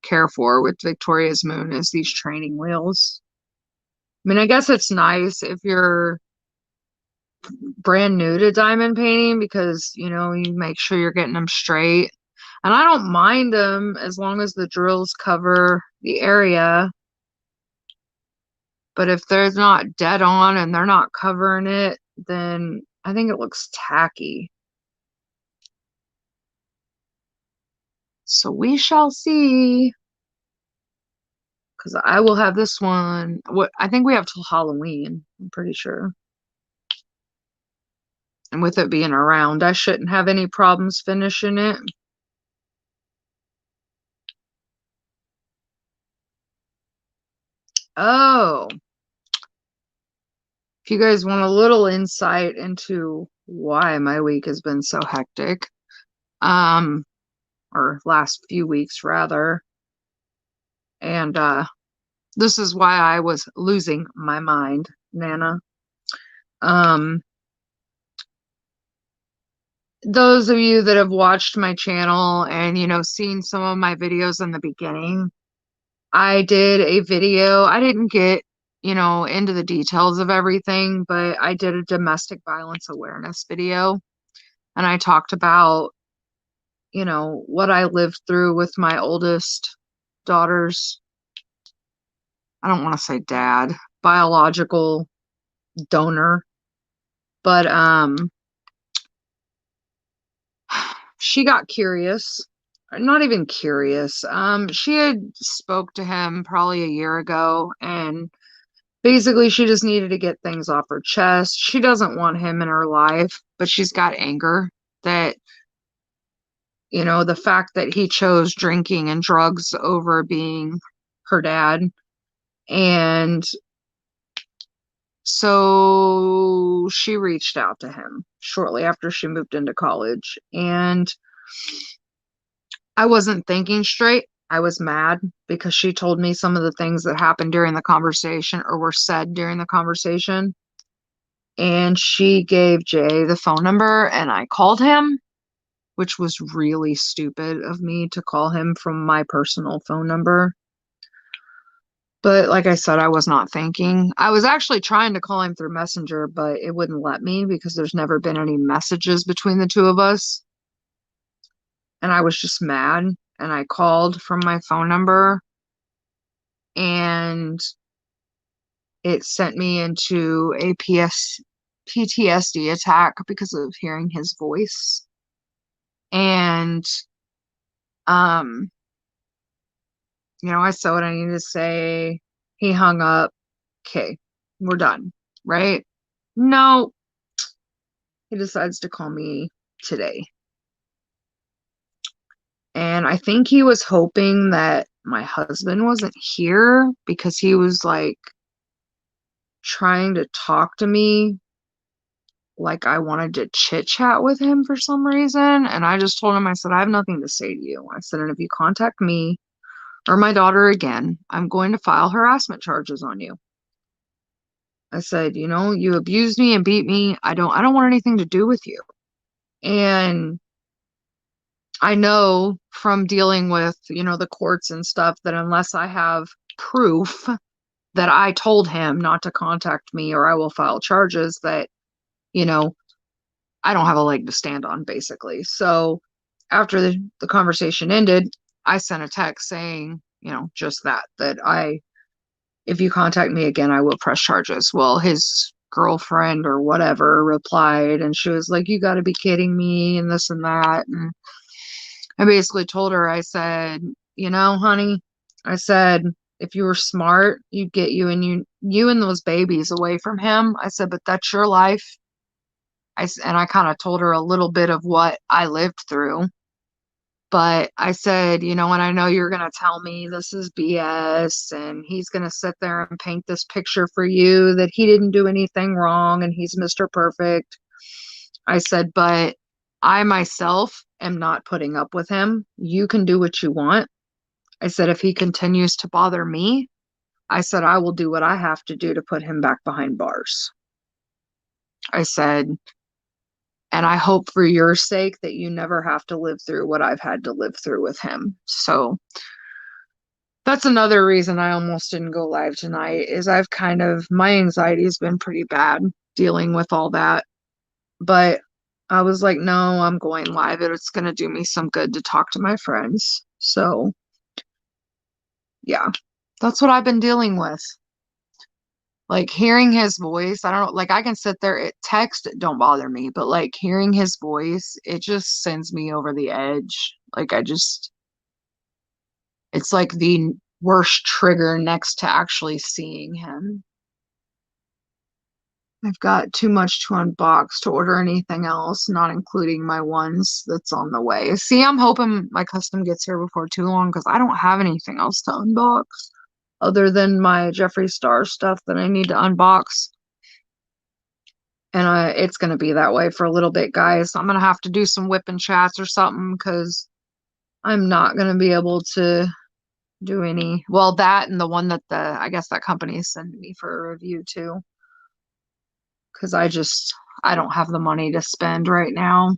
care for with Victoria's Moon is these training wheels. I mean, I guess it's nice if you're brand new to diamond painting because, you make sure you're getting them straight. And I don't mind them as long as the drills cover the area. But if they're not dead on and they're not covering it, then I think it looks tacky. So we shall see. Because I will have this one. What I think we have till Halloween, I'm pretty sure. And with it being around, I shouldn't have any problems finishing it. Oh, if you guys want a little insight into why my week has been so hectic, or last few weeks rather, and this is why I was losing my mind, Nana. Um, those of you that have watched my channel and, seen some of my videos in the beginning, I did a video. I didn't get, into the details of everything, but I did a domestic violence awareness video. And I talked about, what I lived through with my oldest daughter's, I don't want to say dad, biological donor, but she got curious. Not even curious. She had spoke to him probably a year ago, and basically she just needed to get things off her chest. She doesn't want him in her life, but she's got anger that, the fact that he chose drinking and drugs over being her dad. And so she reached out to him shortly after she moved into college, and I wasn't thinking straight. I was mad because she told me some of the things that happened during the conversation or were said during the conversation. And she gave Jay the phone number and I called him, which was really stupid of me to call him from my personal phone number. But like I said, I was not thinking. I was actually trying to call him through Messenger, but it wouldn't let me because there's never been any messages between the two of us. And I was just mad. And I called from my phone number and it sent me into a PTSD attack because of hearing his voice. And, um, I said what I needed to say. He hung up. Okay, we're done, right? No, he decides to call me today. And I think he was hoping that my husband wasn't here because he was like trying to talk to me like I wanted to chit chat with him for some reason. And I just told him, I said, I have nothing to say to you. I said, and if you contact me or my daughter again, I'm going to file harassment charges on you. I said, you abused me and beat me. I don't want anything to do with you. And I know from dealing with, the courts and stuff that unless I have proof that I told him not to contact me or I will file charges that, I don't have a leg to stand on, basically. So after the conversation ended, I sent a text saying, just that if you contact me again, I will press charges. Well, his girlfriend or whatever replied, and she was like, you got to be kidding me, and this and that. And I basically told her, I said, you know, honey, I said, if you were smart, you'd get you and those babies away from him. I said, but that's your life. And I kind of told her a little bit of what I lived through. But I said, you know, and I know you're going to tell me this is BS, and he's going to sit there and paint this picture for you that he didn't do anything wrong and he's Mr. Perfect. I said, but I myself am not putting up with him. You can do what you want. I said, if he continues to bother me, I said, I will do what I have to do to put him back behind bars. I said, and I hope for your sake that you never have to live through what I've had to live through with him. So that's another reason I almost didn't go live tonight, is my anxiety has been pretty bad dealing with all that. But I was like, no, I'm going live. It's going to do me some good to talk to my friends. So yeah, that's what I've been dealing with. Like hearing his voice, I don't know, like I can sit there, text, don't bother me, but like hearing his voice, it just sends me over the edge. Like it's like the worst trigger next to actually seeing him. I've got too much to unbox to order anything else, not including my ones that's on the way. See, I'm hoping my custom gets here before too long because I don't have anything else to unbox other than my Jeffree Star stuff that I need to unbox. And it's going to be that way for a little bit, guys. I'm going to have to do some whipping chats or something because I'm not going to be able to do any. Well, that and the one that I guess that company is sending me for a review too. Because I don't have the money to spend right now.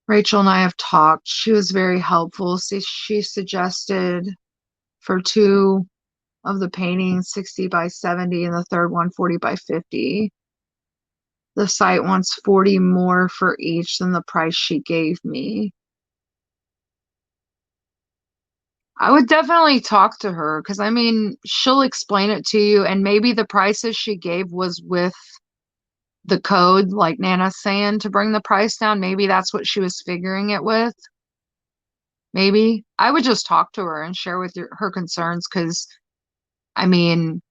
Rachel and I have talked. She was very helpful. She suggested for two of the paintings, 60 by 70, and the third one, 40 by 50. The site wants 40 more for each than the price she gave me. I would definitely talk to her because, I mean, she'll explain it to you, and maybe the prices she gave was with the code, like Nana's saying, to bring the price down. Maybe that's what she was figuring it with. Maybe. I would just talk to her and share with her concerns because, I mean,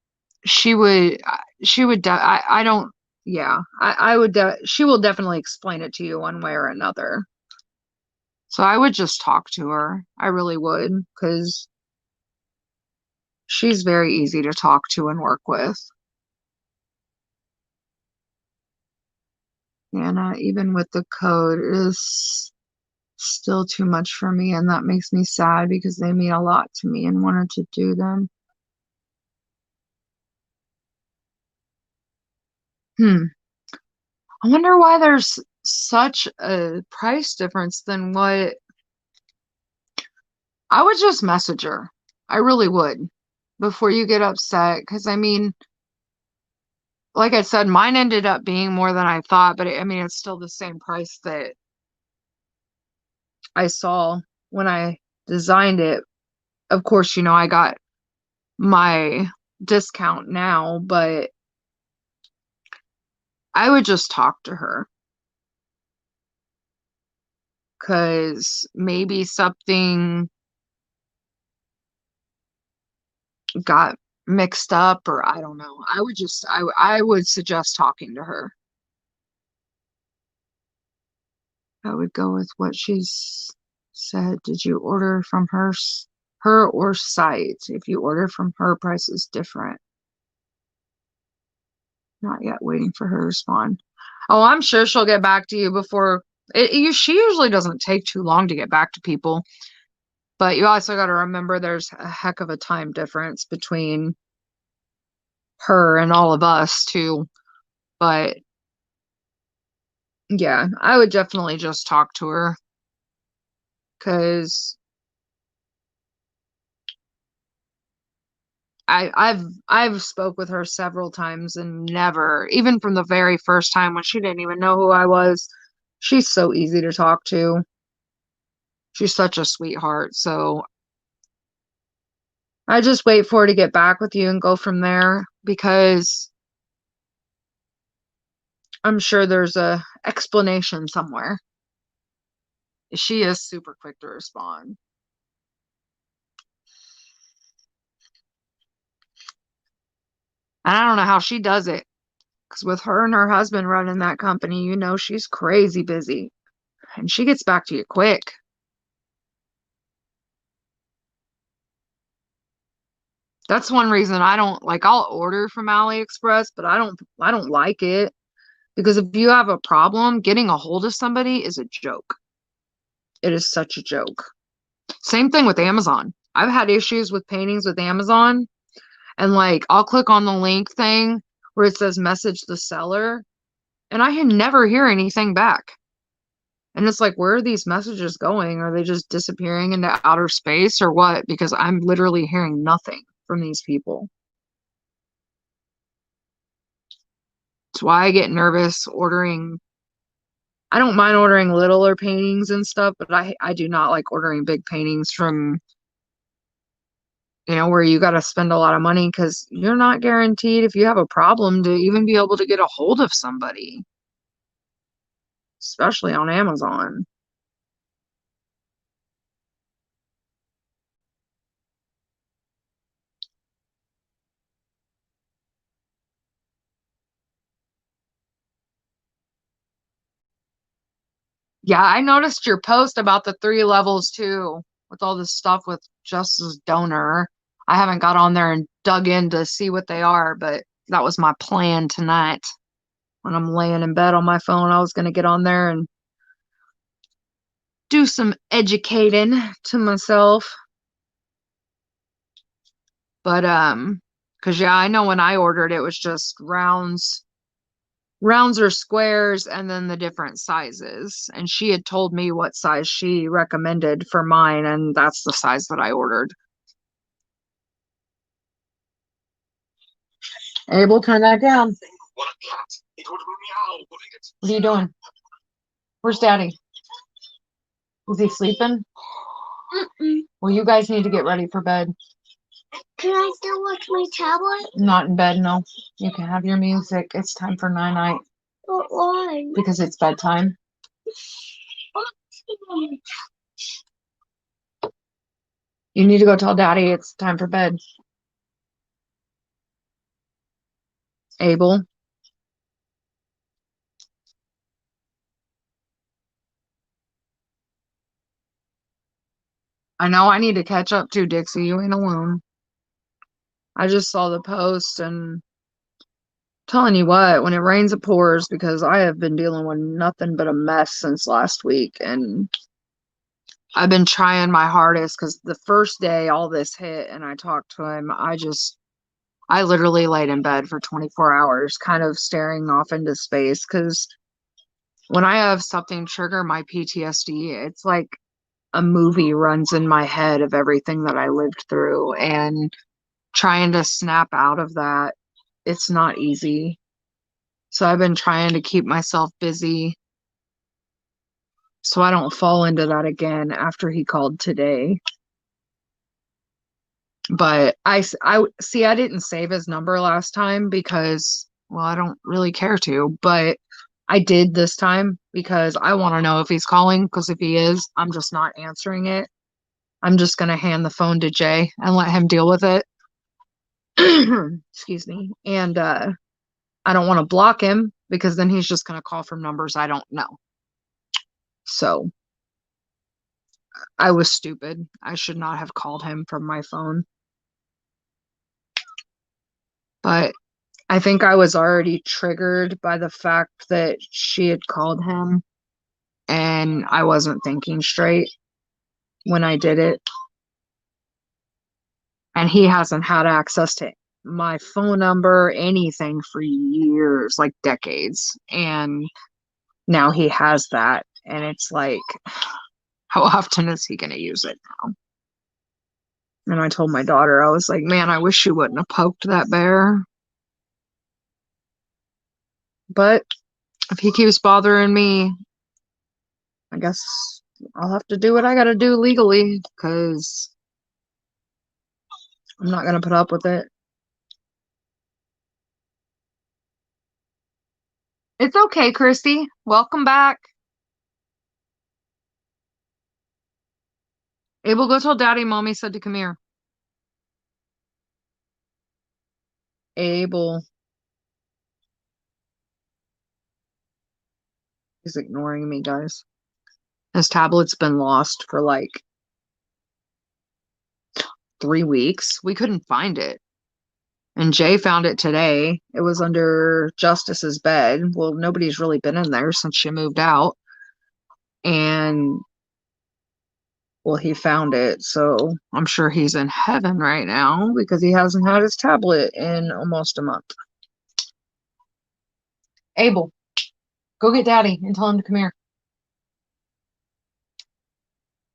she would, I don't, yeah, I would, she will definitely explain it to you one way or another. So I would just talk to her. I really would, because she's very easy to talk to and work with. And even with the code, it is still too much for me, and that makes me sad because they mean a lot to me and wanted to do them. I wonder why there's such a price difference than what I would just message her. I really would before you get upset. Because, I mean, like I said, mine ended up being more than I thought, but I mean, it's still the same price that I saw when I designed it. Of course, you know, I got my discount now, but I would just talk to her because maybe something got mixed up, or I don't know. I would suggest talking to her. I would go with what she's said. Did you order from her or site? If you order from her, price is different. Not yet, waiting for her to respond. Oh, I'm sure she'll get back to you before she usually doesn't take too long to get back to people. But you also got to remember there's a heck of a time difference between her and all of us too. But yeah, I would definitely just talk to her because I've spoke with her several times and never, even from the very first time when she didn't even know who I was, she's so easy to talk to. She's such a sweetheart. So I just wait for her to get back with you and go from there because I'm sure there's a explanation somewhere. She is super quick to respond. And I don't know how she does it. Because with her and her husband running that company, you know she's crazy busy. And she gets back to you quick. That's one reason I don't like I'll order from AliExpress, but I don't like it. Because if you have a problem, getting a hold of somebody is a joke. It is such a joke. Same thing with Amazon. I've had issues with paintings with Amazon, and like I'll click on the link thing where it says message the seller, and I can never hear anything back. And it's like, where are these messages going? Are they just disappearing into outer space or what? Because I'm literally hearing nothing from these people. That's why I get nervous ordering. I don't mind ordering littler paintings and stuff, but I do not like ordering big paintings from, where you got to spend a lot of money because you're not guaranteed if you have a problem to even be able to get a hold of somebody, especially on Amazon. Yeah, I noticed your post about the 3 levels too, with all this stuff with Justice Donor. I haven't got on there and dug in to see what they are, but that was my plan tonight. When I'm laying in bed on my phone, I was going to get on there and do some educating to myself. But because yeah, I know when I ordered it was just rounds or squares and then the different sizes. And she had told me what size she recommended for mine, and that's the size that I ordered. Abel, turn that down. What are you doing? Where's Daddy? Is he sleeping? Well, you guys need to get ready for bed. Can I still watch my tablet? Not in bed, no. You can have your music. It's time for night-night. But why? Because it's bedtime. You need to go tell Daddy it's time for bed. Abel. I know I need to catch up too, Dixie. You ain't alone. I just saw the post and telling you what, when it rains, it pours because I have been dealing with nothing but a mess since last week. And I've been trying my hardest because the first day all this hit and I talked to him, I literally laid in bed for 24 hours, kind of staring off into space because when I have something trigger my PTSD, it's like a movie runs in my head of everything that I lived through, and trying to snap out of that, it's not easy. So I've been trying to keep myself busy so I don't fall into that again after he called today. But I see, I didn't save his number last time because, well, I don't really care to, but I did this time because I want to know if he's calling, because if he is, I'm just not answering it. I'm just going to hand the phone to Jay and let him deal with it. Excuse me. And I don't want to block him because then he's just going to call from numbers I don't know. So I was stupid. I should not have called him from my phone. But I think I was already triggered by the fact that she had called him and I wasn't thinking straight when I did it. And he hasn't had access to my phone number, anything for years, like decades. And now he has that. And it's like, how often is he going to use it now? And I told my daughter, I was like, man, I wish you wouldn't have poked that bear. But if he keeps bothering me, I guess I'll have to do what I got to do legally because I'm not going to put up with it. It's okay, Christy. Welcome back. Abel, go tell Daddy Mommy said to come here. Abel. He's ignoring me, guys. His tablet's been lost for like 3 weeks. We couldn't find it. And Jay found it today. It was under Justice's bed. Well, nobody's really been in there since she moved out. And well, he found it. So I'm sure he's in heaven right now because he hasn't had his tablet in almost a month. Abel, go get Daddy and tell him to come here.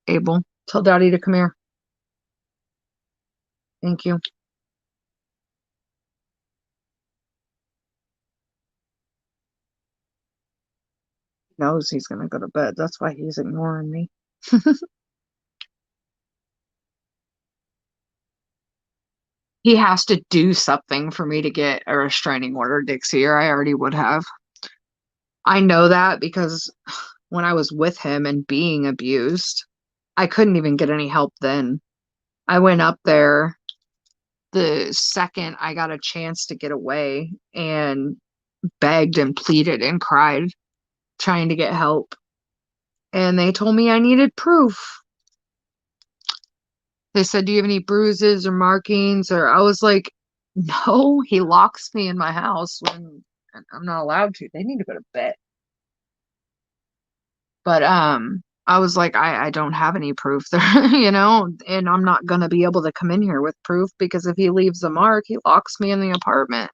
Abel, tell Daddy to come here. Thank you. He knows he's going to go to bed. That's why he's ignoring me. He has to do something for me to get a restraining order, Dixie, or I already would have. I know that because when I was with him and being abused, I couldn't even get any help then. I went up there the second I got a chance to get away and begged and pleaded and cried, trying to get help. And they told me I needed proof. They said, do you have any bruises or markings? Or I was like, no, he locks me in my house when I'm not allowed to. They need to go to bed. But I was like, I don't have any proof there, you know, and I'm not gonna be able to come in here with proof because if he leaves a mark, he locks me in the apartment.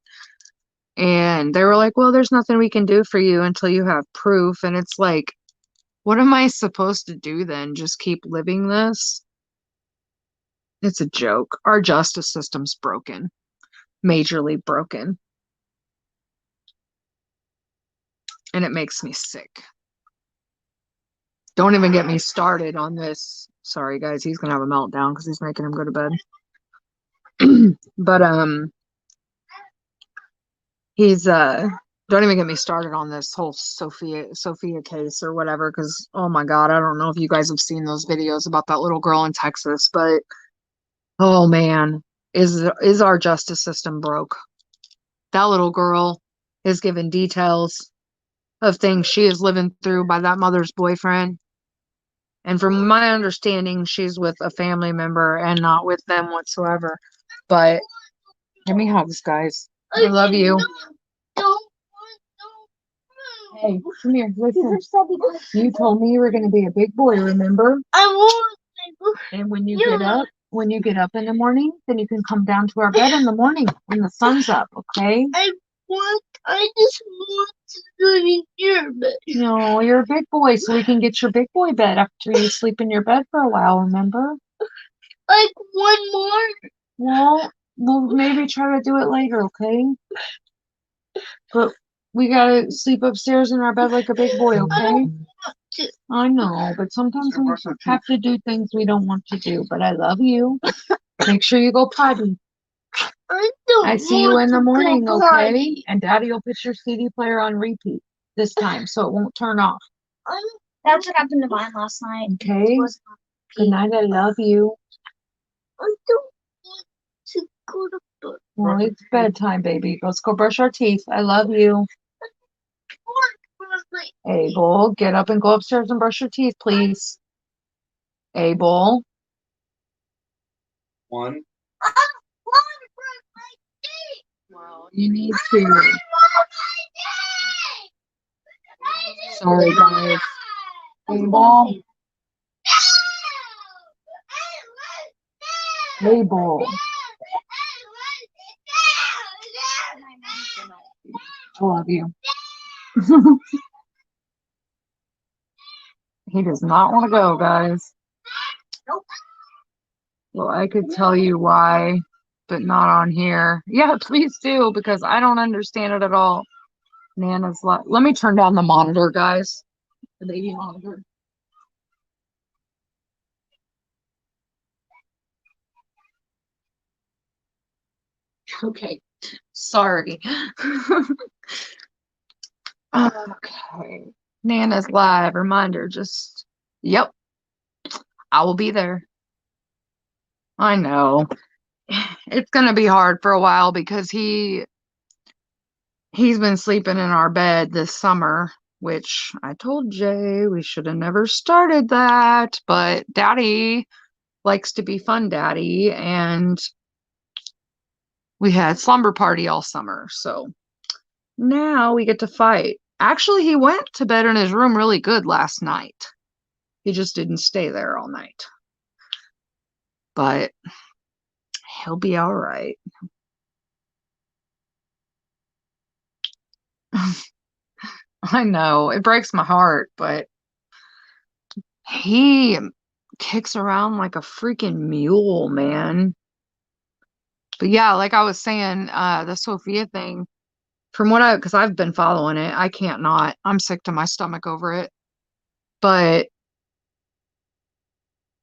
And they were like, well, there's nothing we can do for you until you have proof. And it's like, what am I supposed to do then? Just keep living this? It's a joke. Our justice system's broken, majorly broken. And it makes me sick. Don't even get me started on this. Sorry, guys, he's gonna have a meltdown because he's making him go to bed. But he's don't even get me started on this whole Sophia case or whatever, because oh my God, I don't know if you guys have seen those videos about that little girl in Texas, but oh man, is our justice system broke? That little girl is given details of things she is living through by that mother's boyfriend. And from my understanding, she's with a family member and not with them whatsoever. But give me hugs, guys. I love you. Hey, come here. Listen. You told me you were going to be a big boy, remember? I want. And when you get up in the morning, then you can come down to our bed in the morning when the sun's up, okay? I just want to go in your bed. No, you're a big boy, so we can get your big boy bed after you sleep in your bed for a while, remember? Like one more? Well, we'll maybe try to do it later, okay? But we gotta sleep upstairs in our bed like a big boy, okay? I know, but sometimes we have to do things we don't want to do, but I love you. Make sure you go potty. I see you in the morning, okay? And Daddy will put your CD player on repeat this time, so it won't turn off. That's what happened to mine last night. Okay? Good night, I love you. I don't want to go to bed. Well, it's bedtime, baby. Let's go brush our teeth. I love you. Abel, get up and go upstairs and brush your teeth, please. Abel. One. Well, you need to. Sorry, guys. Abel. Abel. I love you. He does not want to go, guys. Well, I could tell you why, but not on here. Yeah, please do, because I don't understand it at all. Nana's like, let me turn down the monitor, guys. The baby monitor. Okay, sorry. Okay. Nana's live reminder. Yep, I will be there. I know. It's gonna be hard for a while because he's been sleeping in our bed this summer, which I told Jay we should have never started that, but Daddy likes to be fun daddy, and we had slumber party all summer, so now we get to fight. Actually, he went to bed in his room really good last night. He just didn't stay there all night. But he'll be all right. I know it breaks my heart, but he kicks around like a freaking mule, man. But yeah, like I was saying, the Sophia thing, because I've been following it, I can't not. I'm sick to my stomach over it. But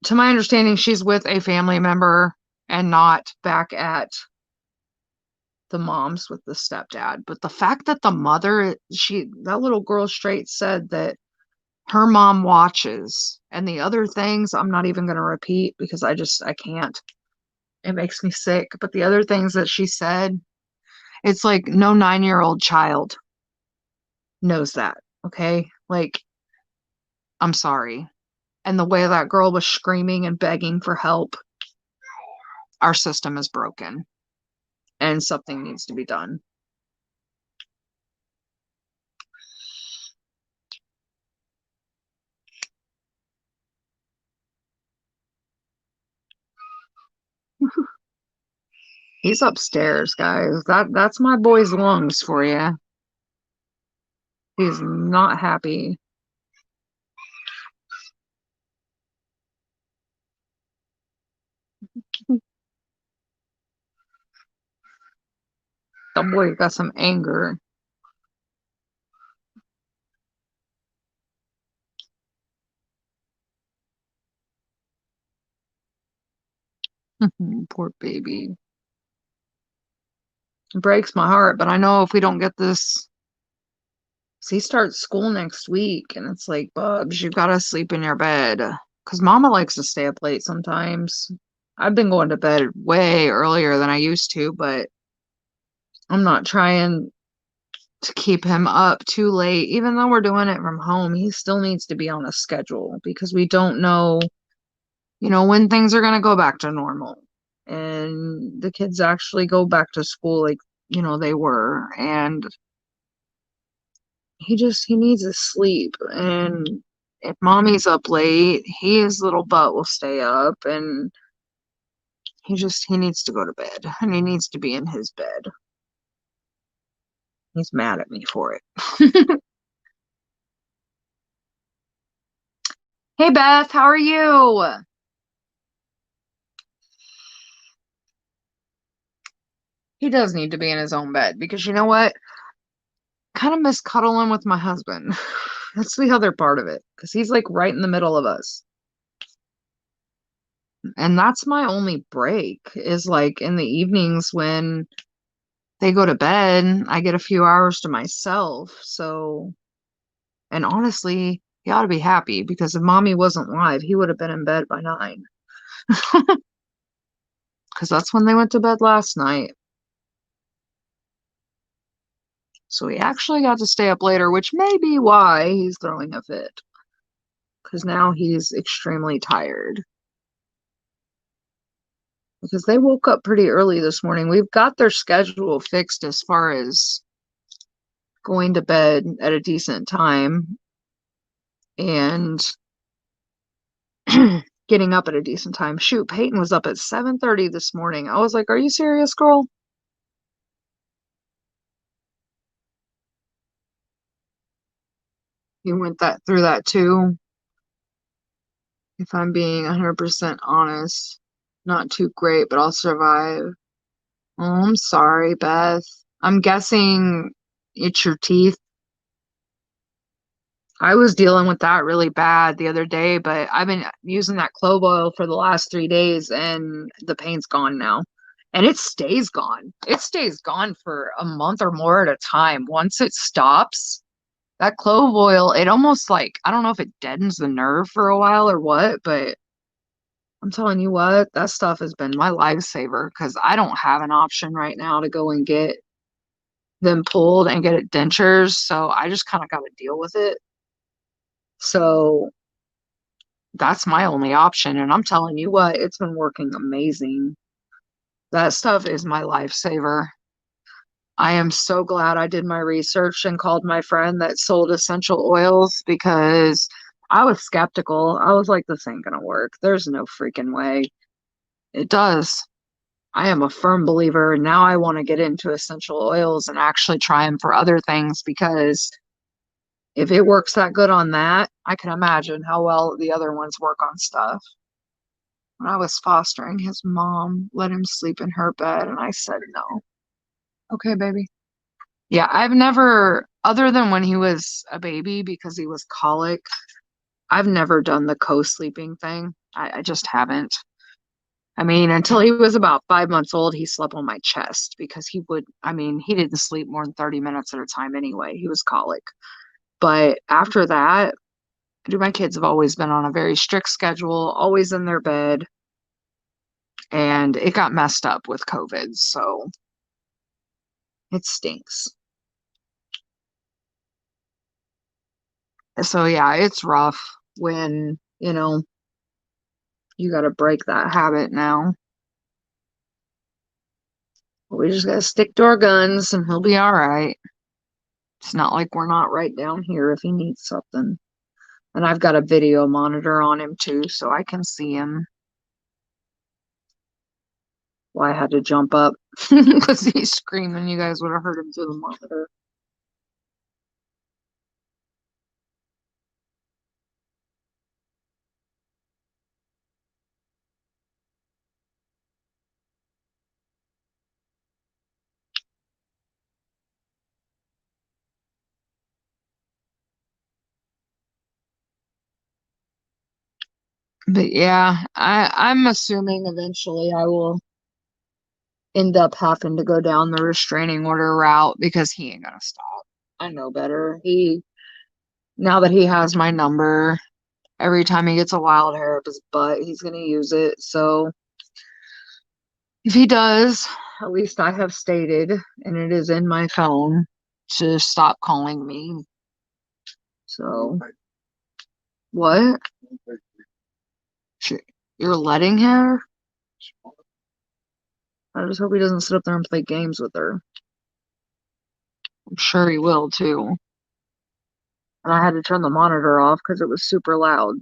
to my understanding, she's with a family member and not back at the mom's with the stepdad. But the fact that the mother, that little girl straight said that her mom watches, and the other things I'm not even going to repeat because I can't. It makes me sick. But the other things that she said, it's like no 9-year-old child knows that. Okay. Like, I'm sorry. And the way that girl was screaming and begging for help, our system is broken and something needs to be done. He's upstairs, guys. That's my boy's lungs for you. He's not happy. The boy got some anger. Poor baby. It breaks my heart, but I know if we don't get this, he starts school next week, and it's like, Bubs, you gotta sleep in your bed. Because Mama likes to stay up late sometimes. I've been going to bed way earlier than I used to, but I'm not trying to keep him up too late. Even though we're doing it from home, he still needs to be on a schedule because we don't know, when things are going to go back to normal. And the kids actually go back to school like, they were. And he needs his sleep. And if mommy's up late, his little butt will stay up, and he needs to go to bed, and he needs to be in his bed. He's mad at me for it. Hey Beth, how are you? He does need to be in his own bed because you know what? Kind of miss cuddling with my husband. That's the other part of it because he's like right in the middle of us. And that's my only break is like in the evenings when they go to bed, I get a few hours to myself. So, and honestly, he ought to be happy because if mommy wasn't live, he would have been in bed by 9 because that's when they went to bed last night. So he actually got to stay up later, which may be why he's throwing a fit because now he's extremely tired. Because they woke up pretty early this morning. We've got their schedule fixed as far as going to bed at a decent time and getting up at a decent time. Shoot, Peyton was up at 7:30 this morning. I was like, "Are you serious, girl?" You went through that too. If I'm being 100% honest, not too great, but I'll survive. Oh, I'm sorry, Beth. I'm guessing it's your teeth. I was dealing with that really bad the other day, but I've been using that clove oil for the last 3 days and the pain's gone now. And it stays gone. It stays gone for a month or more at a time. Once it stops, That clove oil, it almost like, I don't know if it deadens the nerve for a while or what, but I'm telling you what, that stuff has been my lifesaver because I don't have an option right now to go and get them pulled and get it dentures. So I just kind of got to deal with it. So that's my only option. And I'm telling you what, it's been working amazing. That stuff is my lifesaver. I am so glad I did my research and called my friend that sold essential oils because I was skeptical. I was like, this ain't gonna work. There's no freaking way. It does. I am a firm believer. Now I want to get into essential oils and actually try them for other things because if it works that good on that, I can imagine how well the other ones work on stuff. When I was fostering, his mom let him sleep in her bed, and I said no. Okay, baby. Yeah, I've never, other than when he was a baby because he was colic, I've never done the co-sleeping thing. I just haven't. I mean, until he was about 5 months old, he slept on my chest because he would, I mean, he didn't sleep more than 30 minutes at a time anyway. He was colic. But after that, my kids have always been on a very strict schedule, always in their bed, and it got messed up with COVID. So it stinks. So yeah, it's rough when, you got to break that habit now. We just got to stick to our guns and he'll be all right. It's not like we're not right down here if he needs something. And I've got a video monitor on him too, so I can see him. Well, I had to jump up because he's screaming. You guys would have heard him through the monitor. But yeah, I'm assuming eventually I will end up having to go down the restraining order route because he ain't gonna stop. I know better. Now that he has my number, every time he gets a wild hair up his butt, he's gonna use it. So if he does, at least I have stated, and it is in my phone, to stop calling me. So what? You're letting her? I just hope he doesn't sit up there and play games with her. I'm sure he will too. And I had to turn the monitor off because it was super loud.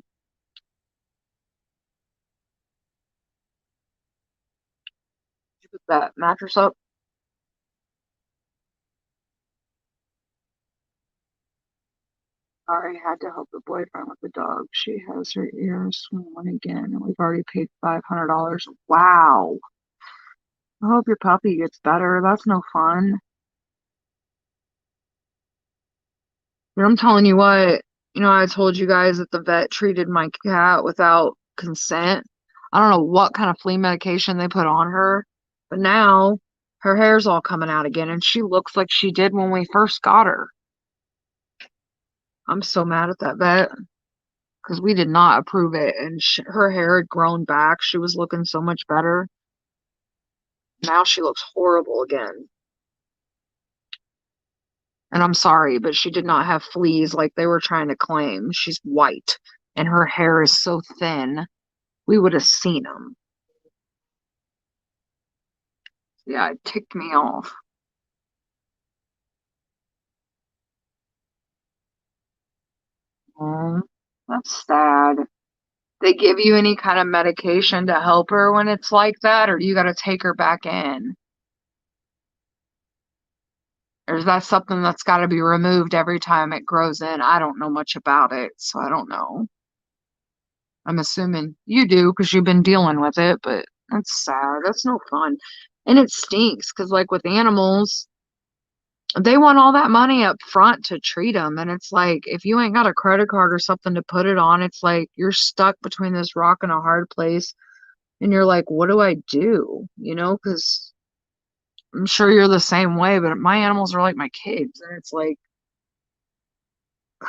Did you put that mattress up? Sorry, had to help the boyfriend with the dog. She has her ears swollen again, and we've already paid $500. Wow. I hope your puppy gets better. That's no fun. But I'm telling you what, I told you guys that the vet treated my cat without consent. I don't know what kind of flea medication they put on her, but now her hair's all coming out again, and she looks like she did when we first got her. I'm so mad at that vet because we did not approve it, and her hair had grown back. She was looking so much better. Now she looks horrible again. And I'm sorry, but she did not have fleas like they were trying to claim. She's white, and her hair is so thin. We would have seen them. Yeah, it ticked me off. Oh, that's sad. They give you any kind of medication to help her when it's like that, or you got to take her back in? Or is that something that's got to be removed every time it grows in? I don't know much about it, so I don't know. I'm assuming you do because you've been dealing with it, but that's sad. That's no fun. And it stinks because, like with animals, they want all that money up front to treat them. And it's like, if you ain't got a credit card or something to put it on, it's like you're stuck between this rock and a hard place. And you're like, what do I do? Because I'm sure you're the same way, but my animals are like my kids. And it's like,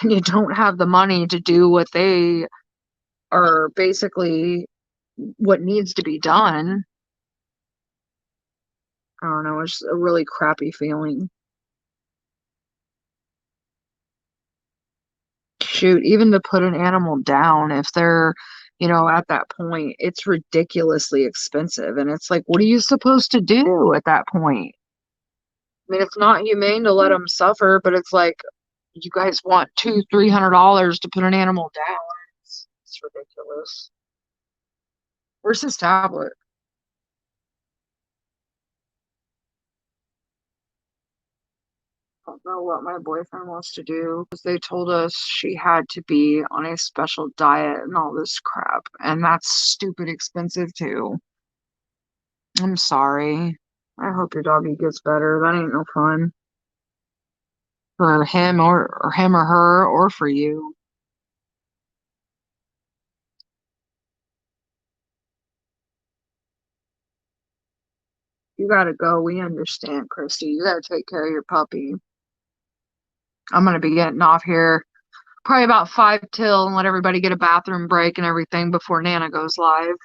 and you don't have the money to do what they are basically what needs to be done. I don't know, it's a really crappy feeling. Shoot, even to put an animal down, if they're, at that point, it's ridiculously expensive. And it's like, what are you supposed to do at that point? I mean, it's not humane to let them suffer, but it's like, you guys want $200-300 to put an animal down. It's ridiculous. Where's his tablet? I don't know what my boyfriend wants to do because they told us she had to be on a special diet and all this crap, and that's stupid expensive too. I'm sorry. I hope your doggy gets better. That ain't no fun for him or him or her or for you. You gotta go. We understand, Christy. You gotta take care of your puppy. I'm gonna be getting off here probably about 5 till and let everybody get a bathroom break and everything before Nana goes live.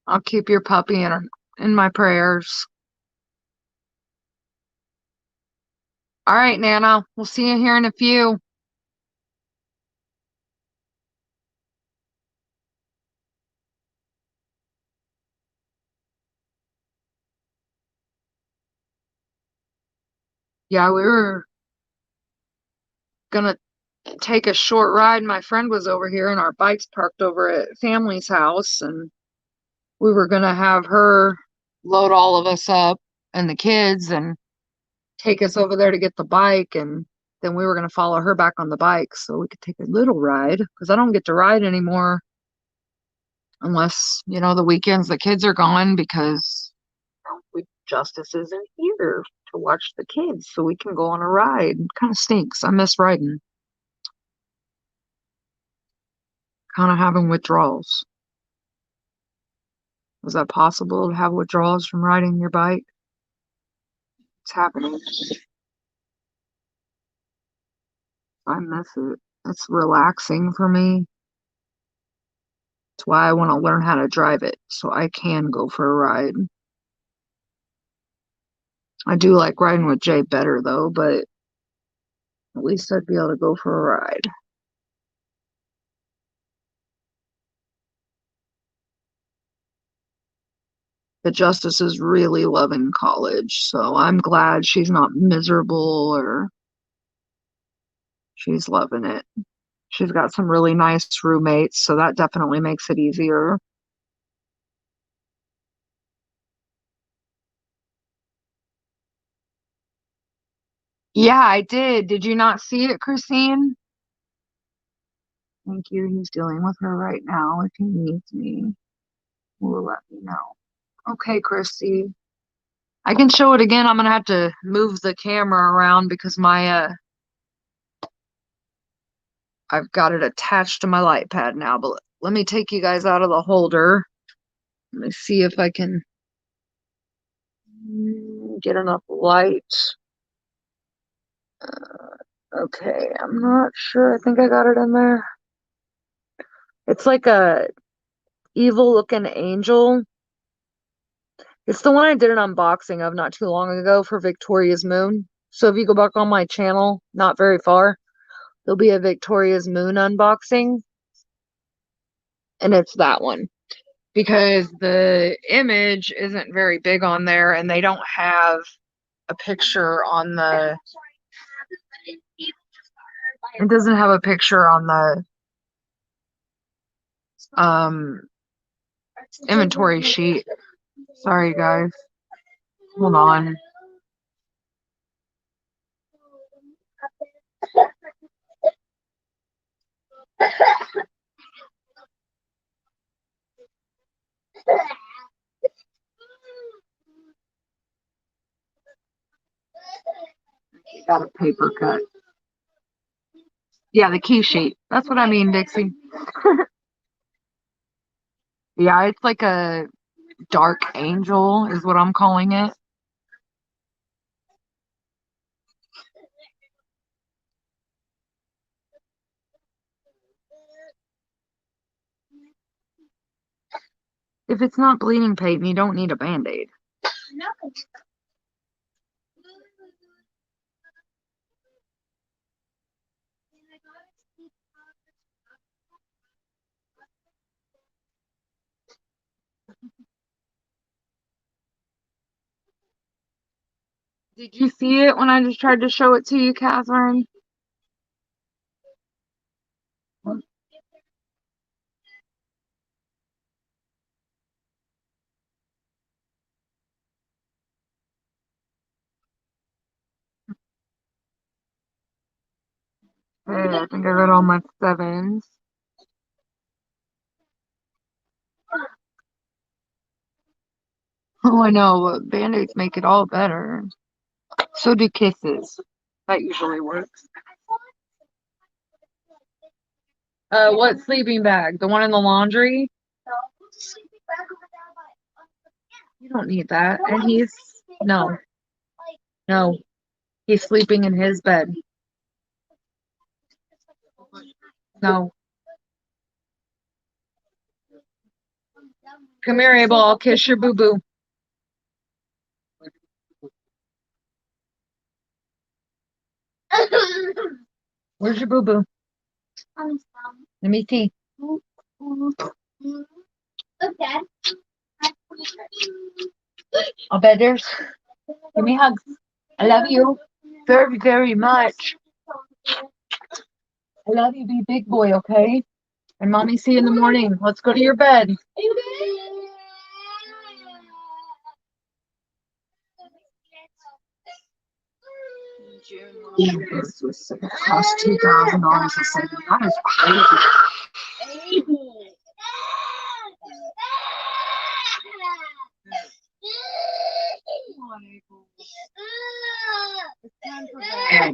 I'll keep your puppy in my prayers. All right, Nana. We'll see you here in a few. Yeah, we were gonna take a short ride. My friend was over here and our bikes parked over at family's house, and we were gonna have her load all of us up and the kids and take us over there to get the bike, and then we were gonna follow her back on the bike so we could take a little ride because I don't get to ride anymore unless, the weekends the kids are gone because Justice isn't here to watch the kids so we can go on a ride. Kind of stinks. I miss riding. Kind of having withdrawals. Is that possible to have withdrawals from riding your bike? It's happening. I miss it. It's relaxing for me. That's why I want to learn how to drive it so I can go for a ride. I do like riding with Jay better though, but at least I'd be able to go for a ride. The Justice is really loving college, so I'm glad she's not miserable or she's loving it. She's got some really nice roommates, so that definitely makes it easier. Yeah, I did. Did you not see it, Christine? Thank you. He's dealing with her right now. If he needs me, will let me know. Okay, Christy. I can show it again. I'm gonna have to move the camera around because I've got it attached to my light pad now, but let me take you guys out of the holder. Let me see if I can get enough light. Okay, I'm not sure. I think I got it in there. It's like a evil looking angel. It's the one I did an unboxing of not too long ago for Victoria's Moon. So if you go back on my channel, not very far, there'll be a Victoria's Moon unboxing. And it's that one. Because the image isn't very big on there and they don't have a picture on the it doesn't have a picture on the um inventory sheet. Sorry guys. Hold on. Got a paper cut. Yeah, the key sheet. That's what I mean, Dixie. Yeah, it's like a dark angel is what I'm calling it. If it's not bleeding, Peyton, you don't need a Band-Aid. Did you see it when I just tried to show it to you, Catherine? Hey, I think I got all my 7s. Oh, I know, but Band-Aids make it all better. So do kisses. That usually works. What sleeping bag? The one in the laundry? You don't need that. And no, he's sleeping in his bed. No. Come here, Abel. I'll kiss your boo-boo. Where's your boo-boo? Let me see. Okay. I'll bet there's. Give me hugs. I love you very, very much. I love you. Be big boy, okay? And mommy, see you in the morning. Let's go to your bed. This was cost $2,000 a second. That is crazy. Come on, Abel. It's time for bed.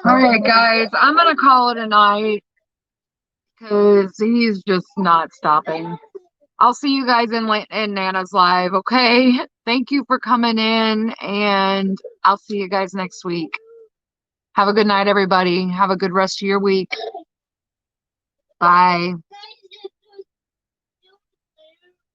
All right, guys, I'm gonna call it a night because he's just not stopping. I'll see you guys in Nana's live, okay? Thank you for coming in, and I'll see you guys next week. Have a good night, everybody. Have a good rest of your week. Bye.